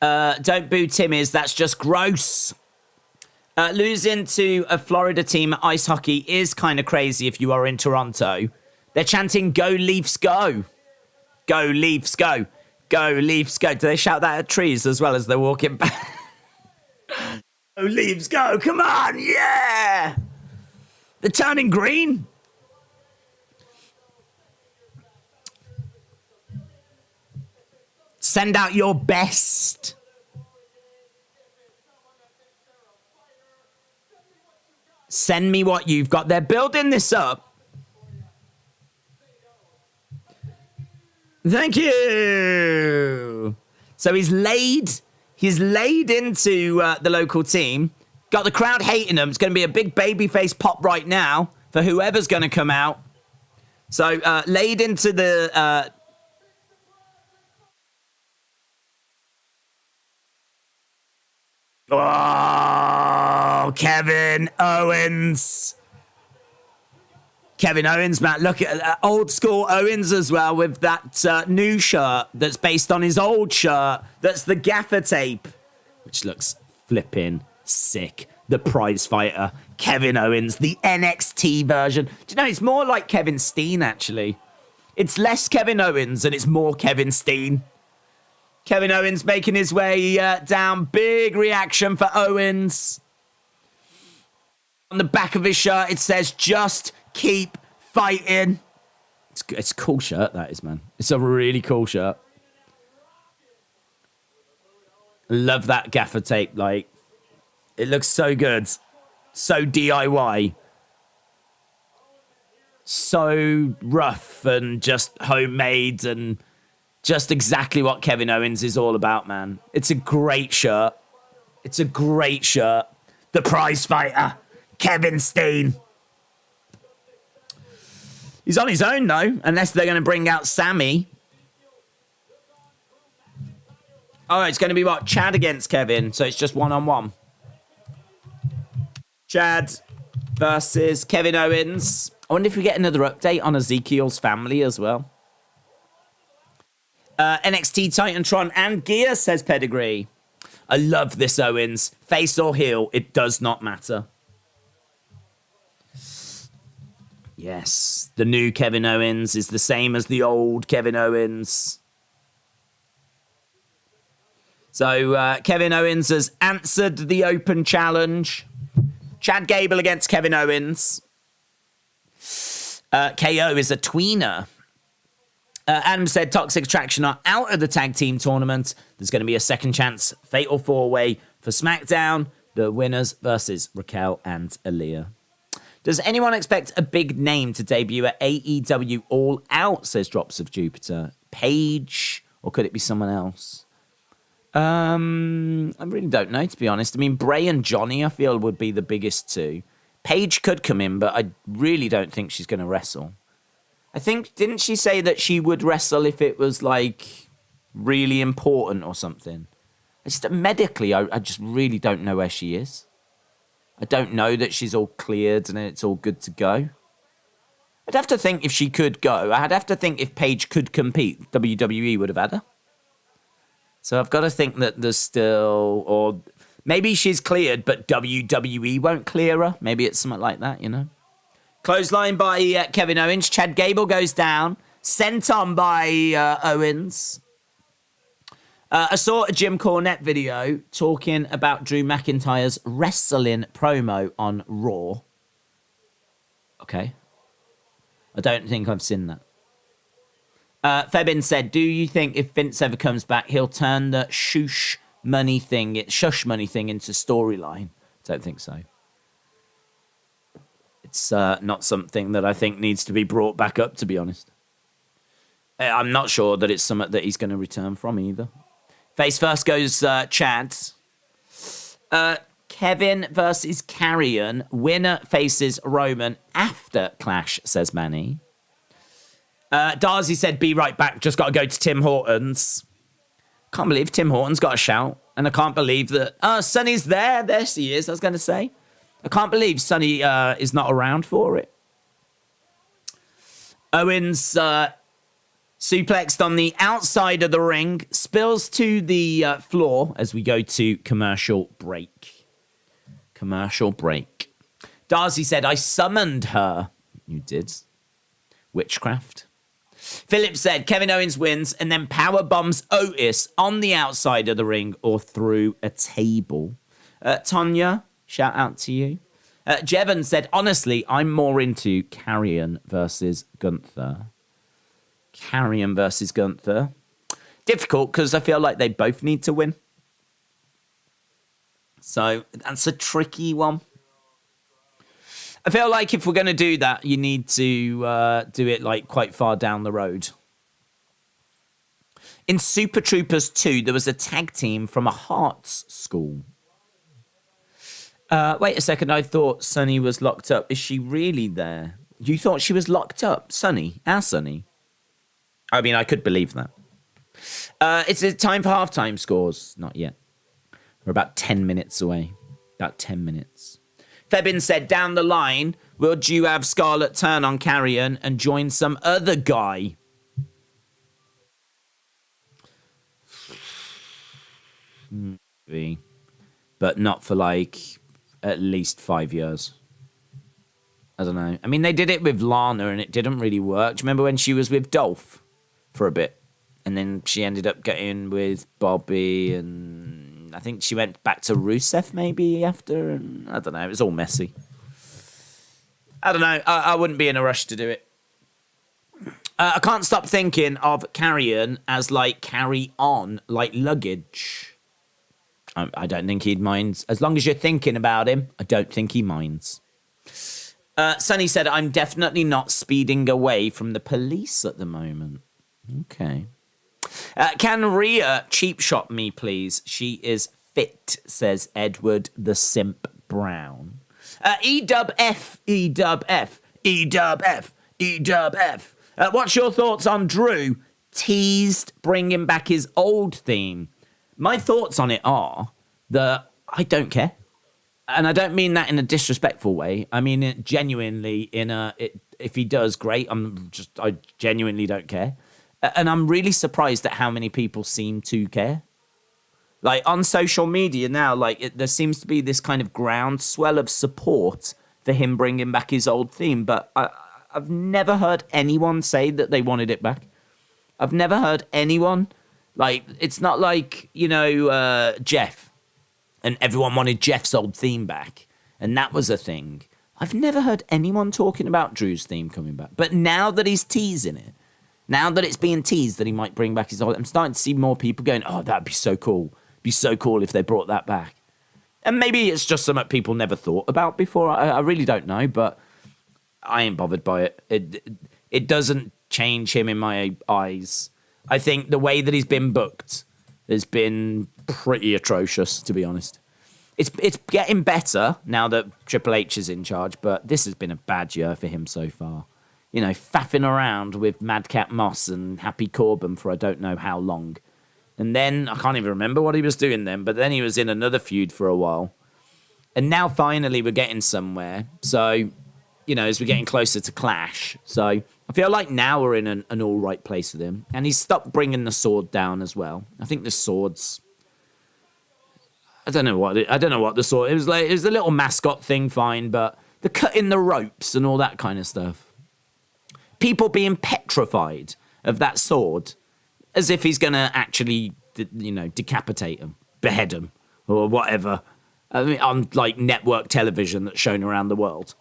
Don't boo Timmy's. That's just gross. Losing to a Florida team at ice hockey is kind of crazy if you are in Toronto. They're chanting, go Leafs, go. Go Leafs, go. Go Leafs, go. Do they shout that at trees as well as they're walking back? Go Leafs, go. Come on, yeah. They're turning green. Send out your best. Send me what you've got. They're building this up. Thank you. So he's laid into the local team. Got the crowd hating him. It's going to be a big babyface pop right now for whoever's going to come out. So laid into the... Oh, Kevin Owens. Kevin Owens, man. Look at old school Owens as well with that new shirt that's based on his old shirt. That's the gaffer tape, which looks flipping sick. The prize fighter, Kevin Owens, the NXT version. Do you know, it's more like Kevin Steen, actually. It's less Kevin Owens and it's more Kevin Steen. Kevin Owens making his way down. Big reaction for Owens. On the back of his shirt, it says, just keep fighting. It's a cool shirt, that is, man. It's a really cool shirt. Love that gaffer tape. Like, it looks so good. So DIY. So rough and just homemade and just exactly what Kevin Owens is all about, man. It's a great shirt. It's a great shirt. The prize fighter, Kevin Steen. He's on his own, though, unless they're going to bring out Sammy. Oh, it's going to be what? Chad against Kevin, so it's just one-on-one. Chad versus Kevin Owens. I wonder if we get another update on Ezekiel's family as well. NXT Titantron and Gear, says Pedigree. I love this Owens. Face or heel, it does not matter. Yes, the new Kevin Owens is the same as the old Kevin Owens. So Kevin Owens has answered the open challenge. Chad Gable against Kevin Owens. KO is a tweener. Adam said Toxic Attraction are out of the tag team tournament. There's going to be a second chance fatal four-way for SmackDown. The winners versus Raquel and Aaliyah. Does anyone expect a big name to debut at AEW All Out, says Drops of Jupiter? Paige, or could it be someone else? I really don't know, to be honest. I mean, Bray and Johnny, I feel, would be the biggest two. Paige could come in, but I really don't think she's going to wrestle. I think, didn't she say that she would wrestle if it was, like, really important or something? Medically, I just really don't know where she is. I don't know that she's all cleared and it's all good to go. I'd have to think if she could go. I'd have to think if Paige could compete, WWE would have had her. So I've got to think that there's still... Or maybe she's cleared, but WWE won't clear her. Maybe it's something like that, you know? Clothesline by Kevin Owens. Chad Gable goes down. Sent on by Owens. I saw a Jim Cornette video talking about Drew McIntyre's wrestling promo on Raw. Okay. I don't think I've seen that. Febin said, do you think if Vince ever comes back, he'll turn the shush money thing into storyline? Don't think so. It's not something that I think needs to be brought back up, to be honest. I'm not sure that it's something that he's going to return from either. Face first goes Chad. Kevin versus Carrion. Winner faces Roman after Clash, says Manny. Darcy said, be right back. Just got to go to Tim Hortons. Can't believe Tim Hortons got a shout. And I can't believe that... Sonny's there. There she is, I was going to say. I can't believe Sonny is not around for it. Owens suplexed on the outside of the ring. Spills to the floor as we go to commercial break. Commercial break. Darcy said, I summoned her. You did. Witchcraft. Philip said, Kevin Owens wins and then power bombs Otis on the outside of the ring or through a table. Tonya, shout out to you. Jevon said, honestly, I'm more into Carrion versus Gunther. Carrion versus Gunther. difficult because I feel like they both need to win. So that's a tricky one. I feel like if we're going to do that, you need to do it like quite far down the road. In Super Troopers 2, there was a tag team from a Hearts school. Wait a second, I thought Sunny was locked up. Is she really there? You thought she was locked up? Sunny? Our Sunny? I mean, I could believe that. It's time for halftime scores. Not yet. We're about 10 minutes away. About 10 minutes. Febin said, down the line, would you have Scarlett turn on Carrion and join some other guy? Maybe. But not for like at least 5 years. I don't know. I mean, they did it with Lana and it didn't really work. Do you remember when she was with Dolph for a bit? And then she ended up getting with Bobby and I think she went back to Rusev maybe after. And I don't know. It was all messy. I don't know. I wouldn't be in a rush to do it. I can't stop thinking of Carrion as like carry on, like luggage. I don't think he'd mind. As long as you're thinking about him, I don't think he minds. Sunny said, I'm definitely not speeding away from the police at the moment. Okay. Can Rhea cheap shot me, please? She is fit, says Edward the Simp Brown. E-dub-F, E-dub-F, E-dub-F, E-dub-F. What's your thoughts on Drew teased bringing back his old theme? My thoughts on it are that I don't care. And I don't mean that in a disrespectful way. I mean it genuinely if he does, great. I genuinely don't care. And I'm really surprised at how many people seem to care. Like on social media now, there seems to be this kind of groundswell of support for him bringing back his old theme. But I've never heard anyone say that they wanted it back. I've never heard anyone. Like, it's not like, Jeff. And everyone wanted Jeff's old theme back. And that was a thing. I've never heard anyone talking about Drew's theme coming back. But now that he's teasing it, now that it's being teased that he might bring back his old... I'm starting to see more people going, oh, that'd be so cool. It'd be so cool if they brought that back. And maybe it's just something people never thought about before. I really don't know, but I ain't bothered by it. It doesn't change him in my eyes. I think the way that he's been booked has been pretty atrocious, to be honest. It's getting better now that Triple H is in charge, but this has been a bad year for him so far. Faffing around with Madcap Moss and Happy Corbin for I don't know how long. And then, I can't even remember what he was doing then, but then he was in another feud for a while. And now finally we're getting somewhere. So, as we're getting closer to Clash. So I feel like now we're in an all right place with him. And he's stopped bringing the sword down as well. I think the sword's... I don't know what the sword... It was a little mascot thing, fine, but the cutting the ropes and all that kind of stuff. People being petrified of that sword as if he's going to actually, decapitate him, behead him, or whatever. I mean, on, network television that's shown around the world.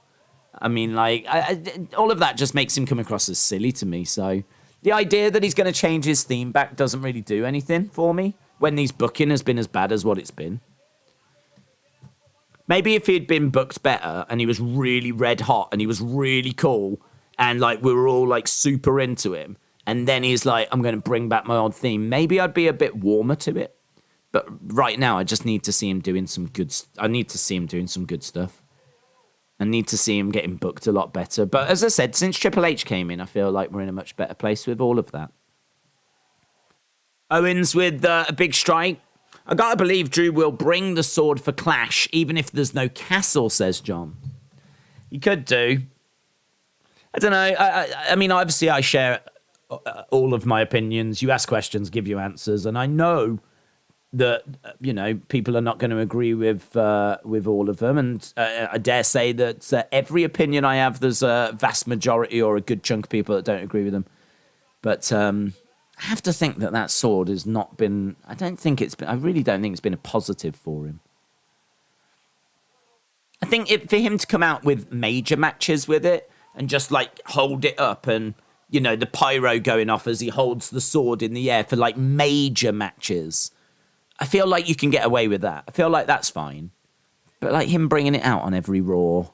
I mean, all of that just makes him come across as silly to me. So the idea that he's going to change his theme back doesn't really do anything for me when his booking has been as bad as what it's been. Maybe if he'd been booked better and he was really red hot and he was really cool and, we were all, super into him, and then he's like, I'm going to bring back my old theme, maybe I'd be a bit warmer to it. But right now, I just need to see him doing some good... I need to see him doing some good stuff. I need to see him getting booked a lot better. But as I said, since Triple H came in, I feel like we're in a much better place with all of that. Owens with a big strike. I gotta believe Drew will bring the sword for Clash, even if there's no castle, says John. He could do. I don't know. I mean, obviously, I share all of my opinions. You ask questions, give you answers. And I know that, people are not going to agree with all of them. And I dare say that every opinion I have, there's a vast majority or a good chunk of people that don't agree with them. But I have to think that sword has not been... I really don't think it's been a positive for him. I think for him to come out with major matches with it and just, hold it up and you know, the pyro going off as he holds the sword in the air for like major matches. I feel like you can get away with that. I feel like that's fine. But like him bringing it out on every Raw.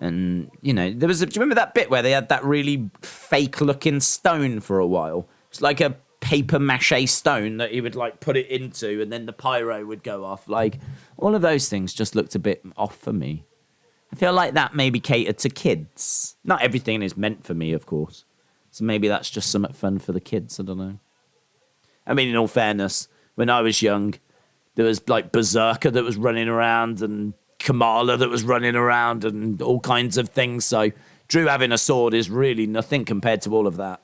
And, you know, do you remember that bit where they had that really fake looking stone for a while? It's like a paper mache stone that he would like put it into and then the pyro would go off. Like all of those things just looked a bit off for me. I feel like that maybe catered to kids. Not everything is meant for me, of course. So maybe that's just something fun for the kids. I don't know. I mean, in all fairness, when I was young, there was like Berserker that was running around and Kamala that was running around and all kinds of things. So Drew having a sword is really nothing compared to all of that.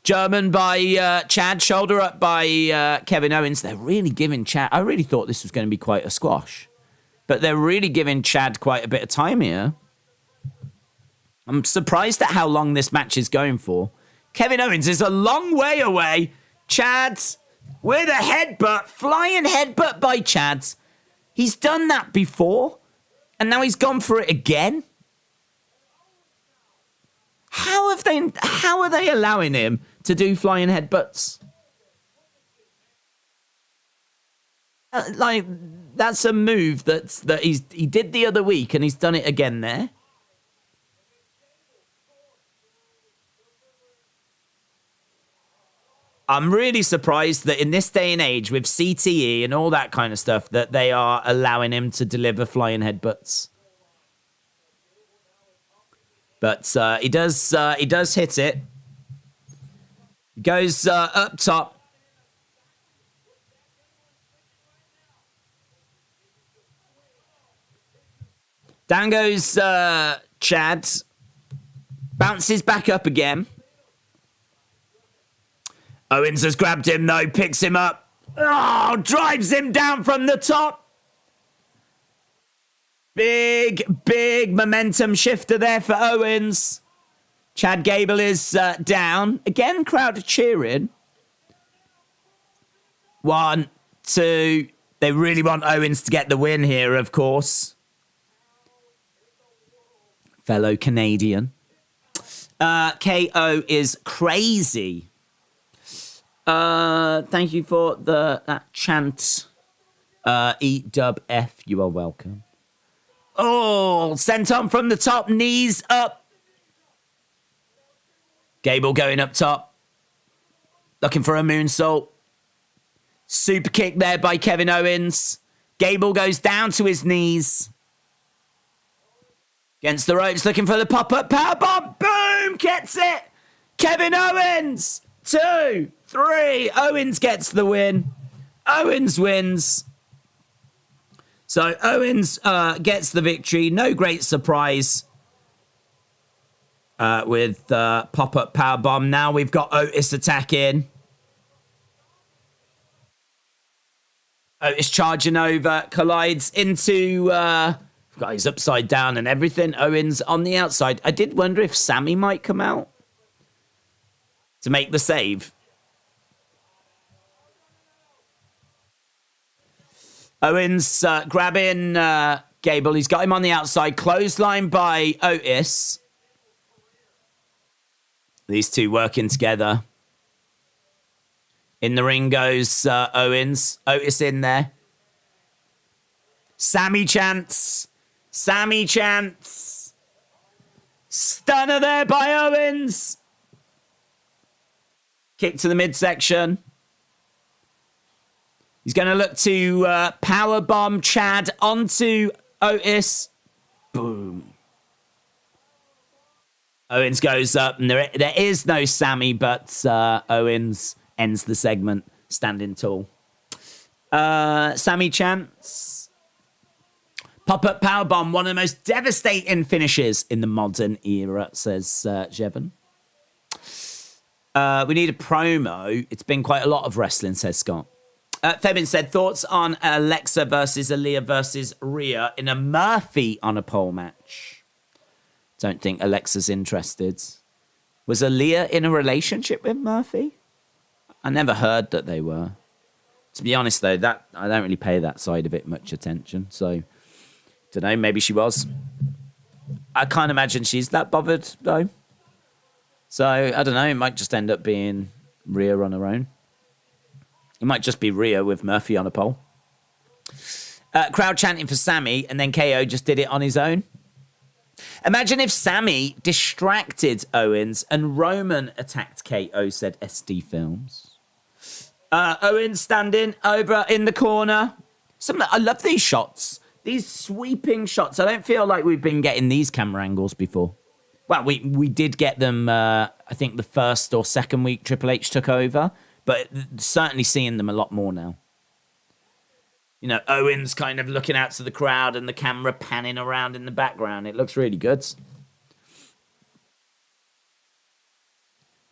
German by Chad, shoulder up by Kevin Owens. They're really giving Chad... I really thought this was going to be quite a squash. But they're really giving Chad quite a bit of time here. I'm surprised at how long this match is going for. Kevin Owens is a long way away. Chad with a headbutt. Flying headbutt by Chad. He's done that before. And now he's gone for it again. How are they allowing him to do flying headbutts? Like, that's a move that he did the other week and he's done it again there. I'm really surprised that in this day and age with CTE and all that kind of stuff that they are allowing him to deliver flying headbutts. But he does hit it. Goes up top. Down goes Chad. Bounces back up again. Owens has grabbed him though, picks him up. Oh, drives him down from the top. Big momentum shifter there for Owens. Chad Gable is down. Again, crowd cheering. 1, 2. They really want Owens to get the win here, of course. Fellow Canadian. KO is crazy. Thank you for that chant. E-dub-F, you are welcome. Oh, sent on from the top, knees up. Gable going up top. Looking for a moonsault. Super kick there by Kevin Owens. Gable goes down to his knees. Against the ropes, looking for the pop-up powerbomb. Boom, gets it. Kevin Owens. 2, 3. Owens gets the win. Owens wins. So Owens gets the victory. No great surprise with pop-up powerbomb. Now we've got Otis attacking. Otis charging over, collides into... he's upside down and everything. Owens on the outside. I did wonder if Sammy might come out to make the save. Owens grabbing Gable. He's got him on the outside. Clothesline by Otis. These two working together. In the ring goes Owens. Otis in there. Sammy chants. Sammy chants. Stunner there by Owens. Kick to the midsection. He's going to look to powerbomb Chad onto Otis. Boom. Owens goes up, and there is no Sammy, but Owens ends the segment standing tall. Sammy chants. Pop-up powerbomb, one of the most devastating finishes in the modern era, says Jevon. We need a promo. It's been quite a lot of wrestling, says Scott. Febin said, thoughts on Alexa versus Aaliyah versus Rhea in a Murphy on a pole match? Don't think Alexa's interested. Was Aaliyah in a relationship with Murphy? I never heard that they were. To be honest, though, that I don't really pay that side of it much attention. So, don't know, maybe she was. I can't imagine she's that bothered, though. So, I don't know. It might just end up being Rhea on her own. It might just be Rhea with Murphy on a pole. Crowd chanting for Sammy, and then KO just did it on his own. Imagine if Sammy distracted Owens and Roman attacked KO, said SD Films. Owens standing over in the corner. I love these shots. These sweeping shots. I don't feel like we've been getting these camera angles before. Well, we did get them, I think, the first or second week Triple H took over, but certainly seeing them a lot more now. You know, Owens kind of looking out to the crowd and the camera panning around in the background. It looks really good.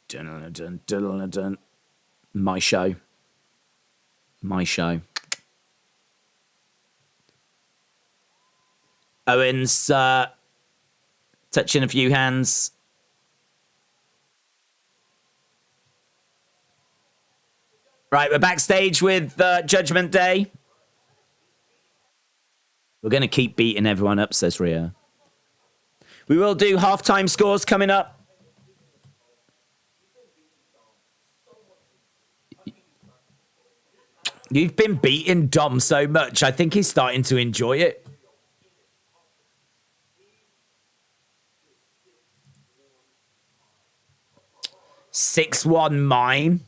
Dun, dun, dun, dun, dun. My show. My show. Owens touching a few hands. Right, we're backstage with Judgment Day. We're going to keep beating everyone up, says Rhea. We will do halftime scores coming up. You've been beating Dom so much, I think he's starting to enjoy it. "6-1 mine."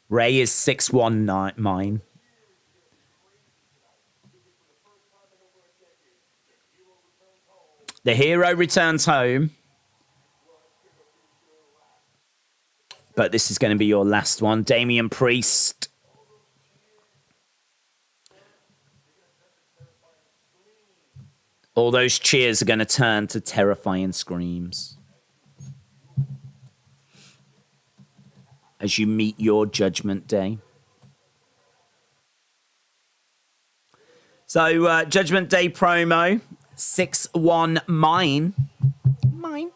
Ray is 6-1 mine. The hero returns home. But this is going to be your last one. Damian Priest. All those cheers are going to turn to terrifying screams as you meet your Judgment Day. So, Judgment Day promo, 6-1 mine. Mine.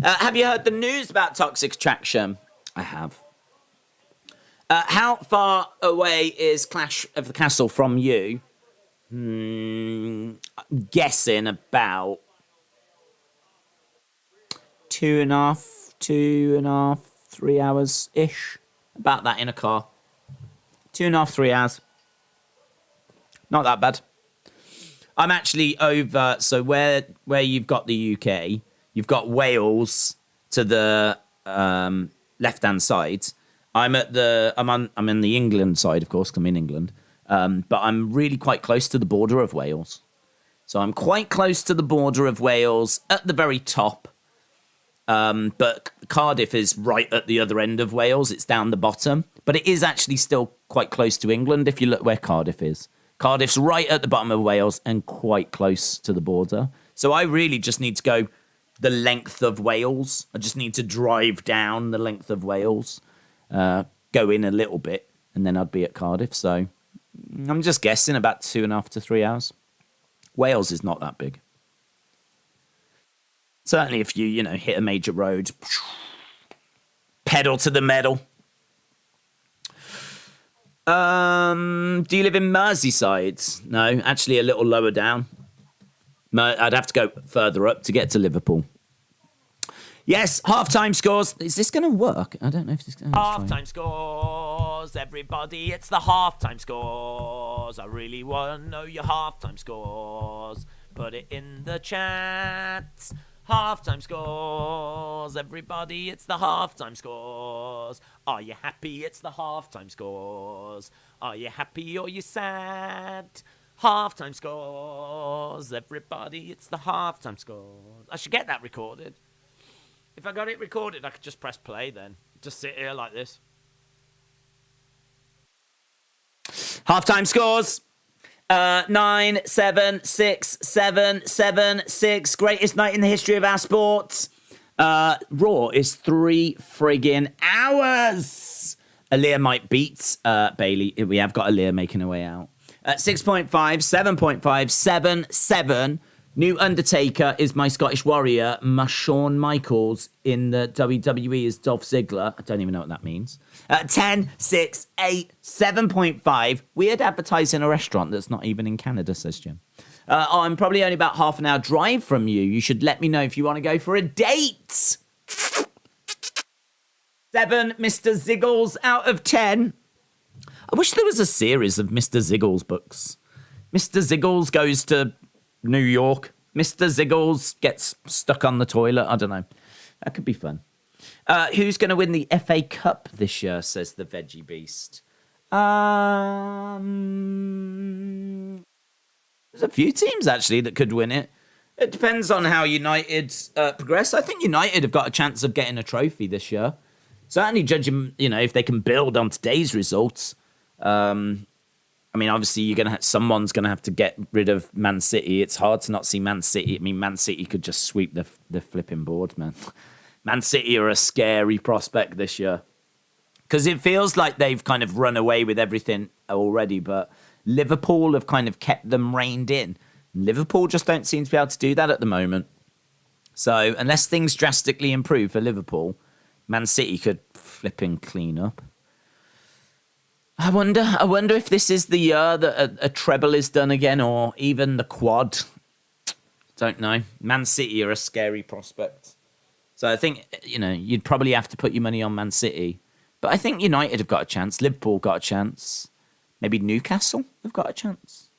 Have you heard the news about Toxic Attraction? I have. How far away is Clash of the Castle from you? I'm guessing about 2.5, 3 hours-ish. About that in a car. 2.5, 3 hours. Not that bad. I'm actually over, so where you've got the UK, you've got Wales to the left-hand side. I'm in the England side, of course, 'cause I'm in England. But I'm really quite close to the border of Wales. So I'm quite close to the border of Wales at the very top. But Cardiff is right at the other end of Wales. It's down the bottom. But it is actually still quite close to England if you look where Cardiff is. Cardiff's right at the bottom of Wales and quite close to the border. So I really just need to go the length of Wales. I just need to drive down the length of Wales, go in a little bit, and then I'd be at Cardiff. So I'm just guessing about 2.5 to 3 hours. Wales is not that big. Certainly if you hit a major road, pedal to the metal. Do you live in Merseyside? No, actually a little lower down. I'd have to go further up to get to Liverpool. Yes, halftime scores. Is this going to work? I don't know if this is going to work. Halftime scores, everybody. It's the halftime scores. I really want to know your halftime scores. Put it in the chat. Halftime scores, everybody, it's the halftime scores. Are you happy? It's the halftime scores. Are you happy or you sad? Halftime scores, everybody, it's the halftime scores. I should get that recorded. If I got it recorded, I could just press play then. Just sit here like this. Halftime scores. 9, 7, 6, 7, 7, 6. Greatest night in the history of our sport. Raw is 3 friggin' hours. Aaliyah might beat Bailey. We have got Aaliyah making her way out. 6.5, 7.5, 7, 7. New Undertaker is my Scottish Warrior. My Shawn Michaels in the WWE is Dolph Ziggler. I don't even know what that means. 10, 6, 8, 7.5. Weird advertising a restaurant that's not even in Canada, says Jim. I'm probably only about half an hour drive from you. You should let me know if you want to go for a date. 7 Mr. Ziggles out of 10. I wish there was a series of Mr. Ziggles books. Mr. Ziggles goes to New York. Mr. Ziggles gets stuck on the toilet. I don't know. That could be fun. Who's going to win the FA Cup this year, says the Veggie Beast. There's a few teams, actually, that could win it. It depends on how United progress. I think United have got a chance of getting a trophy this year. Certainly judging, if they can build on today's results. Obviously, someone's going to have to get rid of Man City. It's hard to not see Man City. Man City could just sweep the flipping board, man. Man City are a scary prospect this year. Because it feels like they've kind of run away with everything already, but Liverpool have kind of kept them reined in. Liverpool just don't seem to be able to do that at the moment. So unless things drastically improve for Liverpool, Man City could flipping clean up. I wonder if this is the year that a treble is done again, or even the quad. Don't know. Man City are a scary prospect. So I think, you'd probably have to put your money on Man City. But I think United have got a chance. Liverpool got a chance. Maybe Newcastle have got a chance.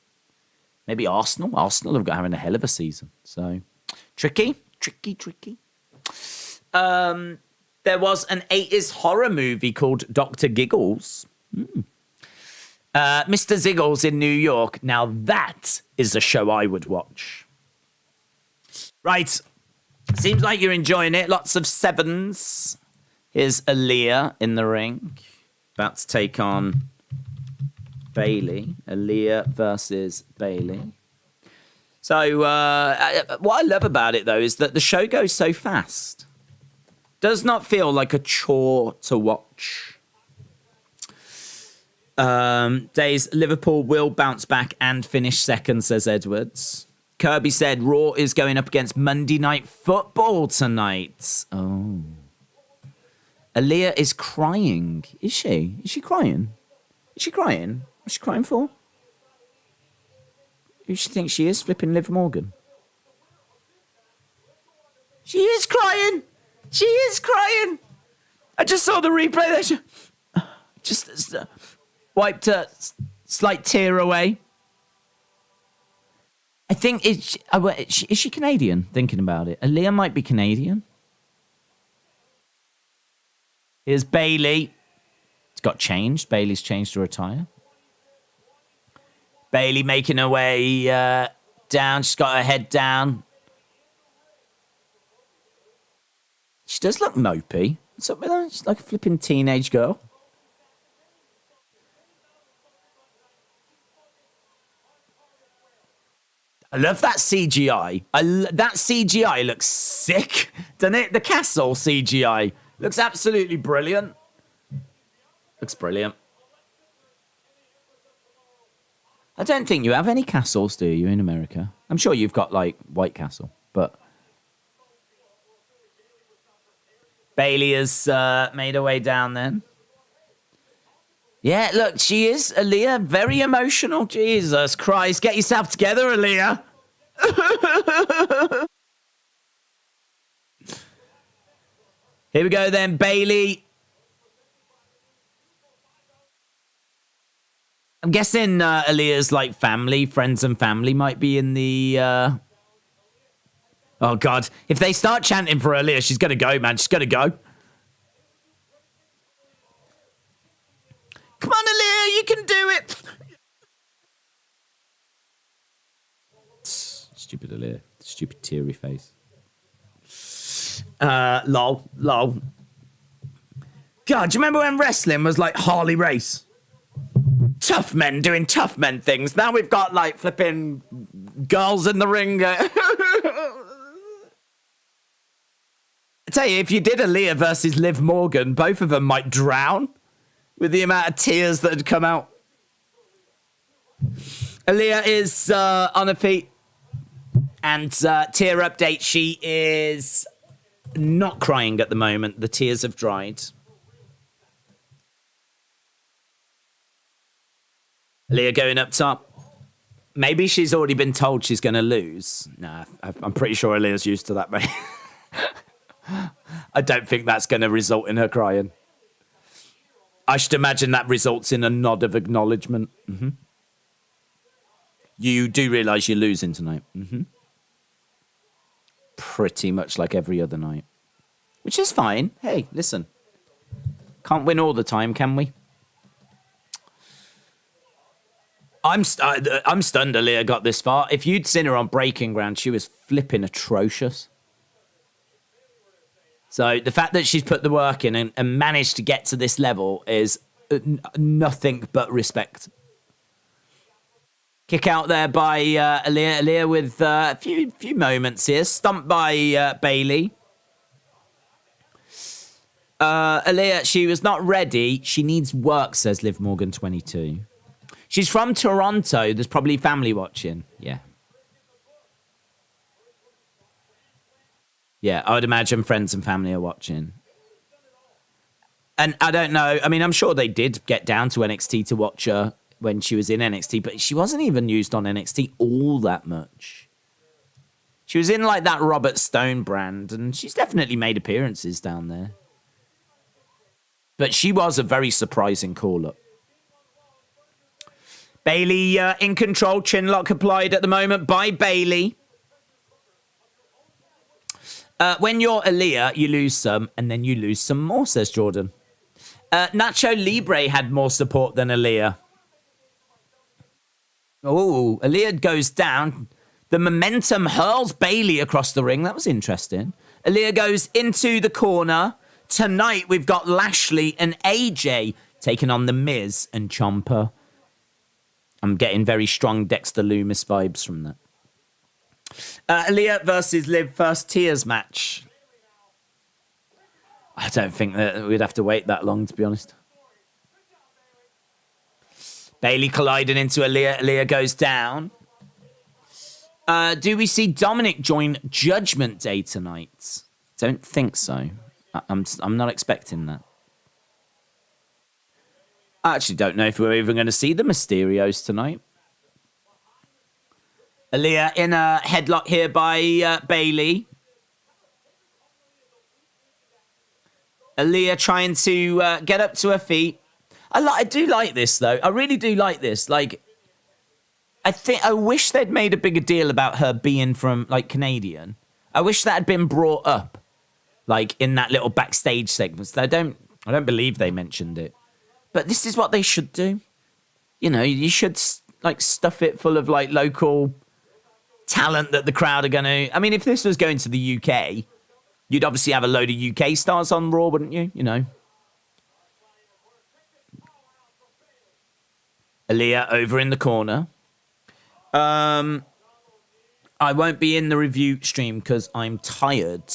Maybe Arsenal. Arsenal have got having a hell of a season. So tricky. There was an 80s horror movie called Dr. Giggles. Mr. Ziggles in New York. Now that is a show I would watch. Right. Seems like you're enjoying it. Lots of 7s. Here's Aaliyah in the ring. About to take on Bailey. Aaliyah versus Bailey. So what I love about it, though, is that the show goes so fast. Does not feel like a chore to watch. Days Liverpool will bounce back and finish second, says Edwards. Kirby said Raw is going up against Monday Night Football tonight. Oh. Aaliyah is crying. Is she? Is she crying? Is she crying? What's she crying for? Who she thinks she is? Flipping Liv Morgan. She is crying. She is crying. I just saw the replay there. Just wiped a slight tear away. I think is she Canadian? Thinking about it, Aaliyah might be Canadian. Here's Bailey. It's got changed. Bailey's changed her attire. Bailey making her way down. She's got her head down. She does look mopey. What's up with her? She's like a flipping teenage girl. I love that CGI. That CGI looks sick, doesn't it? The castle CGI looks absolutely brilliant. Looks brilliant. I don't think you have any castles, do you, in America? I'm sure you've got, like, White Castle, but... Bailey has made her way down then. Yeah, look, she is, Aaliyah, very emotional. Jesus Christ, get yourself together, Aaliyah. Here we go then, Bailey. I'm guessing Aaliyah's, like, family, friends and family might be in the... Oh, God. If they start chanting for Aaliyah, she's going to go, man. She's going to go. Come on, Aaliyah, you can do it. Stupid Aaliyah. Stupid teary face. Lol. God, do you remember when wrestling was like Harley Race? Tough men doing tough men things. Now we've got, like, flipping girls in the ring. I tell you, if you did Aaliyah versus Liv Morgan, both of them might drown with the amount of tears that had come out. Aaliyah is on her feet. And tear update, she is not crying at the moment. The tears have dried. Aaliyah going up top. Maybe she's already been told she's going to lose. Nah, I'm pretty sure Aaliyah's used to that, mate. I don't think that's going to result in her crying. I should imagine that results in a nod of acknowledgement. Mm-hmm. You do realise you're losing tonight. Mm-hmm. Pretty much like every other night. Which is fine. Hey, listen. Can't win all the time, can we? I'm stunned Aaliyah got this far. If you'd seen her on Breaking Ground, she was flipping atrocious. So the fact that she's put the work in and managed to get to this level is nothing but respect. Kick out there by Aaliyah. Aaliyah with a few moments here. Stumped by Bailey. Aaliyah, she was not ready. She needs work, says Liv Morgan 22. She's from Toronto. There's probably family watching. Yeah. Yeah, I would imagine friends and family are watching. And I don't know. I mean, I'm sure they did get down to NXT to watch her when she was in NXT, but she wasn't even used on NXT all that much. She was in like that Robert Stone brand, and she's definitely made appearances down there. But she was a very surprising call-up. Bailey in control, chinlock applied at the moment by Bailey. When you're Aaliyah, you lose some, and then you lose some more, says Jordan. Nacho Libre had more support than Aaliyah. Oh, Aaliyah goes down. The momentum hurls Bailey across the ring. That was interesting. Aaliyah goes into the corner. Tonight, we've got Lashley and AJ taking on The Miz and Ciampa. I'm getting very strong Dexter Lumis vibes from that. Aaliyah versus Liv first tiers match. I don't think that we'd have to wait that long, to be honest. Bailey colliding into Aaliyah. Aaliyah goes down. Do we see Dominic join Judgment Day tonight? Don't think so. I'm not expecting that. I actually don't know if we're even going to see the Mysterios tonight. Aaliyah in a headlock here by Bailey. Aaliyah trying to get up to her feet. I do like this, though. I really do like this. Like, I wish they'd made a bigger deal about her being from, like, Canadian. I wish that had been brought up, like, in that little backstage segment. I don't believe they mentioned it. But this is what they should do. You know, you should, like, stuff it full of, like, local talent that the crowd are going to... I mean, if this was going to the UK, you'd obviously have a load of UK stars on Raw, wouldn't you? You know. Aaliyah over in the corner. I won't be in the review stream because I'm tired.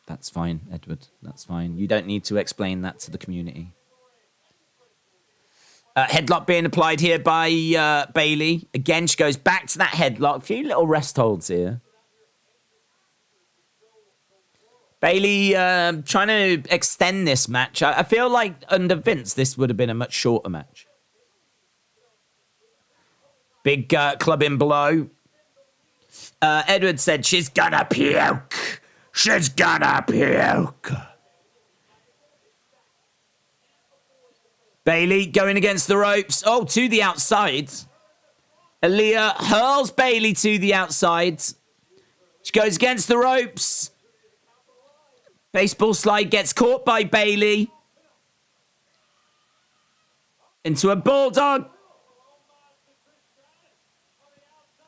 That's fine, Edward. That's fine. You don't need to explain that to the community. Headlock being applied here by Bailey. Again, she goes back to that headlock. A few little rest holds here. Bailey trying to extend this match. I feel like under Vince, this would have been a much shorter match. Big clubbing blow. Edward said, she's gonna puke. She's gonna puke. Bailey going against the ropes. Oh, to the outside. Aaliyah hurls Bailey to the outside. She goes against the ropes. Baseball slide gets caught by Bailey. Into a bulldog.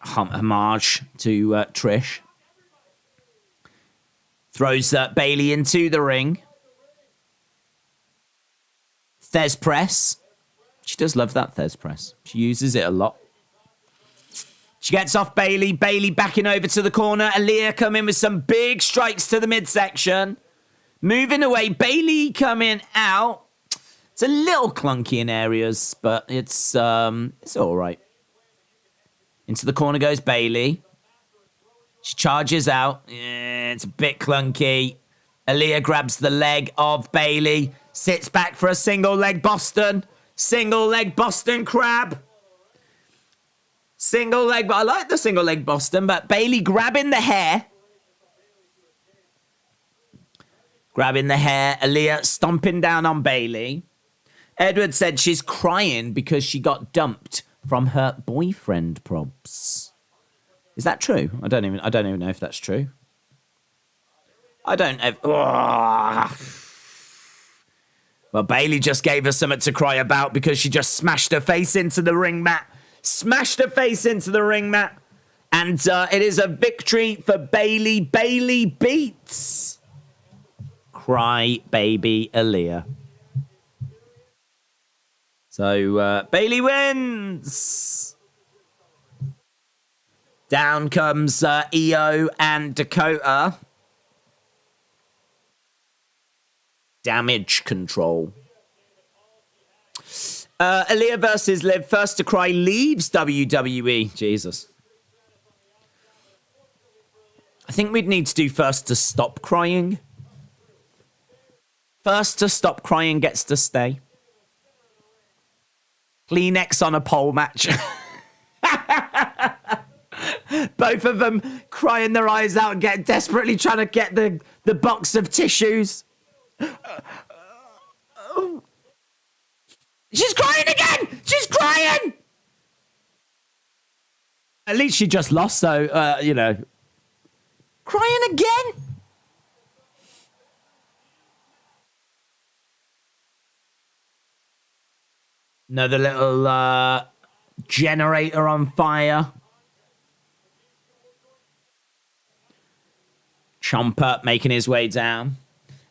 Homage to Trish. Throws Bailey into the ring. Thez press. She does love that Thez press. She uses it a lot. She gets off Bailey. Bailey backing over to the corner. Aaliyah coming with some big strikes to the midsection. Moving away. Bailey coming out. It's a little clunky in areas, but it's all right. Into the corner goes Bailey. She charges out. Yeah, it's a bit clunky. Aaliyah grabs the leg of Bailey. Sits back for a single leg Boston. Single leg Boston crab. Single leg, but I like the single leg Boston, but Bayley grabbing the hair. Grabbing the hair. Aaliyah stomping down on Bayley. Edward said she's crying because she got dumped from her boyfriend, probs. Is that true? I don't even know if that's true. I don't ever... Well, Bayley just gave us something to cry about because she just smashed her face into the ring mat. Smashed her face into the ring mat. And it is a victory for Bayley. Bayley beats Cry Baby Aaliyah. So Bayley wins. Down comes Io and Dakota. Damage control. Aaliyah versus Liv. First to Cry leaves WWE. Jesus. I think we'd need to do first to stop crying. First to stop crying gets to stay. Kleenex on a pole match. Both of them crying their eyes out, desperately trying to get the box of tissues. She's crying again! She's crying! At least she just lost, so, you know. Crying again? Another little generator on fire. Ciampa making his way down.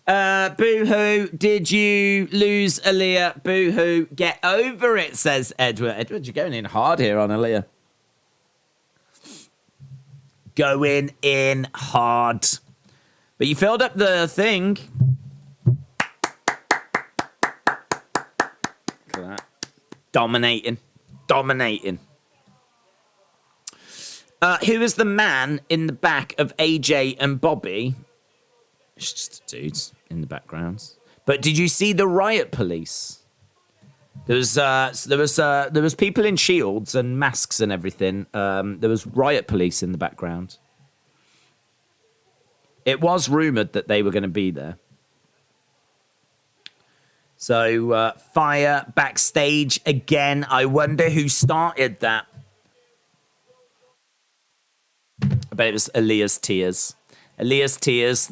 Boo-hoo, did you lose Aaliyah? Boo-hoo, get over it, says Edward. Edward, you're going in hard here on Aaliyah. Going in hard. But you filled up the thing. Look at that. Dominating. Dominating. Who is the man in the back of AJ and Bobby? It's just dudes in the background. But did you see the riot police? There was people in shields and masks and everything. There was riot police in the background. It was rumored that they were going to be there. So fire backstage again. I wonder who started that. I bet it was Aaliyah's tears. Aaliyah's tears,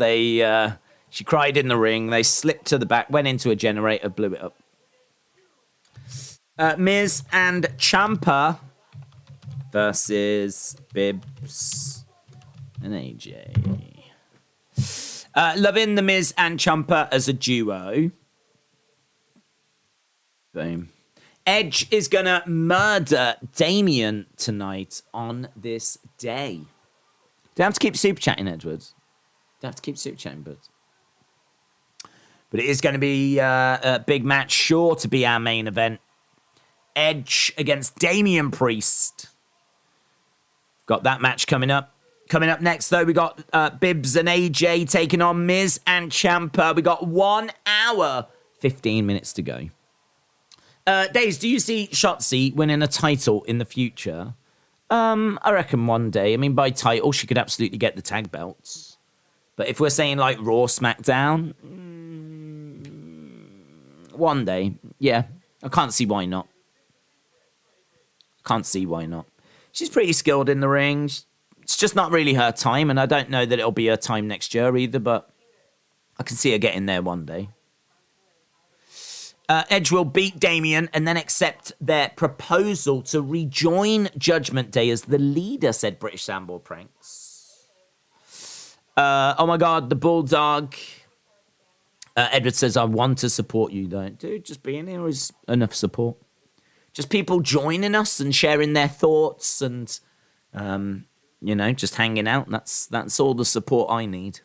she cried in the ring. They slipped to the back, went into a generator, blew it up. Miz and Ciampa versus Bibbs and AJ. Loving the Miz and Ciampa as a duo. Boom. Edge is going to murder Damian tonight on this day. Don't have to keep super chatting, Edwards. Don't have to keep super chatting, but it is going to be a big match, sure to be our main event. Edge against Damian Priest. Got that match coming up. Coming up next, though, we got Bibbs and AJ taking on Miz and Ciampa. We got 1 hour, 15 minutes to go. Days, do you see Shotzi winning a title in the future? I reckon one day. I mean, by title, she could absolutely get the tag belts. But if we're saying like Raw, SmackDown, one day, yeah. I can't see why not. Can't see why not. She's pretty skilled in the ring. It's just not really her time, and I don't know that it'll be her time next year either, but I can see her getting there one day. Edge will beat Damian and then accept their proposal to rejoin Judgment Day as the leader, said British Soundboard Pranks. Oh my God, the Bulldog. Edward says, I want to support you, though. Dude, just being here is enough support. Just people joining us and sharing their thoughts and, just hanging out. That's all the support I need.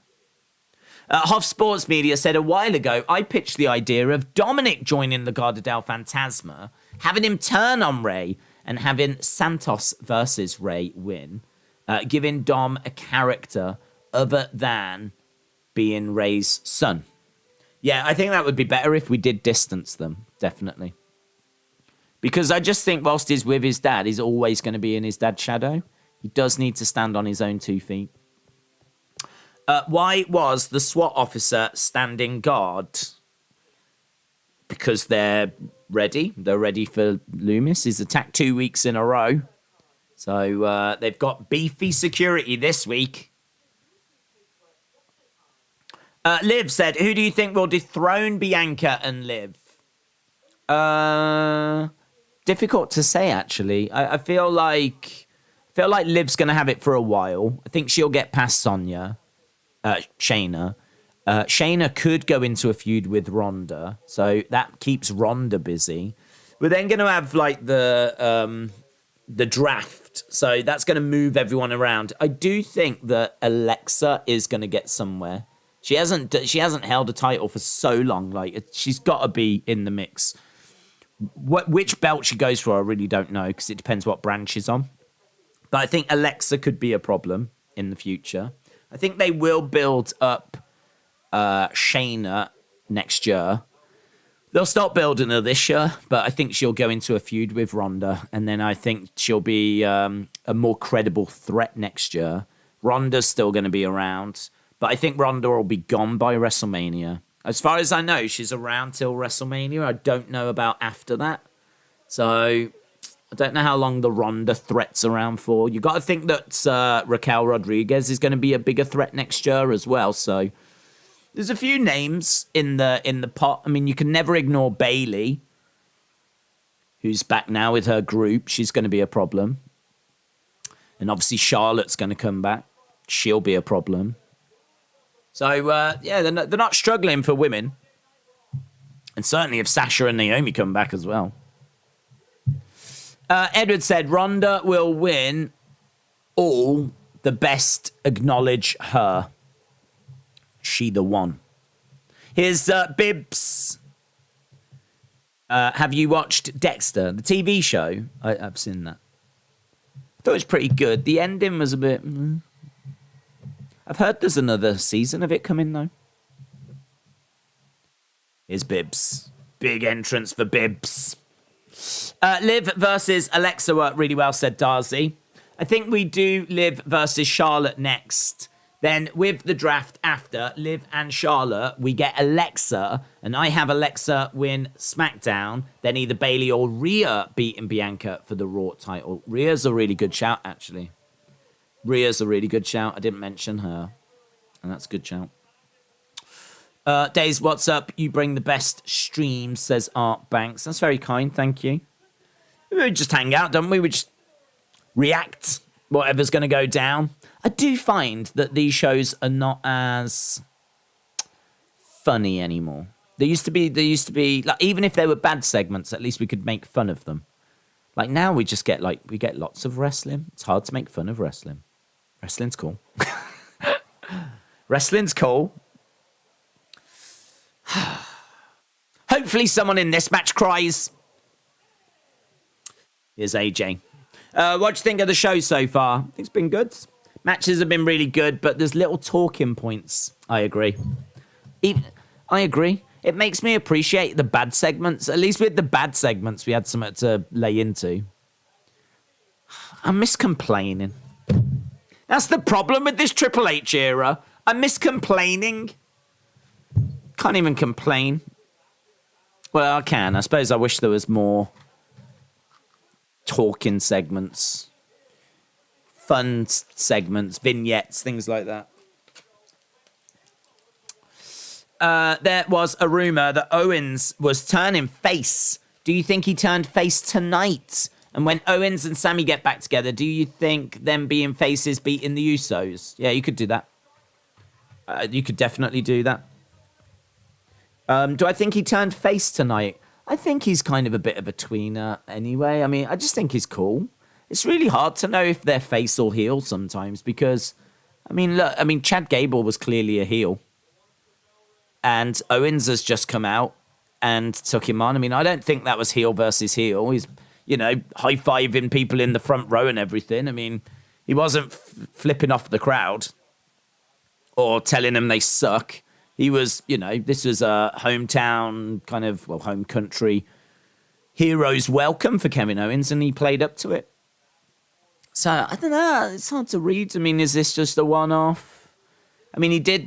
Hoff Sports Media said a while ago, I pitched the idea of Dominic joining the Legado del Fantasma, having him turn on Ray, and having Santos versus Ray win, giving Dom a character other than being Ray's son. Yeah, I think that would be better if we did distance them, definitely. Because I just think whilst he's with his dad, he's always going to be in his dad's shadow. He does need to stand on his own 2 feet. Why was the SWAT officer standing guard? Because they're ready. They're ready for Loomis. He's attacked 2 weeks in a row. So they've got beefy security this week. Liv said, who do you think will dethrone Bianca and Liv? Difficult to say, actually. I feel like Liv's going to have it for a while. I think she'll get past Shayna. Shayna could go into a feud with Ronda, so that keeps Ronda busy. We're then going to have like the draft, so that's going to move everyone around. I do think that Alexa is going to get somewhere. She hasn't held a title for so long. Like, she's got to be in the mix. Which belt she goes for, I really don't know, because it depends what brand she's on. But I think Alexa could be a problem in the future. I think they will build up Shayna next year. They'll start building her this year, but I think she'll go into a feud with Ronda, and then I think she'll be a more credible threat next year. Ronda's still going to be around, but I think Ronda will be gone by WrestleMania. As far as I know, she's around till WrestleMania. I don't know about after that. So I don't know how long the Ronda threat's around for. You got to think that Raquel Rodriguez is going to be a bigger threat next year as well. So there's a few names in the pot. I mean, you can never ignore Bayley, who's back now with her group. She's going to be a problem. And obviously Charlotte's going to come back. She'll be a problem. So, yeah, they're not struggling for women. And certainly if Sasha and Naomi come back as well. Edward said, Ronda will win all. The best acknowledge her. She the one. Here's Bibbs. Have you watched Dexter, the TV show? I've seen that. I thought it was pretty good. The ending was a bit... I've heard there's another season of it coming, though. Here's Bibbs. Big entrance for Bibbs. Liv versus Alexa worked really well, said Darcy. I think we do Liv versus Charlotte next. Then with the draft after Liv and Charlotte, we get Alexa, and I have Alexa win SmackDown. Then either Bayley or Rhea beating Bianca for the Raw title. Rhea's a really good shout, actually. Rhea's a really good shout. I didn't mention her. And that's a good shout. Days, what's up? You bring the best streams, says Art Banks. That's very kind, thank you. We just hang out, don't we? We just react whatever's going to go down. I do find that these shows are not as funny anymore. There used to be like, even if they were bad segments, at least we could make fun of them. Like now we just get we get lots of wrestling. It's hard to make fun of wrestling. Wrestling's cool. Wrestling's cool. Hopefully someone in this match cries. Here's AJ. What do you think of the show so far? It's been good. Matches have been really good, but there's little talking points. I agree. I agree. It makes me appreciate the bad segments. At least with the bad segments, we had something to lay into. I miss complaining. That's the problem with this Triple H era. I miss complaining. Can't even complain. Well, I can. I suppose I wish there was more talking segments. Fun segments, vignettes, things like that. There was a rumor that Owens was turning face. Do you think he turned face tonight? And when Owens and Sammy get back together, do you think them being faces beating the Usos? Yeah, you could do that. You could definitely do that. Do I think he turned face tonight? I think he's kind of a bit of a tweener anyway. I mean, I just think he's cool. It's really hard to know if they're face or heel sometimes because, I mean, look, Chad Gable was clearly a heel. And Owens has just come out and took him on. I mean, I don't think that was heel versus heel. He's, high-fiving people in the front row and everything. I mean, he wasn't flipping off the crowd or telling them they suck. He was, this was a hometown kind of, home country hero's welcome for Kevin Owens, and he played up to it. So, I don't know. It's hard to read. I mean, is this just a one-off? I mean, he did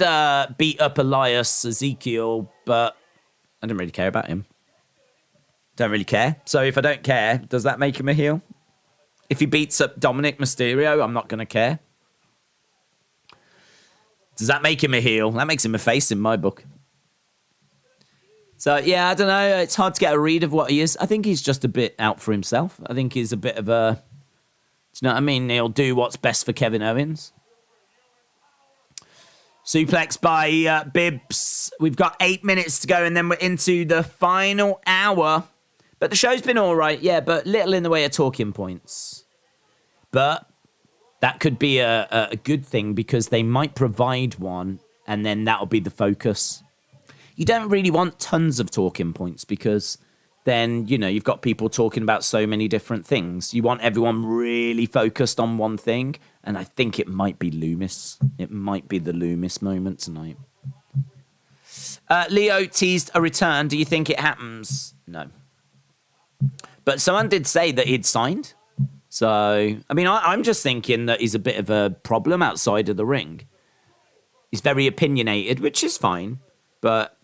beat up Elias Ezekiel, but I didn't really care about him. Don't really care. So if I don't care, does that make him a heel? If he beats up Dominic Mysterio, I'm not going to care. Does that make him a heel? That makes him a face in my book. So, yeah, I don't know. It's hard to get a read of what he is. I think he's just a bit out for himself. I think he's a bit of a... Do you know what I mean? He'll do what's best for Kevin Owens. Suplex by Bibbs. We've got 8 minutes to go, and then we're into the final hour. But the show's been all right, yeah, but little in the way of talking points. But that could be a good thing, because they might provide one, and then that'll be the focus. You don't really want tons of talking points, because then, you know, you've got people talking about so many different things. You want everyone really focused on one thing, and I think it might be Loomis. It might be the Loomis moment tonight. Leo teased a return. Do you think it happens? No. But someone did say that he'd signed. So, I mean, I'm just thinking that he's a bit of a problem outside of the ring. He's very opinionated, which is fine. But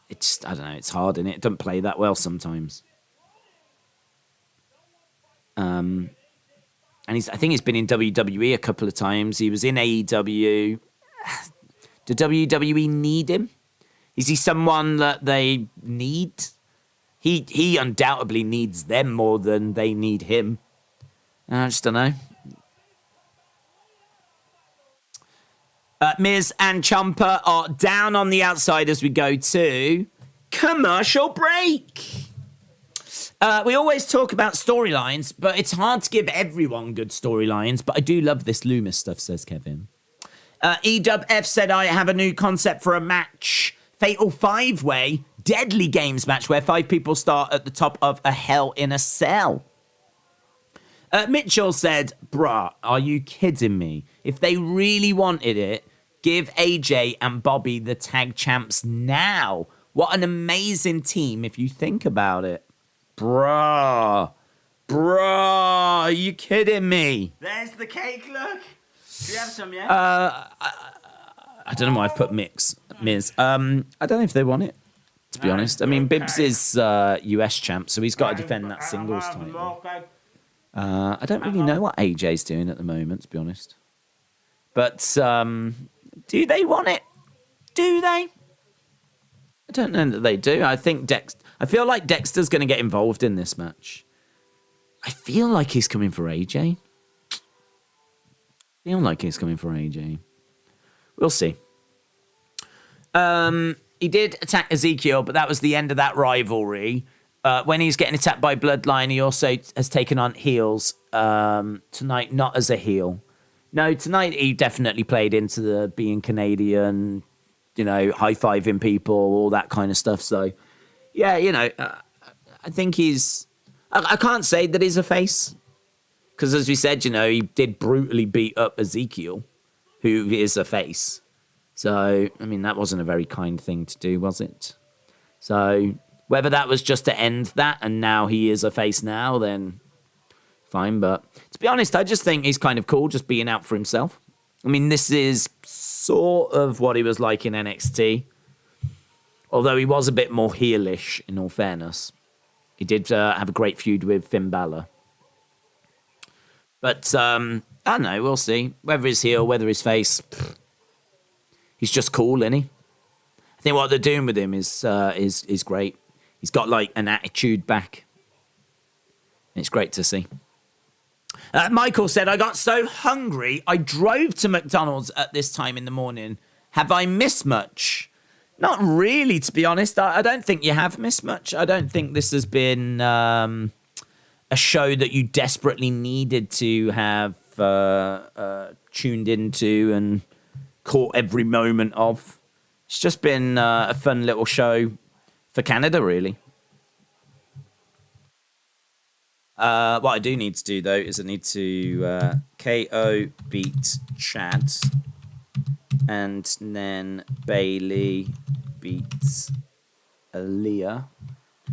it's, I don't know, it's hard, innit? It doesn't play that well sometimes. And I think he's been in WWE a couple of times. He was in AEW. Do WWE need him? Is he someone that they need? He undoubtedly needs them more than they need him. I just don't know. Miz and Ciampa are down on the outside as we go to commercial break. We always talk about storylines, but it's hard to give everyone good storylines. But I do love this Loomis stuff, says Kevin. EWF said, I have a new concept for a match. Fatal 5-way Deadly Games match where 5 people start at the top of a Hell in a Cell. Mitchell said, bruh, are you kidding me? If they really wanted it, give AJ and Bobby the tag champs now. What an amazing team if you think about it. Bruh, are you kidding me? There's the cake, look. Do you have some, yeah? I don't know why I've put Miz. I don't know if they want it, to be honest. I mean, Bibbs is US champ, so he's got to defend that singles title. I don't really know what AJ's doing at the moment, to be honest. But do they want it? Do they? I don't know that they do. I feel like Dexter's going to get involved in this match. I feel like he's coming for AJ. We'll see. He did attack Ezekiel, but that was the end of that rivalry. When he's getting attacked by Bloodline, he also has taken on heels tonight, not as a heel. No, tonight he definitely played into the being Canadian, you know, high-fiving people, all that kind of stuff. So, yeah, you know, I think he's... I can't say that he's a face. Because as we said, you know, he did brutally beat up Ezekiel, who is a face. So, I mean, that wasn't a very kind thing to do, was it? So, whether that was just to end that and now he is a face now, then fine. But to be honest, I just think he's kind of cool just being out for himself. I mean, this is sort of what he was like in NXT. Although he was a bit more heelish, in all fairness. He did have a great feud with Finn Balor. But, I don't know, we'll see. Whether he's heel, whether he's face, he's just cool, isn't he? I think what they're doing with him is great. He's got, like, an attitude back. It's great to see. Michael said, I got so hungry, I drove to McDonald's at this time in the morning. Have I missed much? Not really, to be honest. I don't think you have missed much. I don't think this has been a show that you desperately needed to have tuned into and caught every moment of. It's just been a fun little show for Canada, really. What I do need to do, though, is I need to KO beat Chad, and then Bailey beats Aaliyah.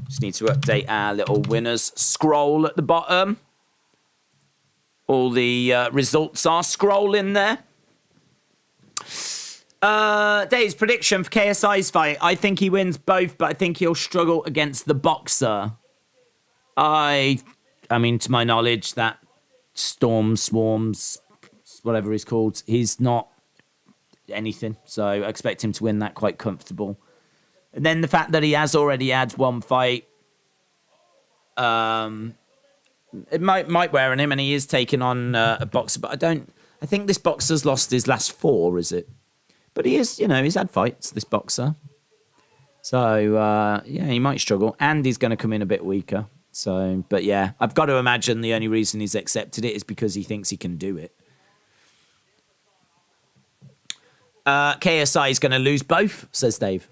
Just need to update our little winners scroll at the bottom. All the results are scrolling there. Dave's prediction for KSI's fight. I think he wins both, but I think he'll struggle against the boxer. I mean, to my knowledge, that Swarms, whatever he's called, he's not anything. So I expect him to win that quite comfortable. And then the fact that he has already had one fight, it might wear on him, and he is taking on a boxer. But I think this boxer's lost his last 4, is it? But he is, he's had fights, this boxer. So, he might struggle. And he's going to come in a bit weaker. So, but yeah, I've got to imagine the only reason he's accepted it is because he thinks he can do it. KSI is going to lose both, says Dave.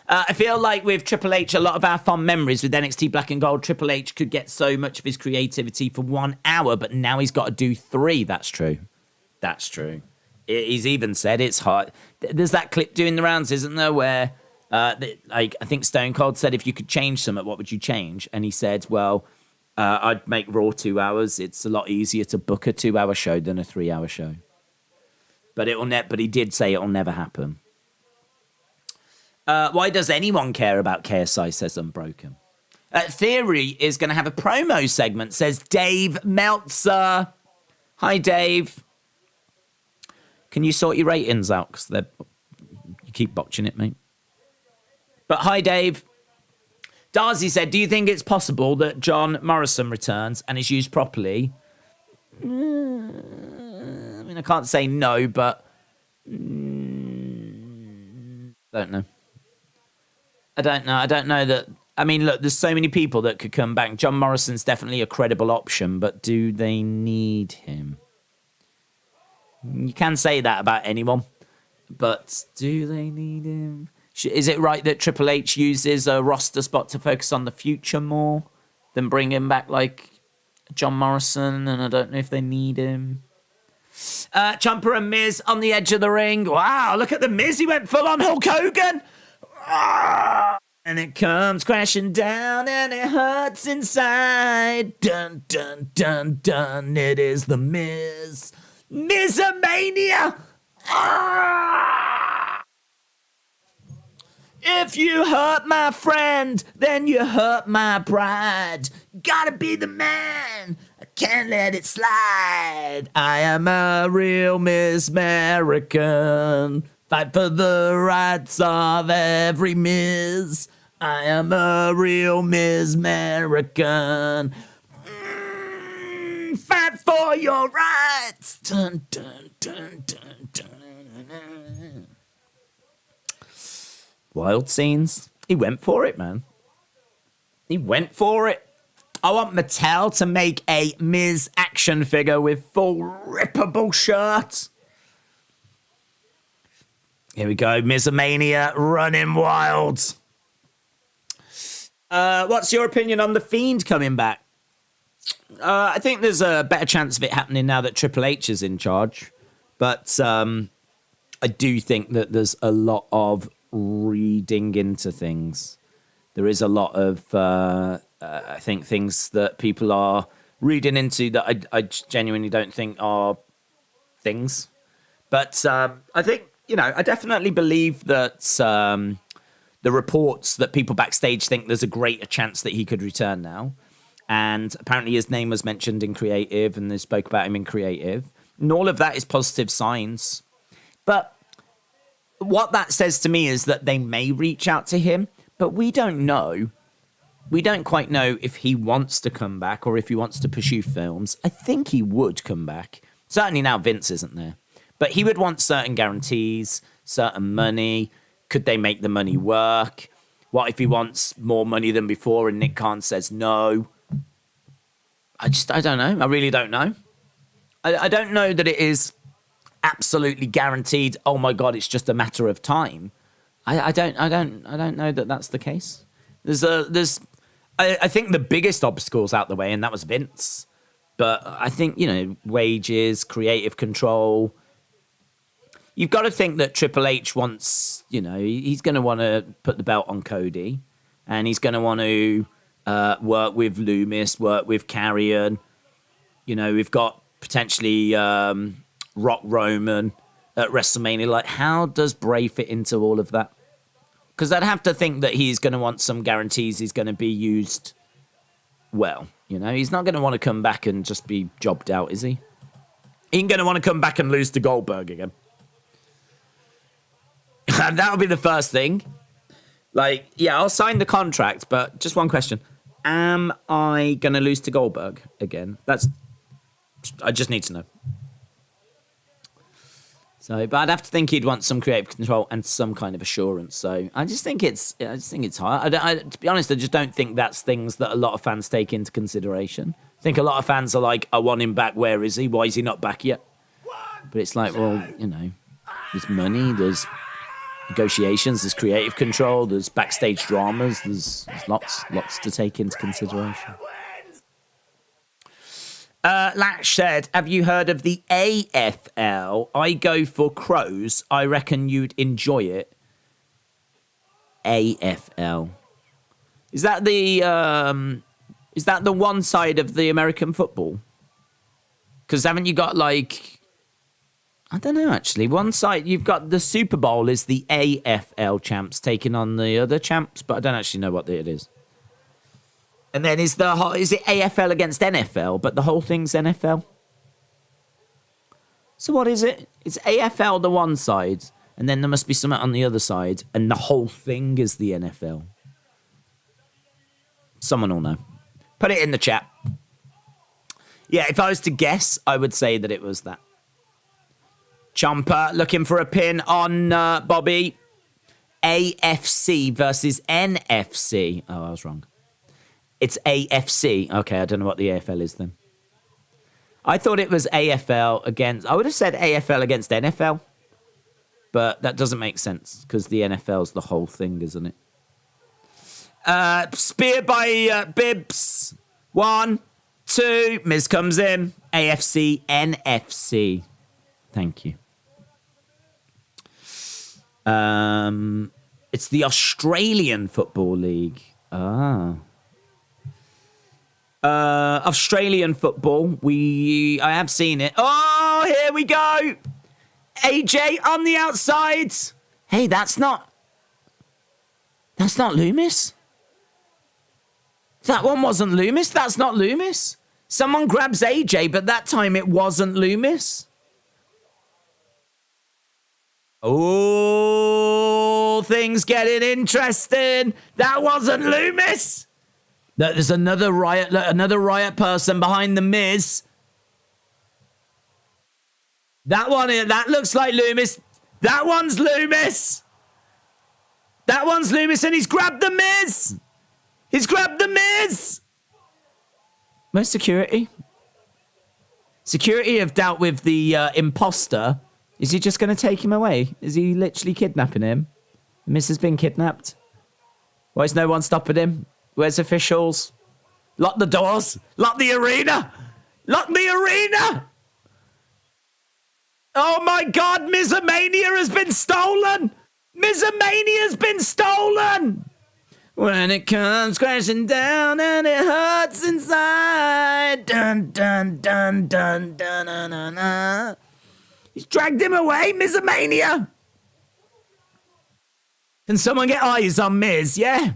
I feel like with Triple H, a lot of our fond memories with NXT Black and Gold, Triple H could get so much of his creativity for 1 hour, but now he's got to do 3. That's true. He's even said it's hard. There's that clip doing the rounds, isn't there, where I think Stone Cold said, if you could change something, what would you change? And he said, well, I'd make Raw 2 hours. It's a lot easier to book a 2-hour show than a 3-hour show. But but he did say it'll never happen. Why does anyone care about KSI, says Unbroken. Theory is going to have a promo segment, says Dave Meltzer. Hi, Dave. Can you sort your ratings out? Because you keep botching it, mate. But hi, Dave. Darcy said, do you think it's possible that John Morrison returns and is used properly? I mean, I can't say no, but don't know. I don't know that. I mean, look, there's so many people that could come back. John Morrison's definitely a credible option, but do they need him? You can say that about anyone, but do they need him? Is it right that Triple H uses a roster spot to focus on the future more than bring him back like John Morrison? And I don't know if they need him. Ciampa and Miz on the edge of the ring. Wow, look at the Miz. He went full on Hulk Hogan. And it comes crashing down and it hurts inside. Dun, dun, dun, dun. It is the Miz. Mizomania. If you hurt my friend, then you hurt my pride. Gotta be the man. I can't let it slide. I am a real Miss American. Fight for the rights of every Miz. I am a real Miss American. Fight for your rights. Dun, dun, dun, dun, dun. Wild scenes. He went for it, man. He went for it. I want Mattel to make a Miz action figure with full rippable shirt. Here we go. Mizomania running wild. What's your opinion on The Fiend coming back? I think there's a better chance of it happening now that Triple H is in charge. But I do think that there's a lot of reading into things. There is a lot of, I think, things that people are reading into that I genuinely don't think are things. But I think, I definitely believe that the reports that people backstage think there's a greater chance that he could return now. And apparently his name was mentioned in creative and they spoke about him in creative. And all of that is positive signs. But what that says to me is that they may reach out to him, but we don't know. We don't quite know if he wants to come back or if he wants to pursue films. I think he would come back. Certainly now Vince isn't there. But he would want certain guarantees, certain money. Could they make the money work? What if he wants more money than before and Nick Khan says no? I don't know. I really don't know. I don't know that it is absolutely guaranteed. Oh my God, it's just a matter of time. I don't know that that's the case. I think the biggest obstacle's out the way, and that was Vince. But I think, wages, creative control. You've got to think that Triple H wants, he's going to want to put the belt on Cody. and he's going to want to work with Loomis, work with Carrion. You know, we've got potentially Rock Roman at WrestleMania. Like, how does Bray fit into all of that? Because I'd have to think that he's going to want some guarantees he's going to be used well. You know, he's not going to want to come back and just be jobbed out, is he? He ain't going to want to come back and lose to Goldberg again. And that'll be the first thing. Like, yeah, I'll sign the contract, but just one question. Am I going to lose to Goldberg again? I just need to know. So, but I'd have to think he'd want some creative control and some kind of assurance. So I just think it's hard. To be honest, I just don't think that's things that a lot of fans take into consideration. I think a lot of fans are like, I want him back. Where is he? Why is he not back yet? But it's like, well, you know, there's money, there's negotiations, there's creative control, there's backstage dramas, there's lots to take into consideration. Lash said, have you heard of the AFL? I go for Crows. I reckon you'd enjoy it. AFL. Is that the one side of the American football? Because haven't you got like, I don't know actually. One side, you've got the Super Bowl is the AFL champs taking on the other champs, but I don't actually know what it is. And then is it AFL against NFL, but the whole thing's NFL? So what is it? It's AFL the one side, and then there must be something on the other side, and the whole thing is the NFL. Someone will know. Put it in the chat. Yeah, if I was to guess, I would say that it was that. Chomper looking for a pin on Bobby. AFC versus NFC. Oh, I was wrong. It's AFC. Okay, I don't know what the AFL is then. I thought it was AFL against... I would have said AFL against NFL. But that doesn't make sense because the NFL's the whole thing, isn't it? Spear by Bibbs. 1, 2. Miz comes in. AFC, NFC. Thank you. It's the Australian Football League. Australian football. I have seen it. Oh, here we go. AJ on the outside. Hey, that's not Loomis. That one wasn't Loomis. That's not Loomis. Someone grabs AJ, but that time it wasn't Loomis. Oh, things getting interesting. That wasn't Loomis. There's another riot person behind the Miz. That one here, that looks like Loomis. That one's Loomis. That one's Loomis, and he's grabbed the Miz. He's grabbed the Miz. Where's security? Security have dealt with the imposter. Is he just going to take him away? Is he literally kidnapping him? The Miz has been kidnapped. Why is no one stopping him? Where's officials? Lock the doors. Lock the arena. Lock the arena. Oh my God, Mizomania has been stolen. Mizomania has been stolen. When it comes crashing down and it hurts inside. Dun, dun, dun, dun, dun, dun, dun, dun. He's dragged him away, Mizomania. Can someone get eyes on Miz? Yeah.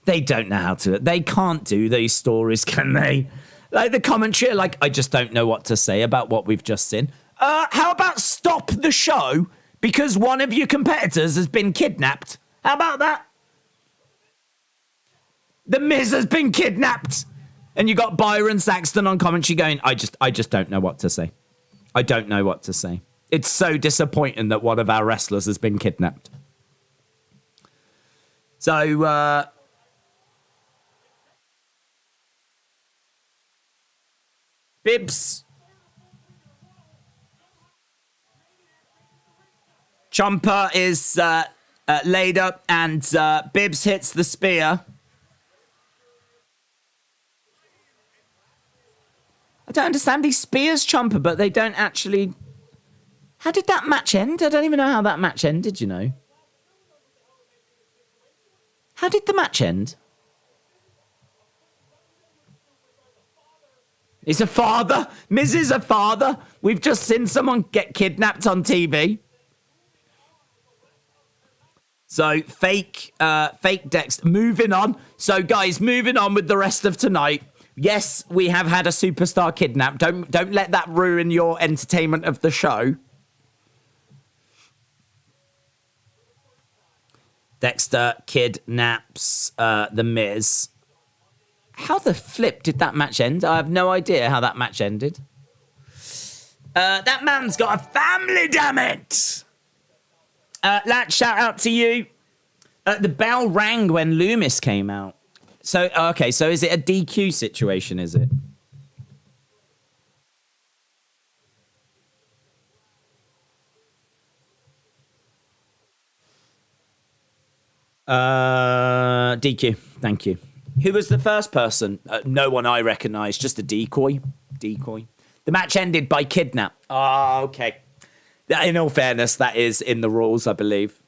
They don't know how to. They can't do these stories, can they? Like the commentary, like, I just don't know what to say about what we've just seen. How about stop the show because one of your competitors has been kidnapped? How about that? The Miz has been kidnapped. And you got Byron Saxton on commentary going, I just don't know what to say. I don't know what to say. It's so disappointing that one of our wrestlers has been kidnapped. So, Bibbs. Ciampa is laid up and Bibbs hits the spear. I don't understand. He spears Ciampa, but they don't actually... How did that match end? I don't even know how that match ended, you know. How did the match end? He's a father. Miz is a father. We've just seen someone get kidnapped on TV. So fake Dex. Moving on. So guys, moving on with the rest of tonight. Yes, we have had a superstar kidnapped. Don't let that ruin your entertainment of the show. Dexter kidnaps The Miz. How the flip did that match end? I have no idea how that match ended. That man's got a family, damn it! Lad, shout out to you. The bell rang when Loomis came out. So, okay, so is it a DQ situation, is it? DQ, thank you. Who was the first person? No one I recognise, just a decoy. Decoy. The match ended by kidnap. Oh, okay. In all fairness, that is in the rules, I believe.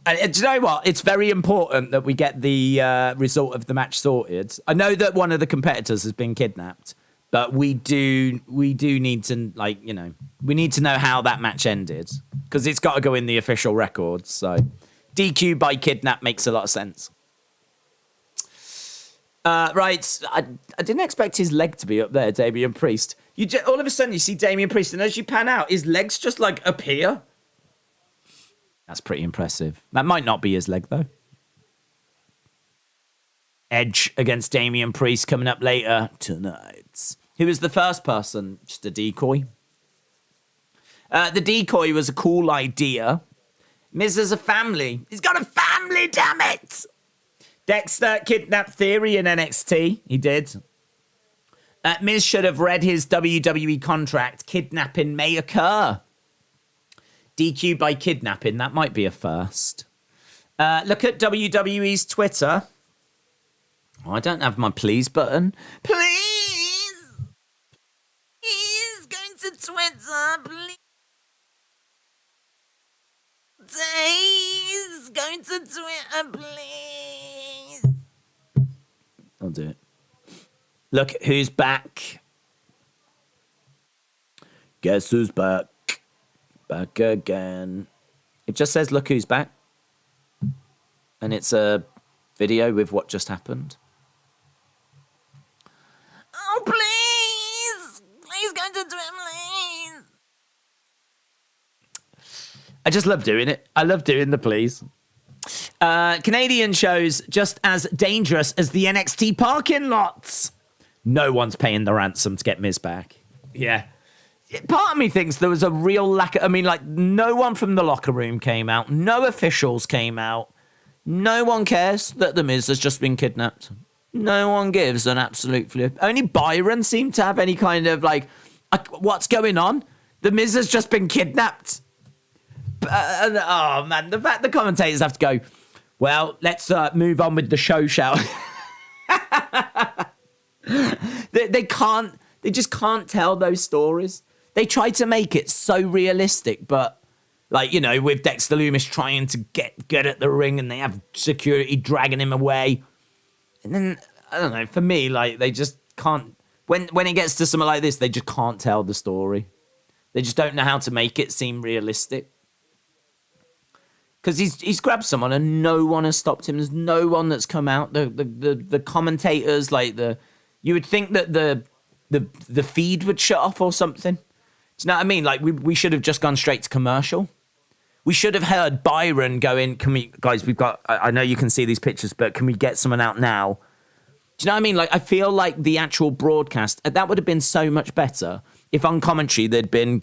And do you know what? It's very important that we get the result of the match sorted. I know that one of the competitors has been kidnapped, but we do need to, like, you know, we need to know how that match ended because it's got to go in the official records. So DQ by kidnap makes a lot of sense. Right, I didn't expect his leg to be up there, Damian Priest. All of a sudden you see Damian Priest, and as you pan out, his legs just like appear. That's pretty impressive. That might not be his leg though. Edge against Damian Priest coming up later tonight. Who was the first person? Just a decoy. The decoy was a cool idea. Miz has a family. He's got a family, damn it! Dexter kidnapped Theory in NXT. He did. Miz should have read his WWE contract. Kidnapping may occur. DQ by kidnapping. That might be a first. Look at WWE's Twitter. Oh, I don't have my please button. Please! Please, going to Twitter, please. Please, going to Twitter, please. I'll do it. Look who's back. Guess who's back? Back again. It just says, look who's back. And it's a video with what just happened. Oh, please. Please go to Twitter, please. I just love doing it. I love doing the please. Canadian shows just as dangerous as the NXT parking lots. No one's paying the ransom to get Miz back. Yeah. Part of me thinks there was a real lack of... I mean, like, no one from the locker room came out. No officials came out. No one cares that the Miz has just been kidnapped. No one gives an absolute flip. Only Byron seemed to have any kind of, like, what's going on? The Miz has just been kidnapped. Oh, man, the fact the commentators have to go, well, let's move on with the show, shall they can't, they just can't tell those stories. They try to make it so realistic, but, like, you know, with Dexter Loomis trying to get at the ring and they have security dragging him away. And then, I don't know, for me, like, they just can't, when it gets to something like this, they just can't tell the story. They just don't know how to make it seem realistic. Because he's grabbed someone and no one has stopped him. There's no one that's come out. The commentators, like you would think that the feed would shut off or something. Do you know what I mean? Like we should have just gone straight to commercial. We should have heard Byron going, can we, guys, we've got, I know you can see these pictures, but can we get someone out now? Do you know what I mean? Like, I feel like the actual broadcast, that would have been so much better if on commentary there'd been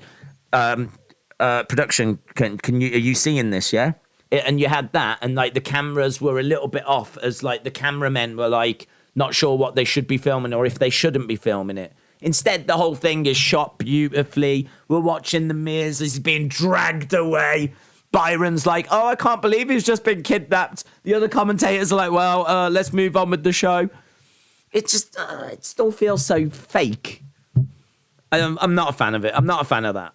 production. Are you seeing this? Yeah. And you had that, and like the cameras were a little bit off, as like the cameramen were like not sure what they should be filming or if they shouldn't be filming it. Instead, the whole thing is shot beautifully. We're watching the Miz, he's being dragged away. Byron's like, oh, I can't believe he's just been kidnapped. The other commentators are like, well, let's move on with the show. It just, it still feels so fake. I'm not a fan of it. I'm not a fan of that.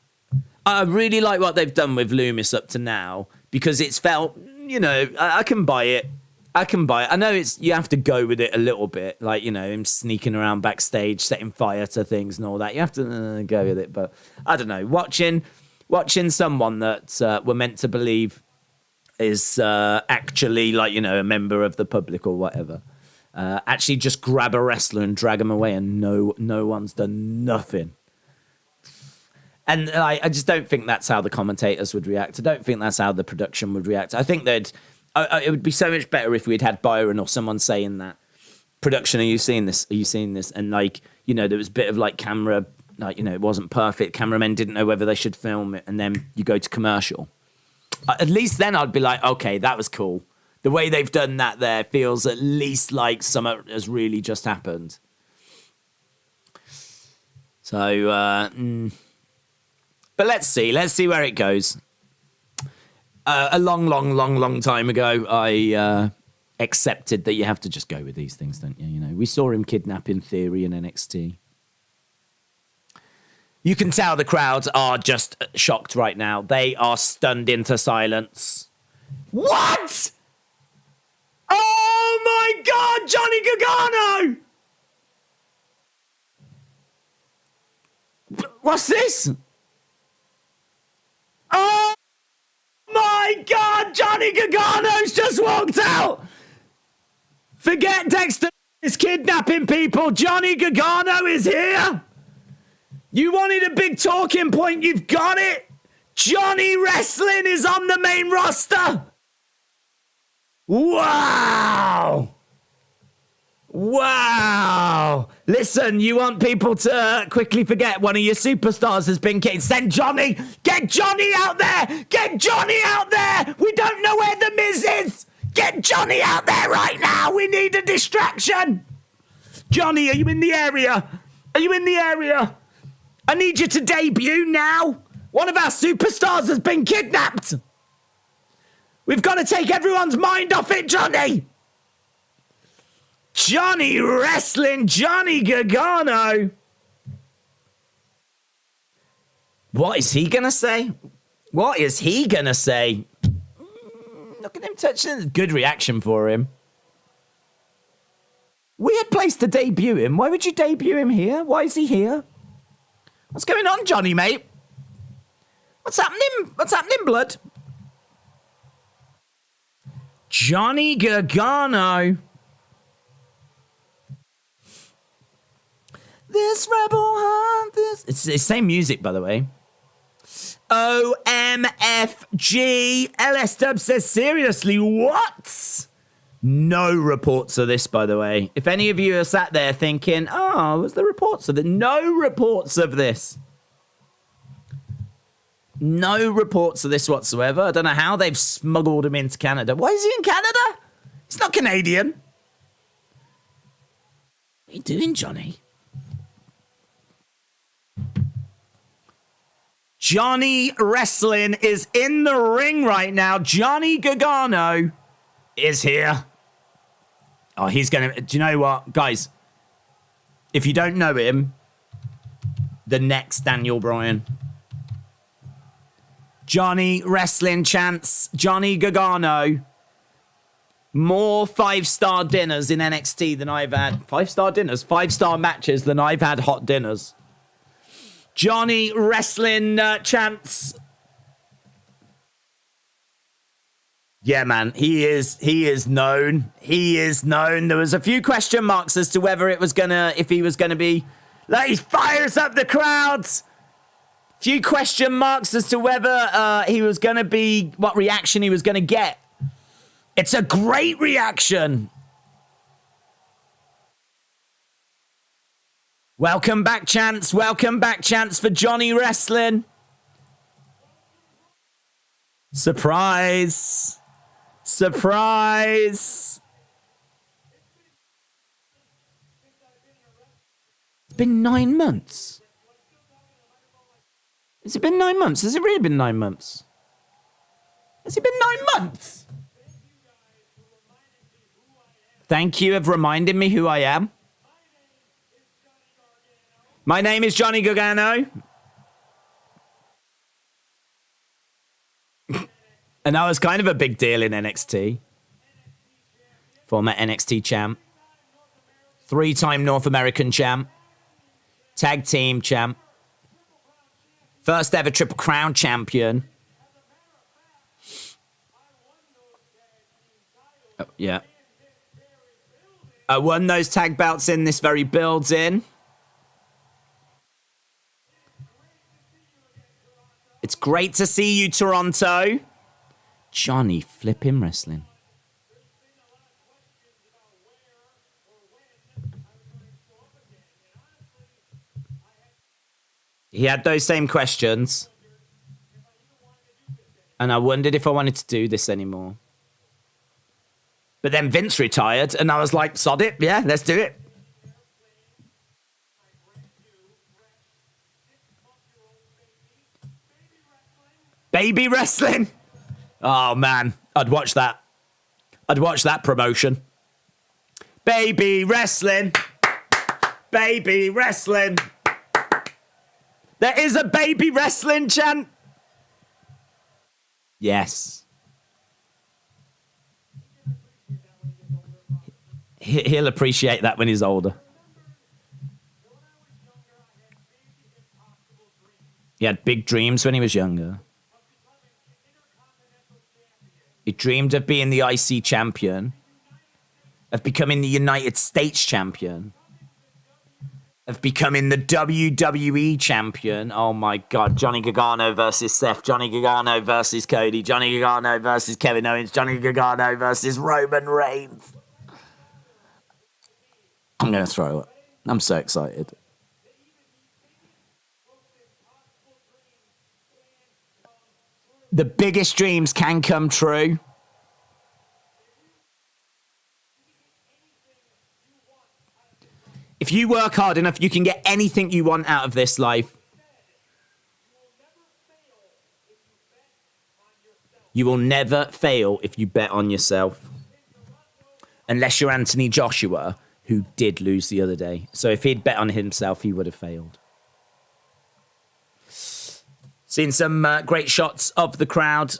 I really like what they've done with Loomis up to now because it's felt, I can buy it. I know you have to go with it a little bit, like, him sneaking around backstage, setting fire to things and all that. You have to go with it. But I don't know, watching someone that we're meant to believe is actually like, a member of the public or whatever, actually just grab a wrestler and drag him away and no one's done nothing. And I just don't think that's how the commentators would react. I don't think that's how the production would react. I think it would be so much better if we'd had Byron or someone saying that, production, are you seeing this? Are you seeing this? And like, there was a bit of like camera, like, it wasn't perfect. Cameramen didn't know whether they should film it. And then you go to commercial. At least then I'd be like, okay, that was cool. The way they've done that there feels at least like something has really just happened. So, but let's see where it goes. A long time ago, I accepted that you have to just go with these things, don't you? We saw him kidnapping Theory in NXT. You can tell the crowds are just shocked right now. They are stunned into silence. What? Oh my God, Johnny Gargano! What's this? Oh my God, Johnny Gargano's just walked out. Forget Dexter is kidnapping people. Johnny Gargano is here. You wanted a big talking point, you've got it. Johnny Wrestling is on the main roster. Wow. Wow. Listen, you want people to quickly forget one of your superstars has been kicked. Send Johnny. Get Johnny out there. Get Johnny out there. We don't know where the Miz is. Get Johnny out there right now. We need a distraction. Johnny, are you in the area? Are you in the area? I need you to debut now. One of our superstars has been kidnapped. We've got to take everyone's mind off it, Johnny. Johnny Wrestling, Johnny Gargano. What is he going to say? What is he going to say? Look at him touching. Good reaction for him. Weird place to debut him. Why would you debut him here? Why is he here? What's going on, Johnny, mate? What's happening? What's happening, blood? Johnny Gargano. This rebel heart, It's the same music, by the way. OMFG. LS Dub says, seriously, what? No reports of this, by the way. If any of you are sat there thinking, was there reports of it? No reports of this. No reports of this whatsoever. I don't know how they've smuggled him into Canada. Why is he in Canada? He's not Canadian. What are you doing, Johnny? Johnny Wrestling is in the ring right now. Johnny Gargano is here. Oh, he's going to... Do you know what? Guys, if you don't know him, the next Daniel Bryan. Johnny Wrestling chants. Johnny Gargano. More 5-star dinners in NXT than I've had. 5-star dinners? 5-star matches than I've had hot dinners. Johnny Wrestling chants. Yeah, man, he is known. He is known. There was a few question marks as to whether if he was gonna be, like, he fires up the crowds. Few question marks as to whether he was gonna be, what reaction he was gonna get. It's a great reaction. Welcome back, chants. Welcome back, chants for Johnny Wrestling. Surprise. Surprise. It's been 9 months. Has it been 9 months? Has it really been 9 months? Has it been 9 months? Thank you for reminding me who I am. My name is Johnny Gargano. And that was kind of a big deal in NXT. Former NXT champ. 3-time North American champ. Tag team champ. First ever Triple Crown champion. Oh, yeah. I won those tag belts in this very building. It's great to see you, Toronto. Johnny flipping wrestling. He had those same questions. And I wondered if I wanted to do this anymore. But then Vince retired, and I was like, sod it. Yeah, let's do it. Baby wrestling. Oh, man. I'd watch that. I'd watch that promotion. Baby wrestling. Baby wrestling. There is a baby wrestling chant. Yes. He'll appreciate that when he's older. He had big dreams when he was younger. He dreamed of being the IC champion, of becoming the United States champion, of becoming the WWE champion. Oh my God. Johnny Gargano versus Seth. Johnny Gargano versus Cody. Johnny Gargano versus Kevin Owens. Johnny Gargano versus Roman Reigns. I'm going to throw it. I'm so excited. The biggest dreams can come true. If you work hard enough, you can get anything you want out of this life. You will never fail if you bet on yourself. Unless you're Anthony Joshua, who did lose the other day. So if he'd bet on himself, he would have failed. Seen some great shots of the crowd.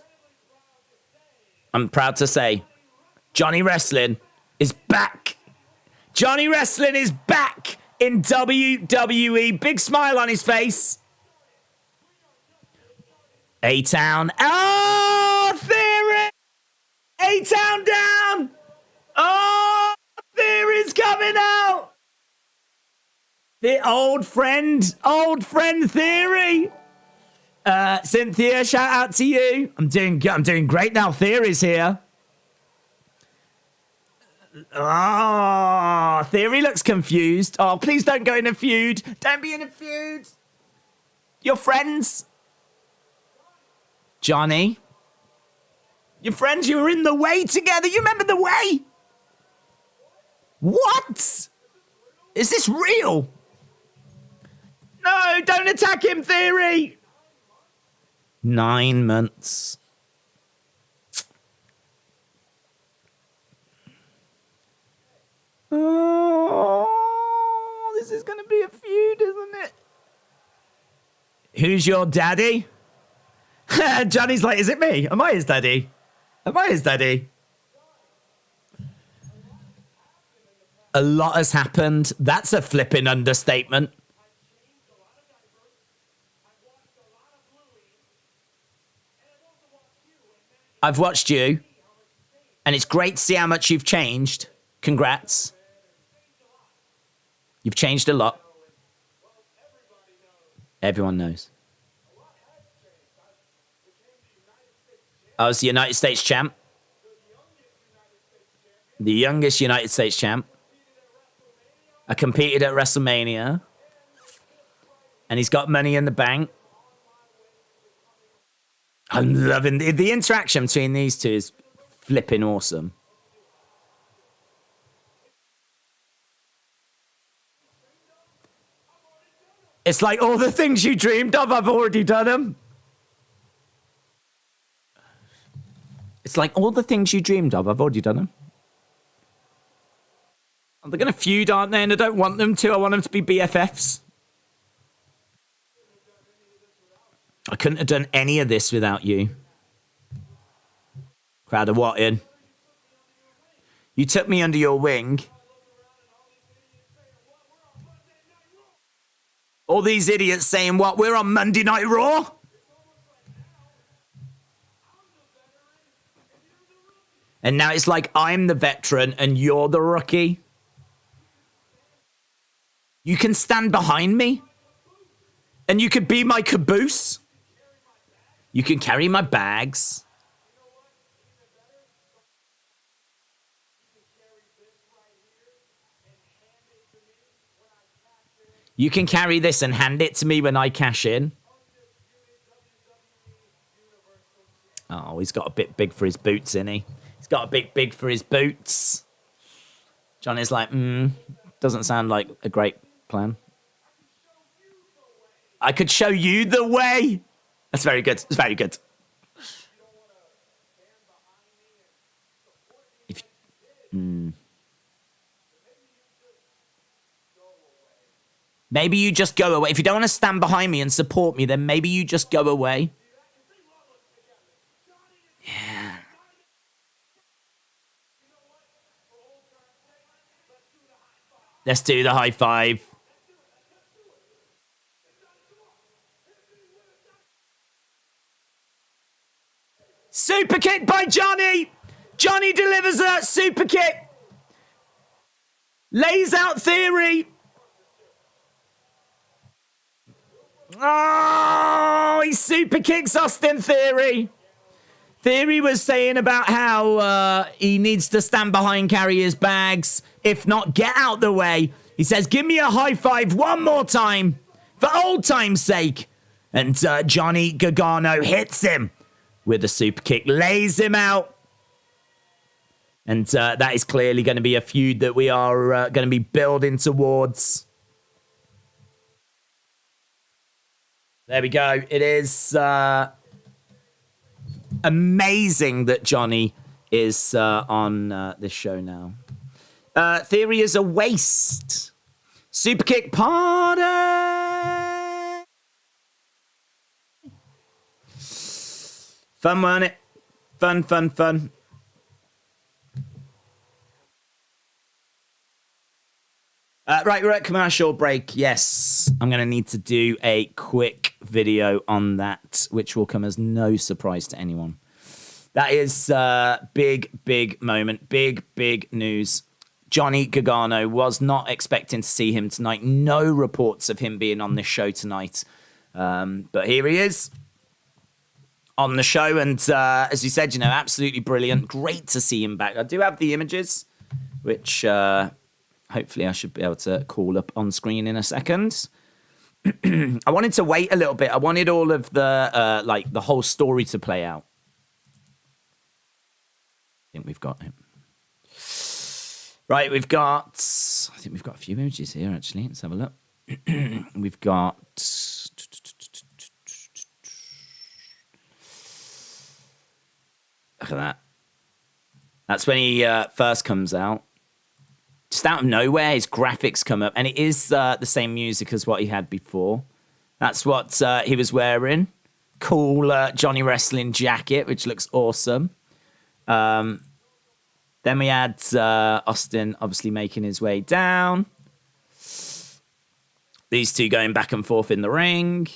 I'm proud to say, Johnny Wrestling is back. Johnny Wrestling is back in WWE. Big smile on his face. A-Town. Oh, Theory! A-Town down! Oh, Theory's coming out! The old friend Theory. Cynthia, shout out to you. I'm doing great now. Theory's here. Oh, Theory looks confused. Oh, please don't go in a feud. Don't be in a feud. Your friends. Johnny. Your friends, you were in the way together. You remember the way? What? Is this real? No, don't attack him, Theory. 9 months. Oh, this is going to be a feud, isn't it? Who's your daddy? Johnny's like, is it me? Am I his daddy? Am I his daddy? A lot has happened. That's a flipping understatement. I've watched you, and it's great to see how much you've changed. Congrats. You've changed a lot. Everyone knows. I was the United States champ. The youngest United States champ. I competed at WrestleMania. And he's got money in the bank. I'm loving the interaction between these two is flipping awesome. It's like all the things you dreamed of, I've already done them. It's like all the things you dreamed of, I've already done them. They're going to feud, aren't they? And I don't want them to. I want them to be BFFs. I couldn't have done any of this without you. Proud of what, Ian? You took me under your wing. All these idiots saying what? We're on Monday Night Raw? And now it's like I'm the veteran and you're the rookie. You can stand behind me. And you could be my caboose. You can carry my bags. You can carry this and hand it to me when I cash in. Oh, he's got a bit big for his boots, isn't he? He's got a bit big for his boots. Johnny's like, doesn't sound like a great plan. I could show you the way. That's very good. It's very good. Maybe you just go away. If you don't want to stand behind me and support me, then maybe you just go away. Yeah. Let's do the high five. Super kick by Johnny. Johnny delivers a super kick. Lays out Theory. Oh, he super kicks Austin Theory. Theory was saying about how he needs to stand behind, carry his bags. If not, get out the way. He says, give me a high five one more time for old time's sake. And Johnny Gargano hits him with a super kick, lays him out. And that is clearly going to be a feud that we are going to be building towards. There we go. It is amazing that Johnny is on this show now. Theory is a waste. Super kick party. Fun, wasn't it? Fun, fun, fun. Right, we're at commercial break. Yes, I'm going to need to do a quick video on that, which will come as no surprise to anyone. That is big moment. Big news. Johnny Gargano, was not expecting to see him tonight. No reports of him being on this show tonight. But here he is on the show. And as you said, absolutely brilliant. Great to see him back. I do have the images, which... hopefully I should be able to call up on screen in a second. I wanted to wait a little bit. I wanted all of the, the whole story to play out. I think we've got him. Right, I think we've got a few images here, actually. Let's have a look. We've got... Look at that. That's when he first comes out. Just out of nowhere, his graphics come up, and it is the same music as what he had before. That's what he was wearing. Cool Johnny Wrestling jacket, which looks awesome. Then we had Austin obviously making his way down. These two going back and forth in the ring.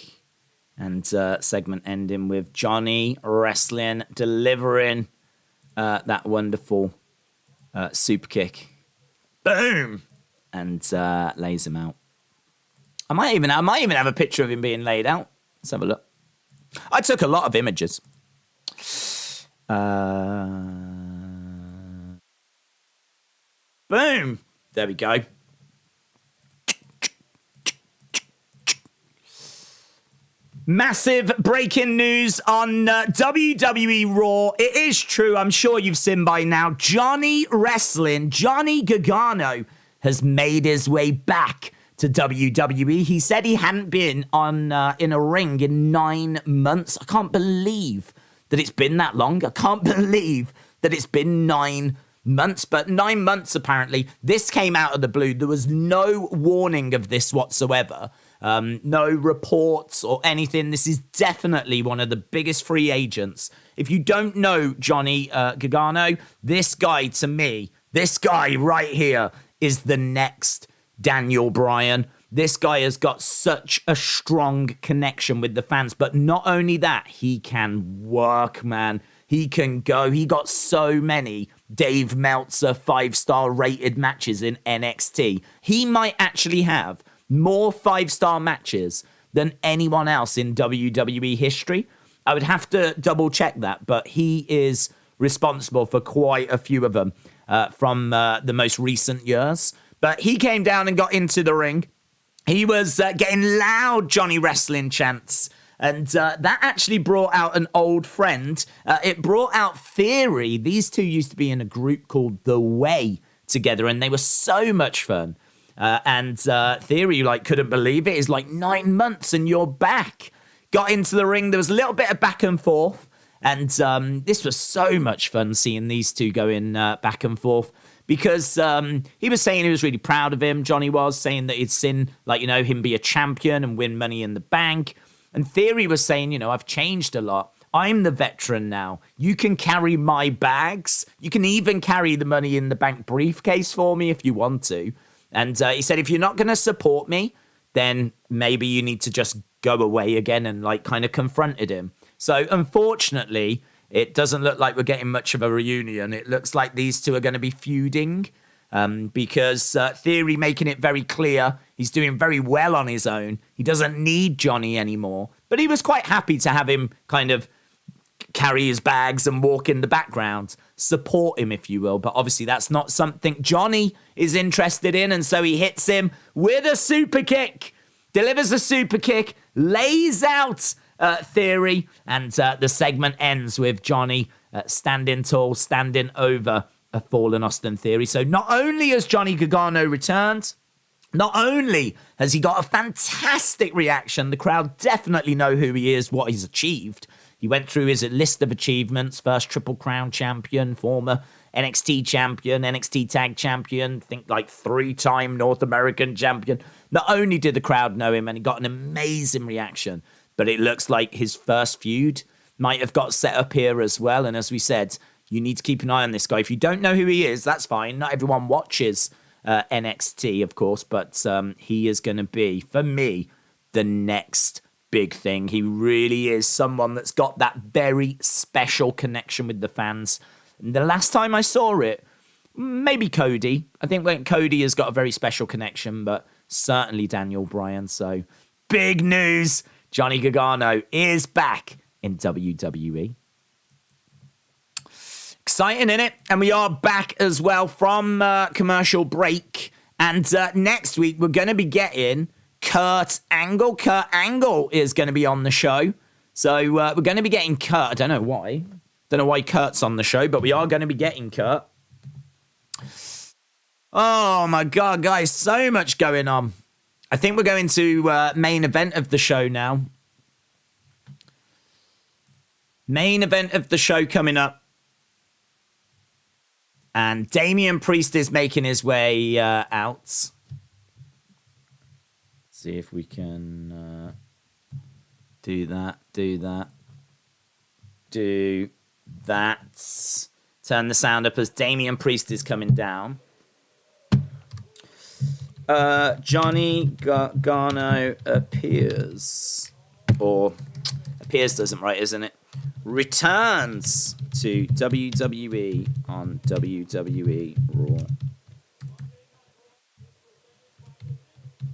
And segment ending with Johnny Wrestling delivering that wonderful super kick. Boom! And lays him out. I might even have a picture of him being laid out. Let's have a look. I took a lot of images. Boom! There we go. Massive breaking news on WWE Raw. It is true, I'm sure you've seen by now. Johnny Wrestling, Johnny Gargano, has made his way back to WWE. He said he hadn't been on in a ring in 9 months. I can't believe that it's been that long. I can't believe that it's been 9 months. But 9 months, apparently. This came out of the blue. There was no warning of this whatsoever. No reports or anything. This is definitely one of the biggest free agents. If you don't know Johnny Gargano, this guy, to me, this guy right here is the next Daniel Bryan. This guy has got such a strong connection with the fans. But not only that, he can work, man. He can go. He got so many Dave Meltzer 5-star rated matches in NXT. He might actually have more 5-star matches than anyone else in WWE history. I would have to double check that, but he is responsible for quite a few of them from the most recent years. But he came down and got into the ring. He was getting loud Johnny Wrestling chants. And that actually brought out an old friend. It brought out Theory. These two used to be in a group called The Way together, and they were so much fun. And Theory, couldn't believe it. It's 9 months and you're back. Got into the ring. There was a little bit of back and forth. And this was so much fun seeing these two going back and forth. Because he was saying he was really proud of him. Johnny was saying that he'd seen, him be a champion and win Money in the Bank. And Theory was saying, I've changed a lot. I'm the veteran now. You can carry my bags. You can even carry the Money in the Bank briefcase for me if you want to. And he said, if you're not going to support me, then maybe you need to just go away again, and kind of confronted him. So unfortunately, it doesn't look like we're getting much of a reunion. It looks like these two are going to be feuding because Theory making it very clear he's doing very well on his own. He doesn't need Johnny anymore. But he was quite happy to have him kind of carry his bags and walk in the background, support him, if you will. But obviously that's not something Johnny is interested in. And so he hits him with a super kick, delivers a super kick, lays out Theory, and the segment ends with Johnny standing tall, standing over a fallen Austin Theory. So not only has Johnny Gargano returned, not only has he got a fantastic reaction, the crowd definitely know who he is, what he's achieved. He went through his list of achievements: first Triple Crown champion, former NXT champion, NXT tag champion, I think 3-time North American champion. Not only did the crowd know him, and he got an amazing reaction, but it looks like his first feud might have got set up here as well. And as we said, you need to keep an eye on this guy. If you don't know who he is, that's fine. Not everyone watches NXT, of course, but he is going to be, for me, the next big thing. He really is someone that's got that very special connection with the fans. And the last time I saw it, maybe Cody. I think when Cody has got a very special connection, but certainly Daniel Bryan. So big news. Johnny Gargano is back in WWE. Exciting, innit? And we are back as well from commercial break. And next week, we're going to be getting Kurt Angle. Kurt Angle is going to be on the show. So we're going to be getting Kurt. I don't know why. Don't know why Kurt's on the show, but we are going to be getting Kurt. Oh, my God, guys. So much going on. I think we're going to main event of the show now. Main event of the show coming up. And Damian Priest is making his way out. Let's see if we can do that. Turn the sound up as Damian Priest is coming down. Johnny Gargano appears. Or appears doesn't right, isn't it? Returns to WWE on WWE Raw.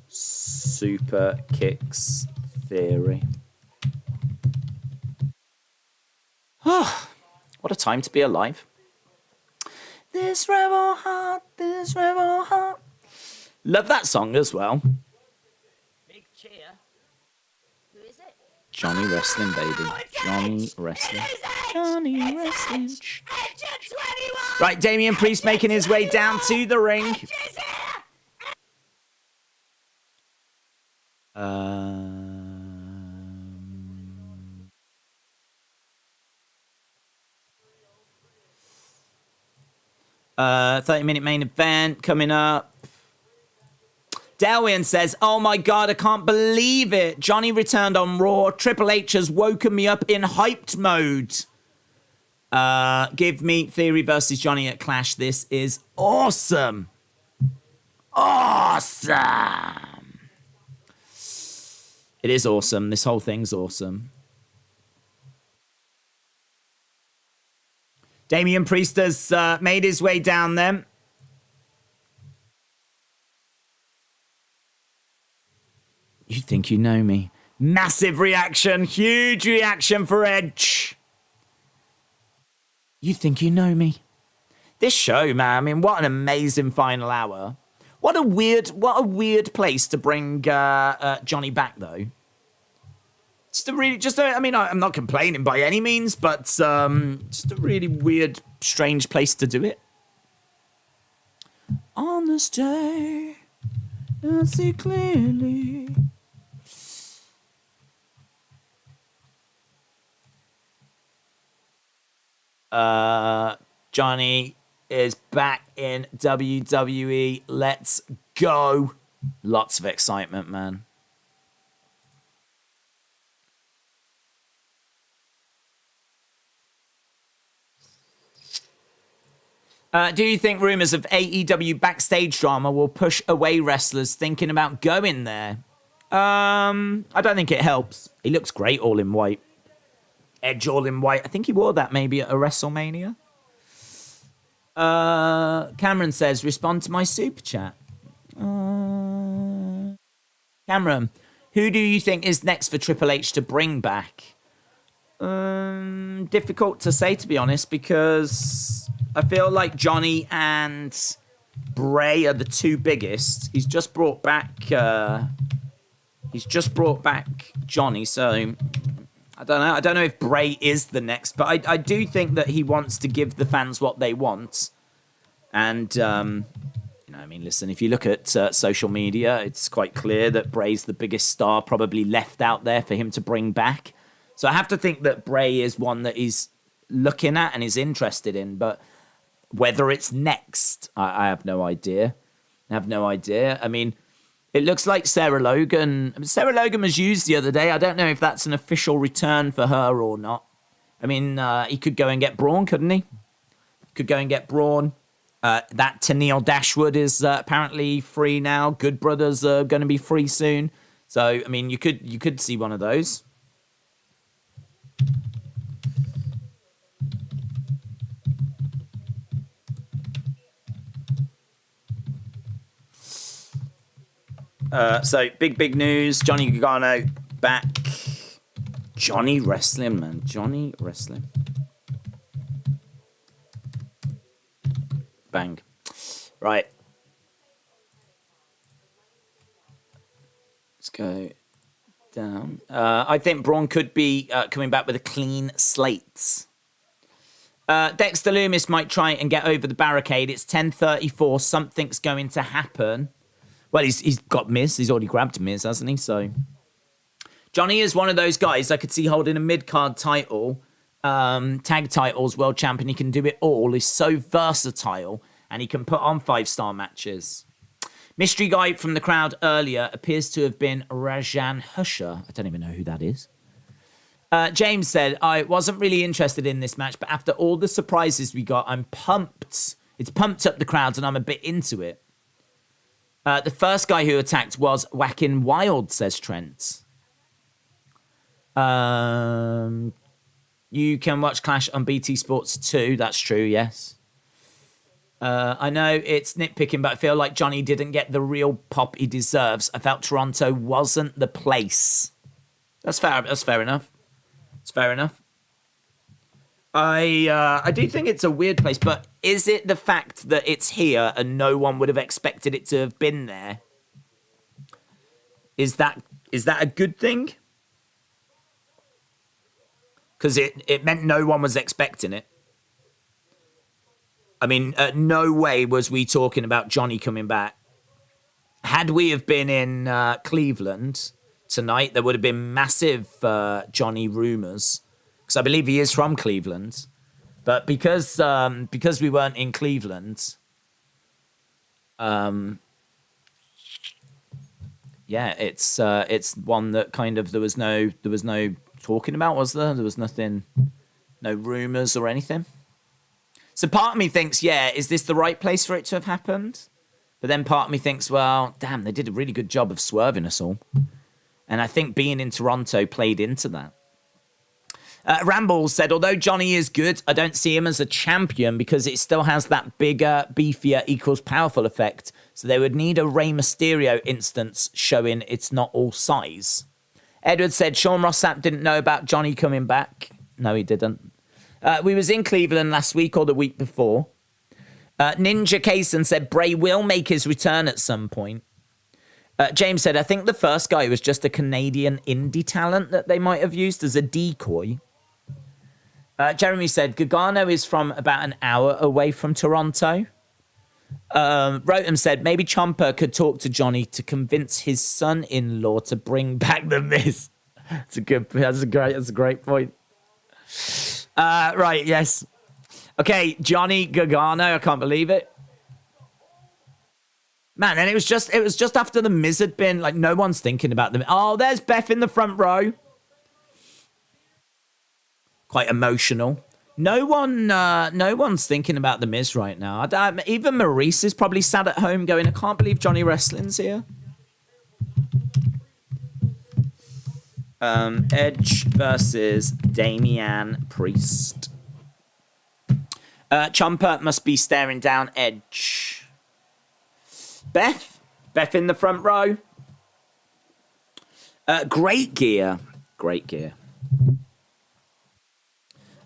Super kicks Theory. Oh, what a time to be alive. This rebel heart, this rebel heart. Love that song as well. Big cheer. Who is it? Johnny Wrestling, baby. Johnny Wrestling. Johnny Wrestling. Right, Damian Priest making his way down to the ring. Uh, 30-minute main event coming up. Delwyn says, oh my God, I can't believe it. Johnny returned on Raw. Triple H has woken me up in hyped mode. Give me Theory versus Johnny at Clash. This is awesome. Awesome. It is awesome. This whole thing's awesome. Damian Priest has made his way down there. You think you know me. Massive reaction. Huge reaction for Edge. You think you know me. This show, man, I mean, what an amazing final hour. What a weird place to bring Johnny back, though. I mean, I'm not complaining by any means, but just a really weird, strange place to do it. On this day, I see clearly. Johnny is back in WWE. Let's go. Lots of excitement, man. Do you think rumors of AEW backstage drama will push away wrestlers thinking about going there? I don't think it helps. He looks great all in white. Edge all in white. I think he wore that maybe at a WrestleMania. Cameron says, respond to my super chat. Cameron, who do you think is next for Triple H to bring back? Difficult to say, to be honest, because I feel like Johnny and Bray are the two biggest. He's just brought back Johnny, so I don't know. I don't know if Bray is the next, but I do think that he wants to give the fans what they want. And, I mean, listen, if you look at social media, it's quite clear that Bray's the biggest star probably left out there for him to bring back. So I have to think that Bray is one that he's looking at and is interested in. But whether it's next, I have no idea. I mean, it looks like Sarah Logan. Sarah Logan was used the other day. I don't know if that's an official return for her or not. I mean, he could go and get Braun, couldn't he? Could go and get Braun. That Tennille Dashwood is apparently free now. Good Brothers are going to be free soon. So, I mean, you could see one of those. So, big news. Johnny Gargano back. Johnny wrestling, man. Johnny wrestling. Bang. Right. Let's go down. I think Braun could be coming back with a clean slate. Dexter Loomis might try and get over the barricade. It's 10:34. Something's going to happen. Well, he's got Miz. He's already grabbed Miz, hasn't he? So Johnny is one of those guys I could see holding a mid-card title, tag titles, world champion. He can do it all. He's so versatile, and he can put on 5-star matches. Mystery guy from the crowd earlier appears to have been Rajan Husher. I don't even know who that is. James said, I wasn't really interested in this match, but after all the surprises we got, I'm pumped. It's pumped up the crowd, and I'm a bit into it. The first guy who attacked was Whackin' Wild, says Trent. You can watch Clash on BT Sports 2. That's true, yes. I know it's nitpicking, but I feel like Johnny didn't get the real pop he deserves. I felt Toronto wasn't the place. That's fair. That's fair enough. It's fair enough. I do think it's a weird place, but is it the fact that it's here and no one would have expected it to have been there? Is that a good thing? Because it meant no one was expecting it. I mean, no way was we talking about Johnny coming back. Had we have been in Cleveland tonight, there would have been massive Johnny rumours. Because I believe he is from Cleveland. But because we weren't in Cleveland, yeah, it's one that kind of there was no talking about, was there? There was nothing, no rumors or anything. So part of me thinks, yeah, is this the right place for it to have happened? But then part of me thinks, well, damn, they did a really good job of swerving us all. And I think being in Toronto played into that. Ramble said, although Johnny is good, I don't see him as a champion because it still has that bigger, beefier equals powerful effect. So they would need a Rey Mysterio instance showing it's not all size. Edward said, Sean Ross Sapp didn't know about Johnny coming back. No, he didn't. We was in Cleveland last week or the week before. Ninja Kaysen said, Bray will make his return at some point. James said, I think the first guy was just a Canadian indie talent that they might have used as a decoy. Jeremy said, Gargano is from about an hour away from Toronto. Rotem said, maybe Ciampa could talk to Johnny to convince his son-in-law to bring back the Miz. That's a great point. Right, yes. Okay, Johnny Gargano, I can't believe it. Man, and it was just after the Miz had been, like, no one's thinking about them. Oh, there's Beth in the front row. Quite emotional. No one's thinking about the Miz right now. Even Maurice is probably sat at home going, I can't believe Johnny Wrestling's here. Edge versus Damian Priest. Ciampa must be staring down Edge. Beth in the front row. Great gear.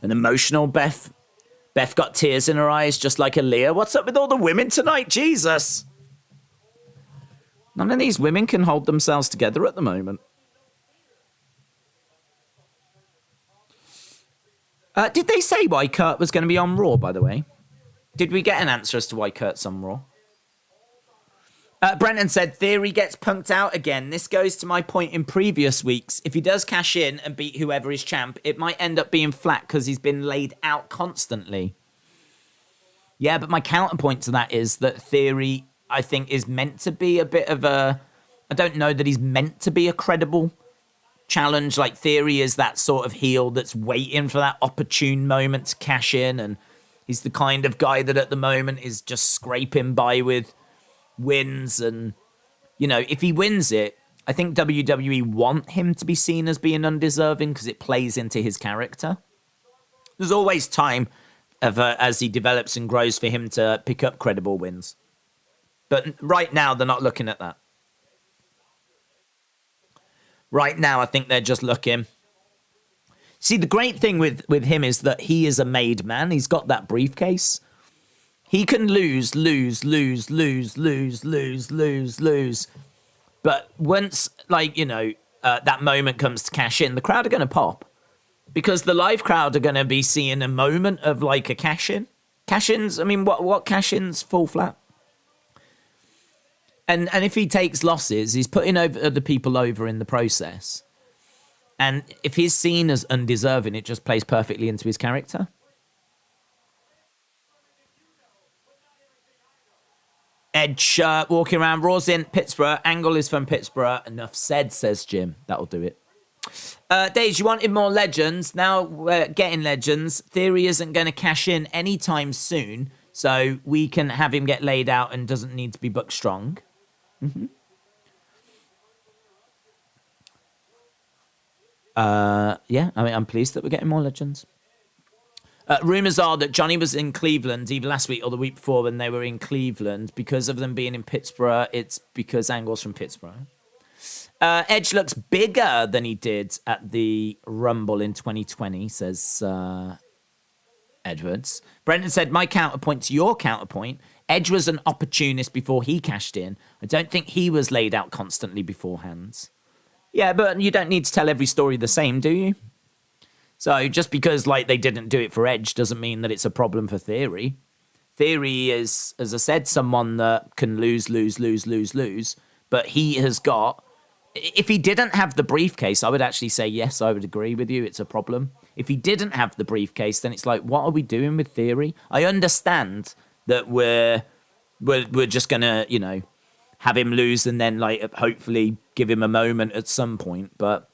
An emotional Beth. Beth got tears in her eyes just like Aaliyah. What's up with all the women tonight? Jesus. None of these women can hold themselves together at the moment. Did they say why Kurt was going to be on Raw, by the way? Did we get an answer as to why Kurt's on Raw? Brenton said, Theory gets punked out again. This goes to my point in previous weeks. If he does cash in and beat whoever is champ, it might end up being flat because he's been laid out constantly. Yeah, but my counterpoint to that is that Theory, I think, is meant to be a bit of a... I don't know that he's meant to be a credible challenge. Like, Theory is that sort of heel that's waiting for that opportune moment to cash in, and he's the kind of guy that at the moment is just scraping by with wins. And, you know, if he wins it, I think WWE want him to be seen as being undeserving because it plays into his character. There's always time as he develops and grows for him to pick up credible wins. But right now, they're not looking at that. Right now, I think they're just looking. See, the great thing with him is that he is a made man. He's got that briefcase. He can lose. But once, like, you know, that moment comes to cash in, the crowd are going to pop. Because the live crowd are going to be seeing a moment of, like, a cash-in. Cash-ins, I mean, what cash-ins fall flat? And if he takes losses, he's putting other people over in the process. And if he's seen as undeserving, it just plays perfectly into his character. Edge walking around. Raw's in Pittsburgh. Angle is from Pittsburgh. Enough said, says Jim. That'll do it. Dave, you wanted more legends. Now we're getting legends. Theory isn't going to cash in anytime soon. So we can have him get laid out and doesn't need to be booked strong. Mm-hmm. Yeah, I mean, I'm pleased that we're getting more legends. Rumours are that Johnny was in Cleveland either last week or the week before when they were in Cleveland. Because of them being in Pittsburgh, it's because Angle's from Pittsburgh. Edge looks bigger than he did at the Rumble in 2020, says Edwards. Brendan said, my counterpoint to your counterpoint, Edge was an opportunist before he cashed in. I don't think he was laid out constantly beforehand. Yeah, but you don't need to tell every story the same, do you? So just because, like, they didn't do it for Edge doesn't mean that it's a problem for Theory. Theory is, as I said, someone that can lose. But he has got... If he didn't have the briefcase, I would actually say, yes, I would agree with you. It's a problem. If he didn't have the briefcase, then it's like, what are we doing with Theory? I understand that we're just going to, you know, have him lose and then like hopefully give him a moment at some point. But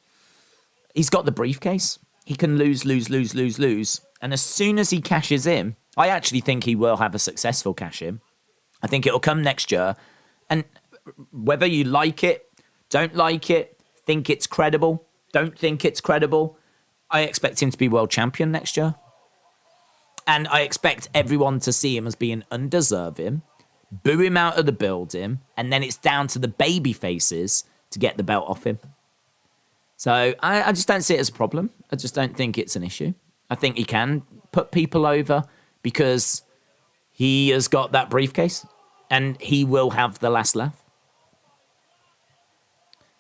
he's got the briefcase. He can lose. And as soon as he cashes in, I actually think he will have a successful cash in. I think it'll come next year. And whether you like it, don't like it, think it's credible, don't think it's credible, I expect him to be world champion next year. And I expect everyone to see him as being undeserving, boo him out of the building, and then it's down to the baby faces to get the belt off him. So I just don't see it as a problem. I just don't think it's an issue. I think he can put people over because he has got that briefcase and he will have the last laugh.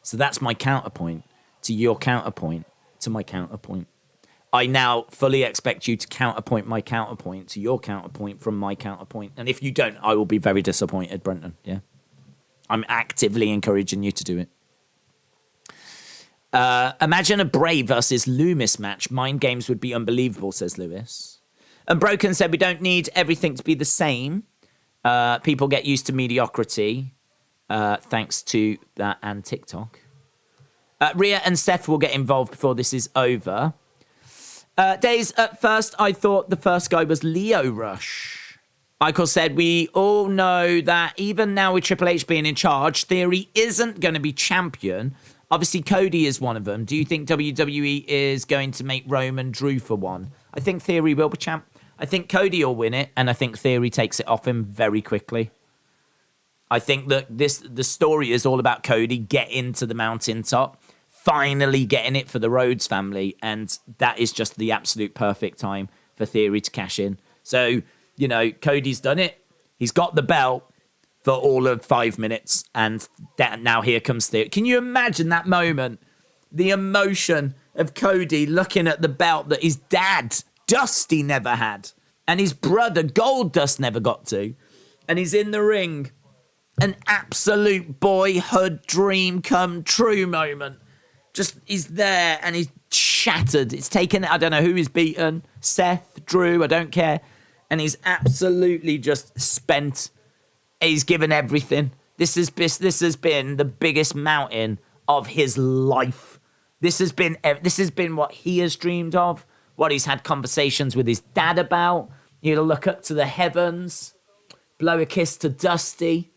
So that's my counterpoint to your counterpoint to my counterpoint. I now fully expect you to counterpoint my counterpoint to your counterpoint from my counterpoint. And if you don't, I will be very disappointed, Brenton. Yeah. I'm actively encouraging you to do it. Imagine a Bray versus Loomis match. Mind games would be unbelievable, says Lewis. And Broken said, we don't need everything to be the same. People get used to mediocrity, thanks to that and TikTok. Rhea and Seth will get involved before this is over. Days, at first, I thought the first guy was Leo Rush. Michael said, we all know that even now with Triple H being in charge, Theory isn't going to be champion. Obviously, Cody is one of them. Do you think WWE is going to make Roman Drew for one? I think Theory will be champ. I think Cody will win it, and I think Theory takes it off him very quickly. I think that the story is all about Cody getting to the mountaintop, finally getting it for the Rhodes family, and that is just the absolute perfect time for Theory to cash in. So, you know, Cody's done it. He's got the belt for all of 5 minutes, and now here comes Theory. Can you imagine that moment? The emotion of Cody looking at the belt that his dad, Dusty, never had, and his brother, Goldust, never got to, and he's in the ring. An absolute boyhood dream come true moment. Just, he's there, and he's shattered. It's taken, I don't know who he's beaten, Seth, Drew, I don't care, and he's absolutely just spent. He's given everything. This has been the biggest mountain of his life. This has been what he has dreamed of, what he's had conversations with his dad about. He'll look up to the heavens, blow a kiss to Dusty,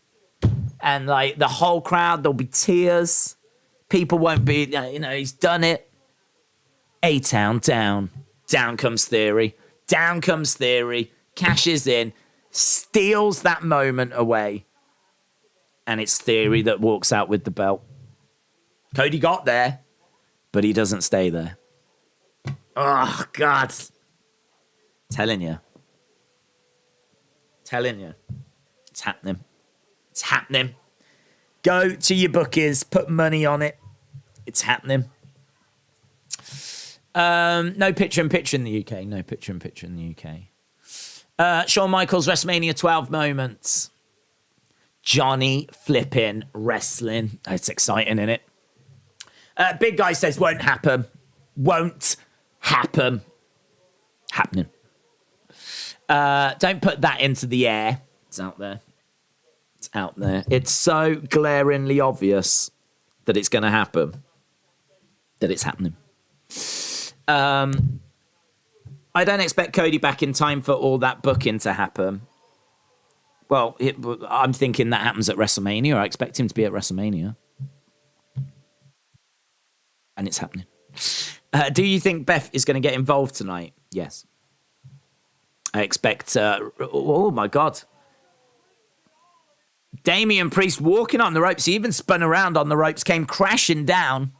and like the whole crowd, there'll be tears. People won't be, he's done it. A-Town down. Down comes Theory. Down comes Theory. Cashes in. Steals that moment away, and it's Theory that walks out with the belt. Cody got there, but he doesn't stay there. Oh, God. Telling you. It's happening. It's happening. Go to your bookies, put money on it. It's happening. No picture-in-picture in the UK. No picture-in-picture in the UK. Shawn Michaels WrestleMania 12 moments. Johnny flipping wrestling. It's exciting, isn't it? Big Guy says won't happen. Won't happen. Happening. Don't put that into the air. It's out there. It's out there. It's so glaringly obvious that it's going to happen. That it's happening. I don't expect Cody back in time for all that booking to happen. Well, I'm thinking that happens at WrestleMania. I expect him to be at WrestleMania. And it's happening. Do you think Beth is going to get involved tonight? Yes. I expect... oh, my God. Damian Priest walking on the ropes. He even spun around on the ropes, came crashing down.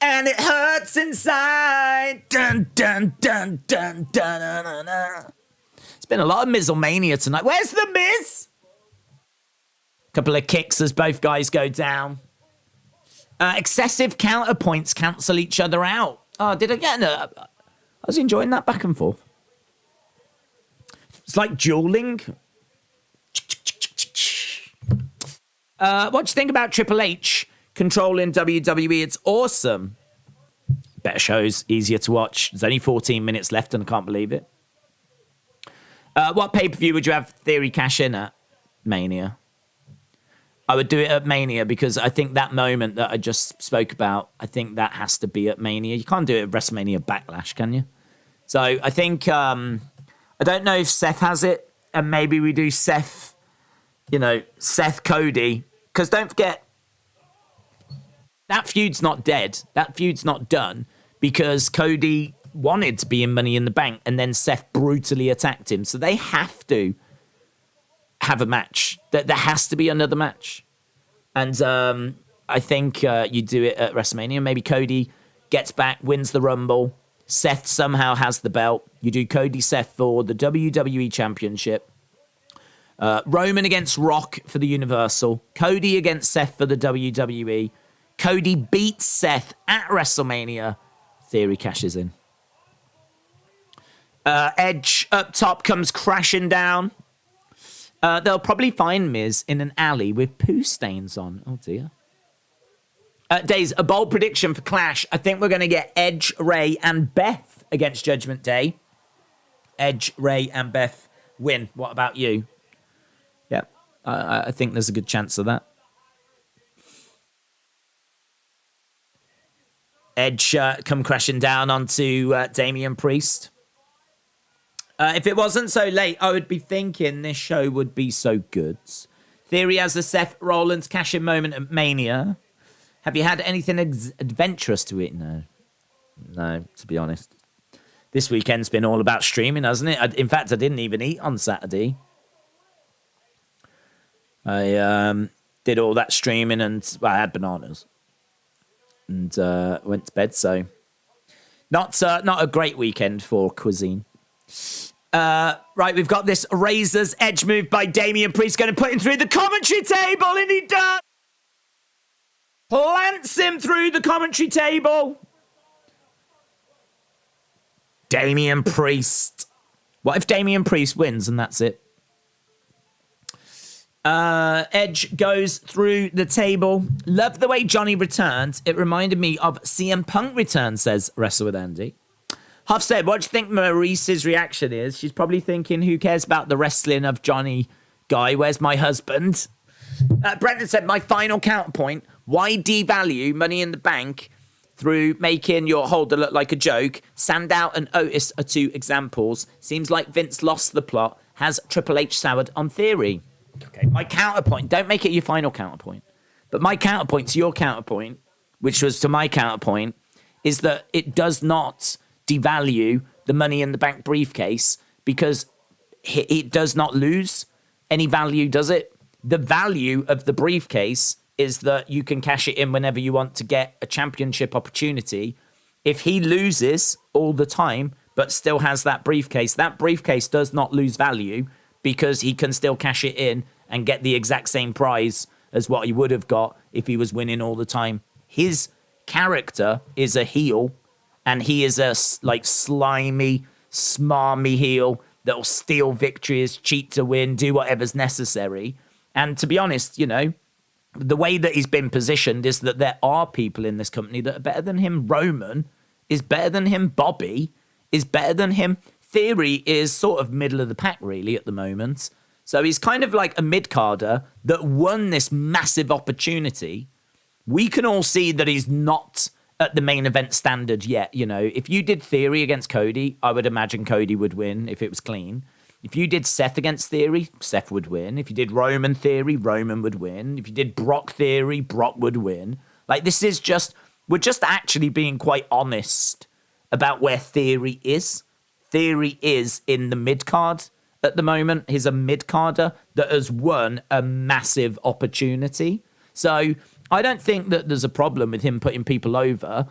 And it hurts inside. Dun, dun, dun, dun, dun, dun, dun, dun. It's been a lot of Mizzlemania tonight. Where's the Miz? Couple of kicks as both guys go down. Excessive counterpoints cancel each other out. Oh, did I get I was enjoying that back and forth. It's like dueling. What do you think about Triple H controlling WWE? It's awesome. Better shows, easier to watch. There's only 14 minutes left and I can't believe it. What pay-per-view would you have Theory cash in at? Mania. I would do it at Mania because I think that moment that I just spoke about, I think that has to be at Mania. You can't do it at WrestleMania Backlash, can you? So I think, I don't know if Seth has it, and maybe we do Seth, Seth Cody. Because don't forget, that feud's not dead. That feud's not done because Cody wanted to be in Money in the Bank and then Seth brutally attacked him. So they have to have a match. There has to be another match. And I think you do it at WrestleMania. Maybe Cody gets back, wins the Rumble. Seth somehow has the belt. You do Cody Seth for the WWE Championship. Roman against Rock for the Universal. Cody against Seth for the WWE. Cody beats Seth at WrestleMania. Theory cashes in. Edge up top comes crashing down. They'll probably find Miz in an alley with poo stains on. Oh, dear. Days, a bold prediction for Clash. I think we're going to get Edge, Ray, and Beth against Judgment Day. Edge, Ray, and Beth win. What about you? Yeah, I think there's a good chance of that. Edge come crashing down onto Damian Priest. If it wasn't so late, I would be thinking this show would be so good. Theory has the Seth Rollins cash-in moment at Mania. Have you had anything adventurous to eat? No, to be honest. This weekend's been all about streaming, hasn't it? In fact, I didn't even eat on Saturday. I did all that streaming and I had bananas. And went to bed, so not a great weekend for cuisine. Right, we've got this Razor's Edge move by Damian Priest, going to put him through the commentary table, and he does. Plants him through the commentary table. Damian Priest. What if Damian Priest wins and that's it? Edge goes through the table. Love the way Johnny returned. It reminded me of CM Punk return, says Wrestle with Andy. Huff said, what do you think Maurice's reaction is? She's probably thinking, who cares about the wrestling of Johnny guy? Where's my husband? Brendan said, my final counterpoint, why devalue Money in the Bank through making your holder look like a joke? Sandow and Otis are two examples. Seems like Vince lost the plot. Has Triple H soured on Theory? Okay, my counterpoint, don't make it your final counterpoint, but my counterpoint to your counterpoint, which was to my counterpoint, is that it does not devalue the Money in the Bank briefcase because it does not lose any value, does it? The value of the briefcase is that you can cash it in whenever you want to get a championship opportunity. If he loses all the time, but still has that briefcase does not lose value because he can still cash it in and get the exact same prize as what he would have got if he was winning all the time. His character is a heel, and he is a slimy, smarmy heel that'll steal victories, cheat to win, do whatever's necessary. And to be honest, the way that he's been positioned is that there are people in this company that are better than him. Roman is better than him. Bobby is better than him. Theory is sort of middle of the pack, really, at the moment. So he's kind of like a mid-carder that won this massive opportunity. We can all see that he's not at the main event standard yet. If you did Theory against Cody, I would imagine Cody would win if it was clean. If you did Seth against Theory, Seth would win. If you did Roman Theory, Roman would win. If you did Brock Theory, Brock would win. We're just actually being quite honest about where Theory is. Theory is in the mid-card at the moment. He's a mid-carder that has won a massive opportunity. So I don't think that there's a problem with him putting people over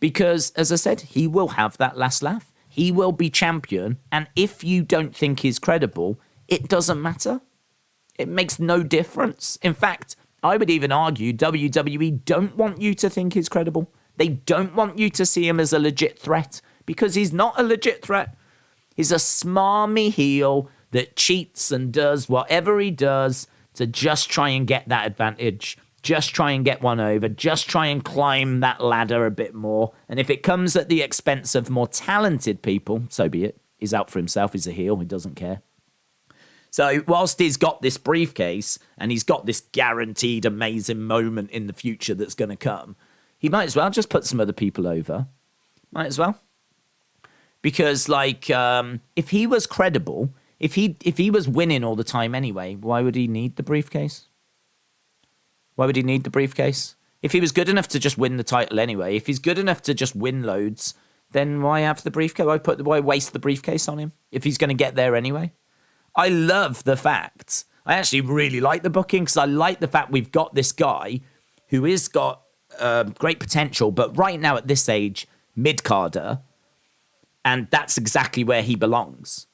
because, as I said, he will have that last laugh. He will be champion. And if you don't think he's credible, it doesn't matter. It makes no difference. In fact, I would even argue WWE don't want you to think he's credible. They don't want you to see him as a legit threat because he's not a legit threat. He's a smarmy heel that cheats and does whatever he does to just try and get that advantage, just try and get one over, just try and climb that ladder a bit more. And if it comes at the expense of more talented people, so be it. He's out for himself. He's a heel. He doesn't care. So whilst he's got this briefcase and he's got this guaranteed amazing moment in the future that's going to come, he might as well just put some other people over. Might as well. Because, like, if he was credible, if he was winning all the time anyway, why would he need the briefcase? Why would he need the briefcase? If he was good enough to just win the title anyway, if he's good enough to just win loads, then why have the briefcase? Why waste the briefcase on him if he's going to get there anyway? I love the fact, I actually really like the booking because I like the fact we've got this guy who has got great potential, but right now at this age, mid-carder, and that's exactly where he belongs.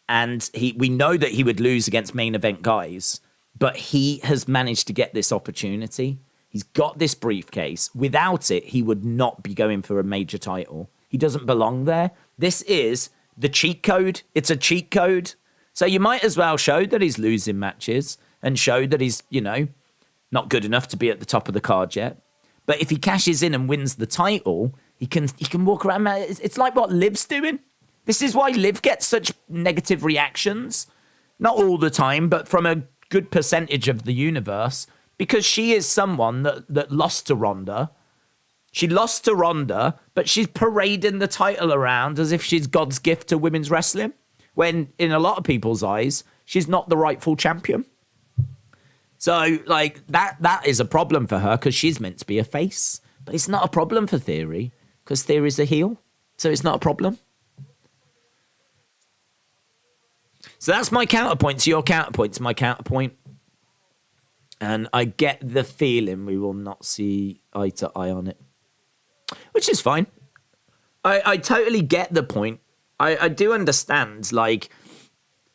And we know that he would lose against main event guys, but he has managed to get this opportunity. He's got this briefcase. Without it, he would not be going for a major title. He doesn't belong there. This is the cheat code. It's a cheat code. So you might as well show that he's losing matches and show that he's, not good enough to be at the top of the card yet. But if he cashes in and wins the title, he can walk around. It's like what Liv's doing. This is why Liv gets such negative reactions. Not all the time, but from a good percentage of the universe. Because she is someone that lost to Ronda. She lost to Ronda, but she's parading the title around as if she's God's gift to women's wrestling. When in a lot of people's eyes, she's not the rightful champion. So, like, that is a problem for her because she's meant to be a face. But it's not a problem for Theory because Theory's a heel. So it's not a problem. So that's my counterpoint to your counterpoint to my counterpoint. And I get the feeling we will not see eye to eye on it. Which is fine. I totally get the point. I do understand, like,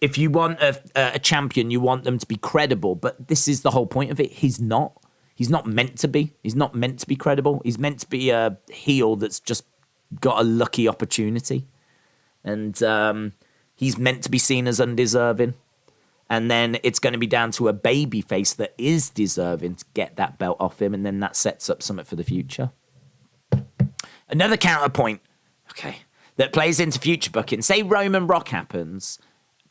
if you want a champion, you want them to be credible. But this is the whole point of it. He's not. He's not meant to be. He's not meant to be credible. He's meant to be a heel that's just got a lucky opportunity. And he's meant to be seen as undeserving. And then it's going to be down to a baby face that is deserving to get that belt off him. And then that sets up something for the future. Another counterpoint, okay, that plays into future booking. Say Roman Rock happens,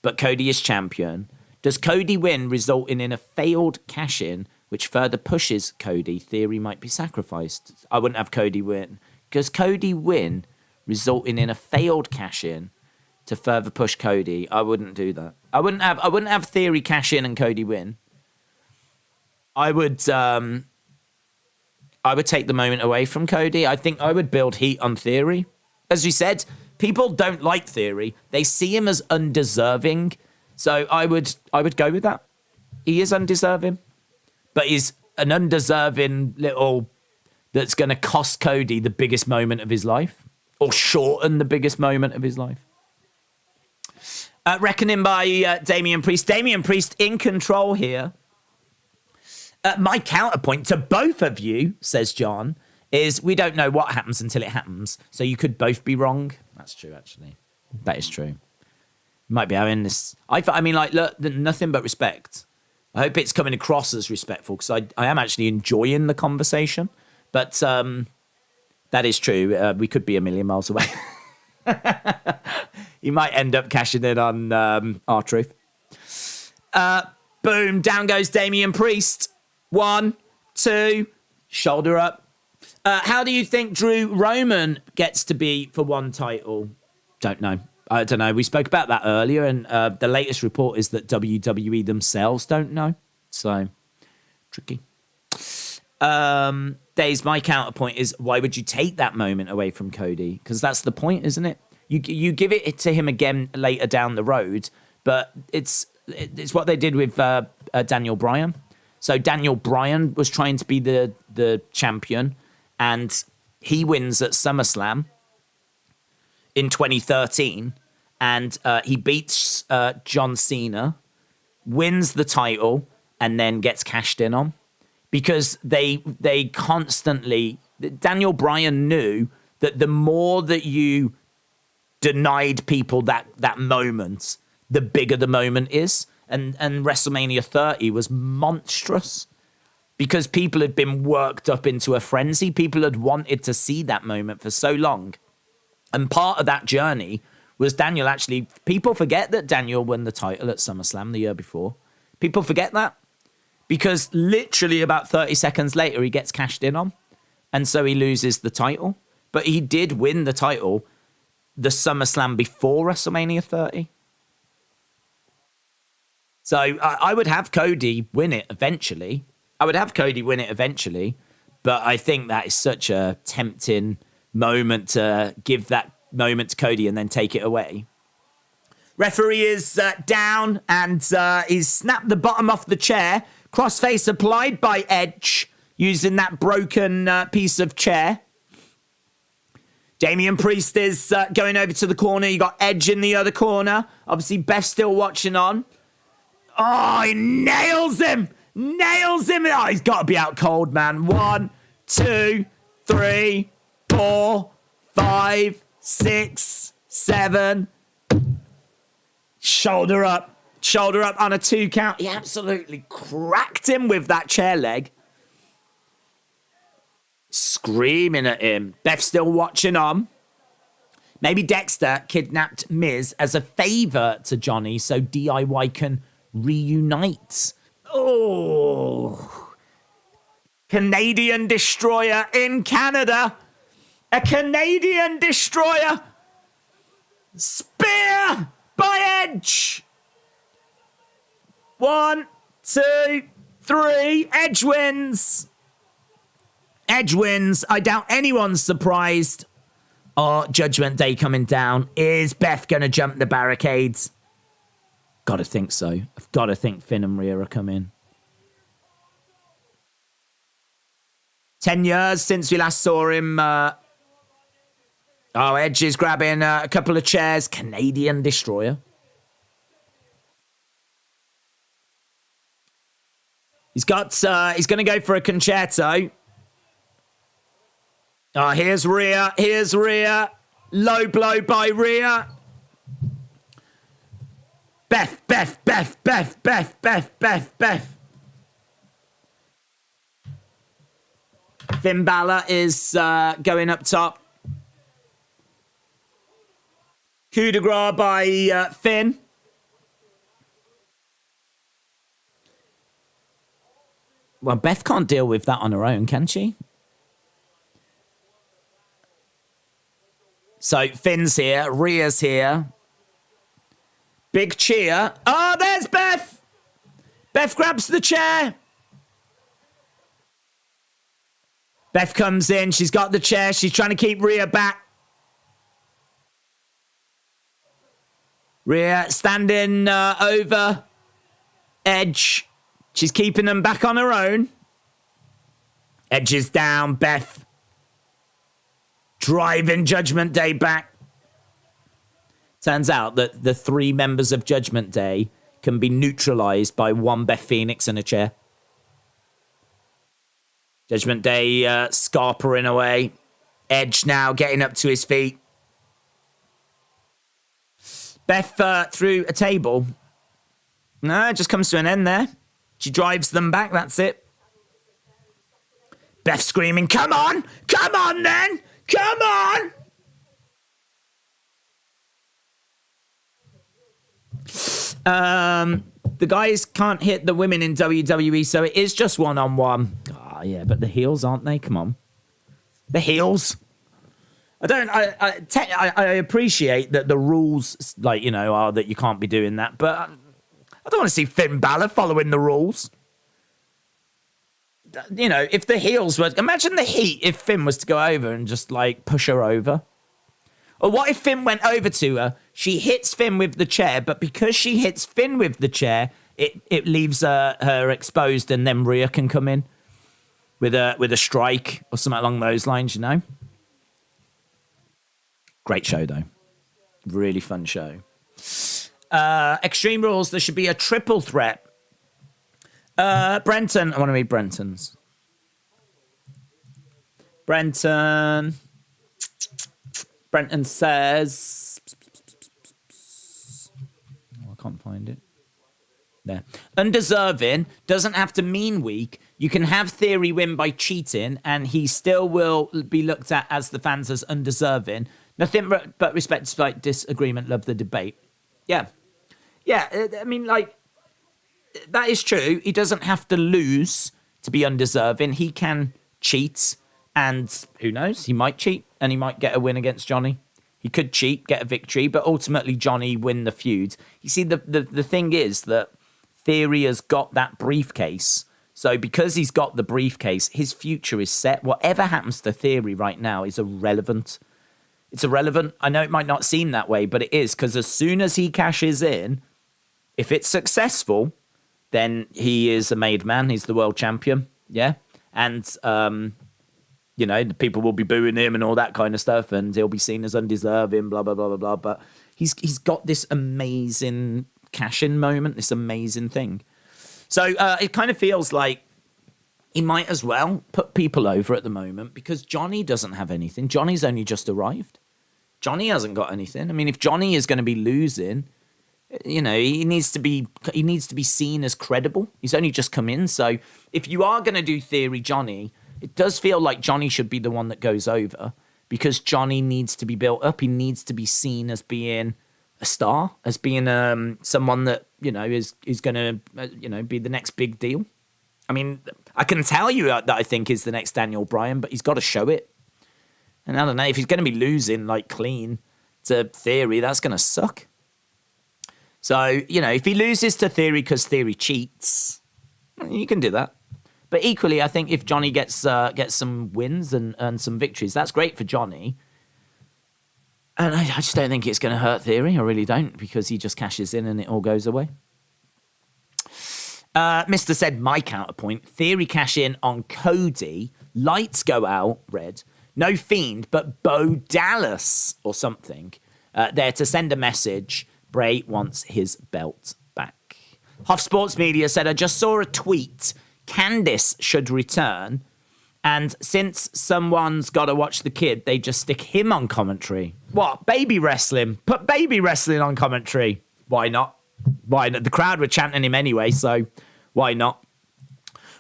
but Cody is champion. Does Cody win, resulting in a failed cash-in, which further pushes Cody? Theory might be sacrificed. I wouldn't have Cody win. Does Cody win, resulting in a failed cash-in to further push Cody? I wouldn't do that. I wouldn't have Theory cash in and Cody win. I would take the moment away from Cody. I think I would build heat on Theory. As we said, people don't like Theory. They see him as undeserving. So I would go with that. He is undeserving. But he's an undeserving little that's going to cost Cody the biggest moment of his life. Or shorten the biggest moment of his life. Reckoning by Damian Priest. Damian Priest in control here. My counterpoint to both of you, says John, is we don't know what happens until it happens. So you could both be wrong. That's true, actually. That is true. Might be having this. I mean, like, look, nothing but respect. I hope it's coming across as respectful because I am actually enjoying the conversation. But that is true. We could be a million miles away. You might end up cashing in on R-Truth. Boom, down goes Damian Priest. 1, 2, shoulder up. How do you think Drew Roman gets to be for one title? Don't know. I don't know. We spoke about that earlier, and the latest report is that WWE themselves don't know. So, tricky. Days, my counterpoint is, why would you take that moment away from Cody? Because that's the point, isn't it? You give it to him again later down the road, but it's what they did with Daniel Bryan. So Daniel Bryan was trying to be the champion, and he wins at SummerSlam in 2013, and he beats John Cena, wins the title, and then gets cashed in on. Because they constantly... Daniel Bryan knew that the more that you denied people that moment, the bigger the moment is. And WrestleMania 30 was monstrous because people had been worked up into a frenzy. People had wanted to see that moment for so long. And part of that journey was Daniel actually... People forget that Daniel won the title at SummerSlam the year before. People forget that. Because literally about 30 seconds later, he gets cashed in on. And so he loses the title. But he did win the title the SummerSlam before WrestleMania 30. So I would have Cody win it eventually. But I think that is such a tempting moment to give that moment to Cody and then take it away. Referee is down and he's snapped the bottom off the chair. Crossface applied by Edge using that broken piece of chair. Damian Priest is going over to the corner. You got Edge in the other corner. Obviously, Beth still watching on. Oh, he nails him. Oh, he's got to be out cold, man. 1, 2, 3, 4, 5, 6, 7. Shoulder up on a 2 count. He absolutely cracked him with that chair leg. Screaming at him. Beth still watching on. Maybe Dexter kidnapped Miz as a favor to Johnny so DIY can reunite. Oh. Canadian Destroyer in Canada. A Canadian Destroyer. Spear by Edge. 1, 2, 3. Edge wins. I doubt anyone's surprised. Oh, Judgment Day coming down. Is Beth going to jump the barricades? Got to think so. I've got to think Finn and Rhea are coming. 10 years since we last saw him. Edge is grabbing a couple of chairs. Canadian Destroyer. He's going to go for a concerto. Oh, here's Rhea. Low blow by Rhea. Beth. Finn Balor is going up top. Coup de grace by Finn. Well, Beth can't deal with that on her own, can she? So Finn's here, Rhea's here. Big cheer. Oh, there's Beth. Beth grabs the chair. Beth comes in. She's got the chair. She's trying to keep Rhea back. Rhea standing over Edge. She's keeping them back on her own. Edge is down. Beth driving Judgment Day back. Turns out that the 3 members of Judgment Day can be neutralized by one Beth Phoenix and a chair. Judgment Day scarpering away. Edge now getting up to his feet. Beth through a table. No, it just comes to an end there. She drives them back, that's it. Beth screaming, come on then! Come on! The guys can't hit the women in WWE, so it is just one-on-one. Oh, yeah, but the heels, aren't they? Come on. The heels. I appreciate that the rules, are that you can't be doing that, but I don't want to see Finn Balor following the rules. If the heels were... Imagine the heat if Finn was to go over and just, push her over. Or what if Finn went over to her, she hits Finn with the chair, but because she hits Finn with the chair, it leaves her exposed, and then Rhea can come in with a strike or something along those lines, Great show, though. Really fun show. Extreme Rules, there should be a triple threat. Brenton. I want to read Brenton's. Brenton says... I can't find it. There. Undeserving doesn't have to mean weak. You can have Theory win by cheating, and he still will be looked at as the fans as undeserving. Nothing but respect despite disagreement. Love the debate. Yeah. Yeah, I mean, like, that is true. He doesn't have to lose to be undeserving. He can cheat, and who knows? He might cheat, and he might get a win against Johnny. He could cheat, get a victory, but ultimately Johnny win the feud. You see, the thing is that Theory has got that briefcase. So because he's got the briefcase, his future is set. Whatever happens to Theory right now is irrelevant. It's irrelevant. I know it might not seem that way, but it is, because as soon as he cashes in, if it's successful, then he is a made man. He's the world champion. Yeah. And, you know, the people will be booing him and all that kind of stuff, and he'll be seen as undeserving, blah, blah, blah, blah, blah. But he's got this amazing cash-in moment, this amazing thing. So it kind of feels like he might as well put people over at the moment, because Johnny doesn't have anything. Johnny's only just arrived. Johnny hasn't got anything. I mean, if Johnny is going to be losing, you know, he needs to be seen as credible. He's only just come in. So if you are going to do Theory Johnny, it does feel like Johnny should be the one that goes over, because Johnny needs to be built up. He needs to be seen as being a star, as being someone that, you know, is going to, you know, be the next big deal. I mean, I can tell you that I think is the next Daniel Bryan, but he's got to show it. And I don't know, if he's going to be losing like clean to Theory, that's going to suck. So, you know, if he loses to Theory because Theory cheats, you can do that. But equally, I think if Johnny gets some wins and some victories, that's great for Johnny. And I just don't think it's going to hurt Theory. I really don't, because he just cashes in and it all goes away. Mr. said, my counterpoint, Theory cash in on Cody, lights go out, red. No Fiend, but Bo Dallas or something there to send a message. Bray wants his belt back. Huff Sports Media said, I just saw a tweet. Candice should return. And since someone's got to watch the kid, they just stick him on commentary. What? Baby wrestling? Put baby wrestling on commentary. Why not? Why not? The crowd were chanting him anyway, so why not?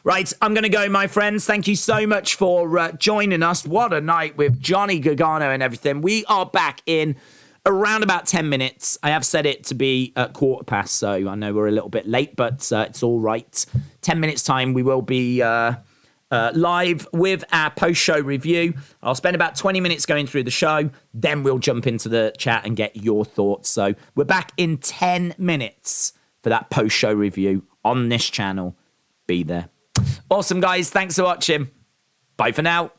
Right, I'm going to go, my friends. Thank you so much for joining us. What a night with Johnny Gargano and everything. We are back in around about 10 minutes. I have set it to be at 15:15, so I know we're a little bit late, but it's all right. 10 minutes time, we will be live with our post-show review. I'll spend about 20 minutes going through the show. Then we'll jump into the chat and get your thoughts. So we're back in 10 minutes for that post-show review on this channel. Be there. Awesome, guys. Thanks for watching. Bye for now.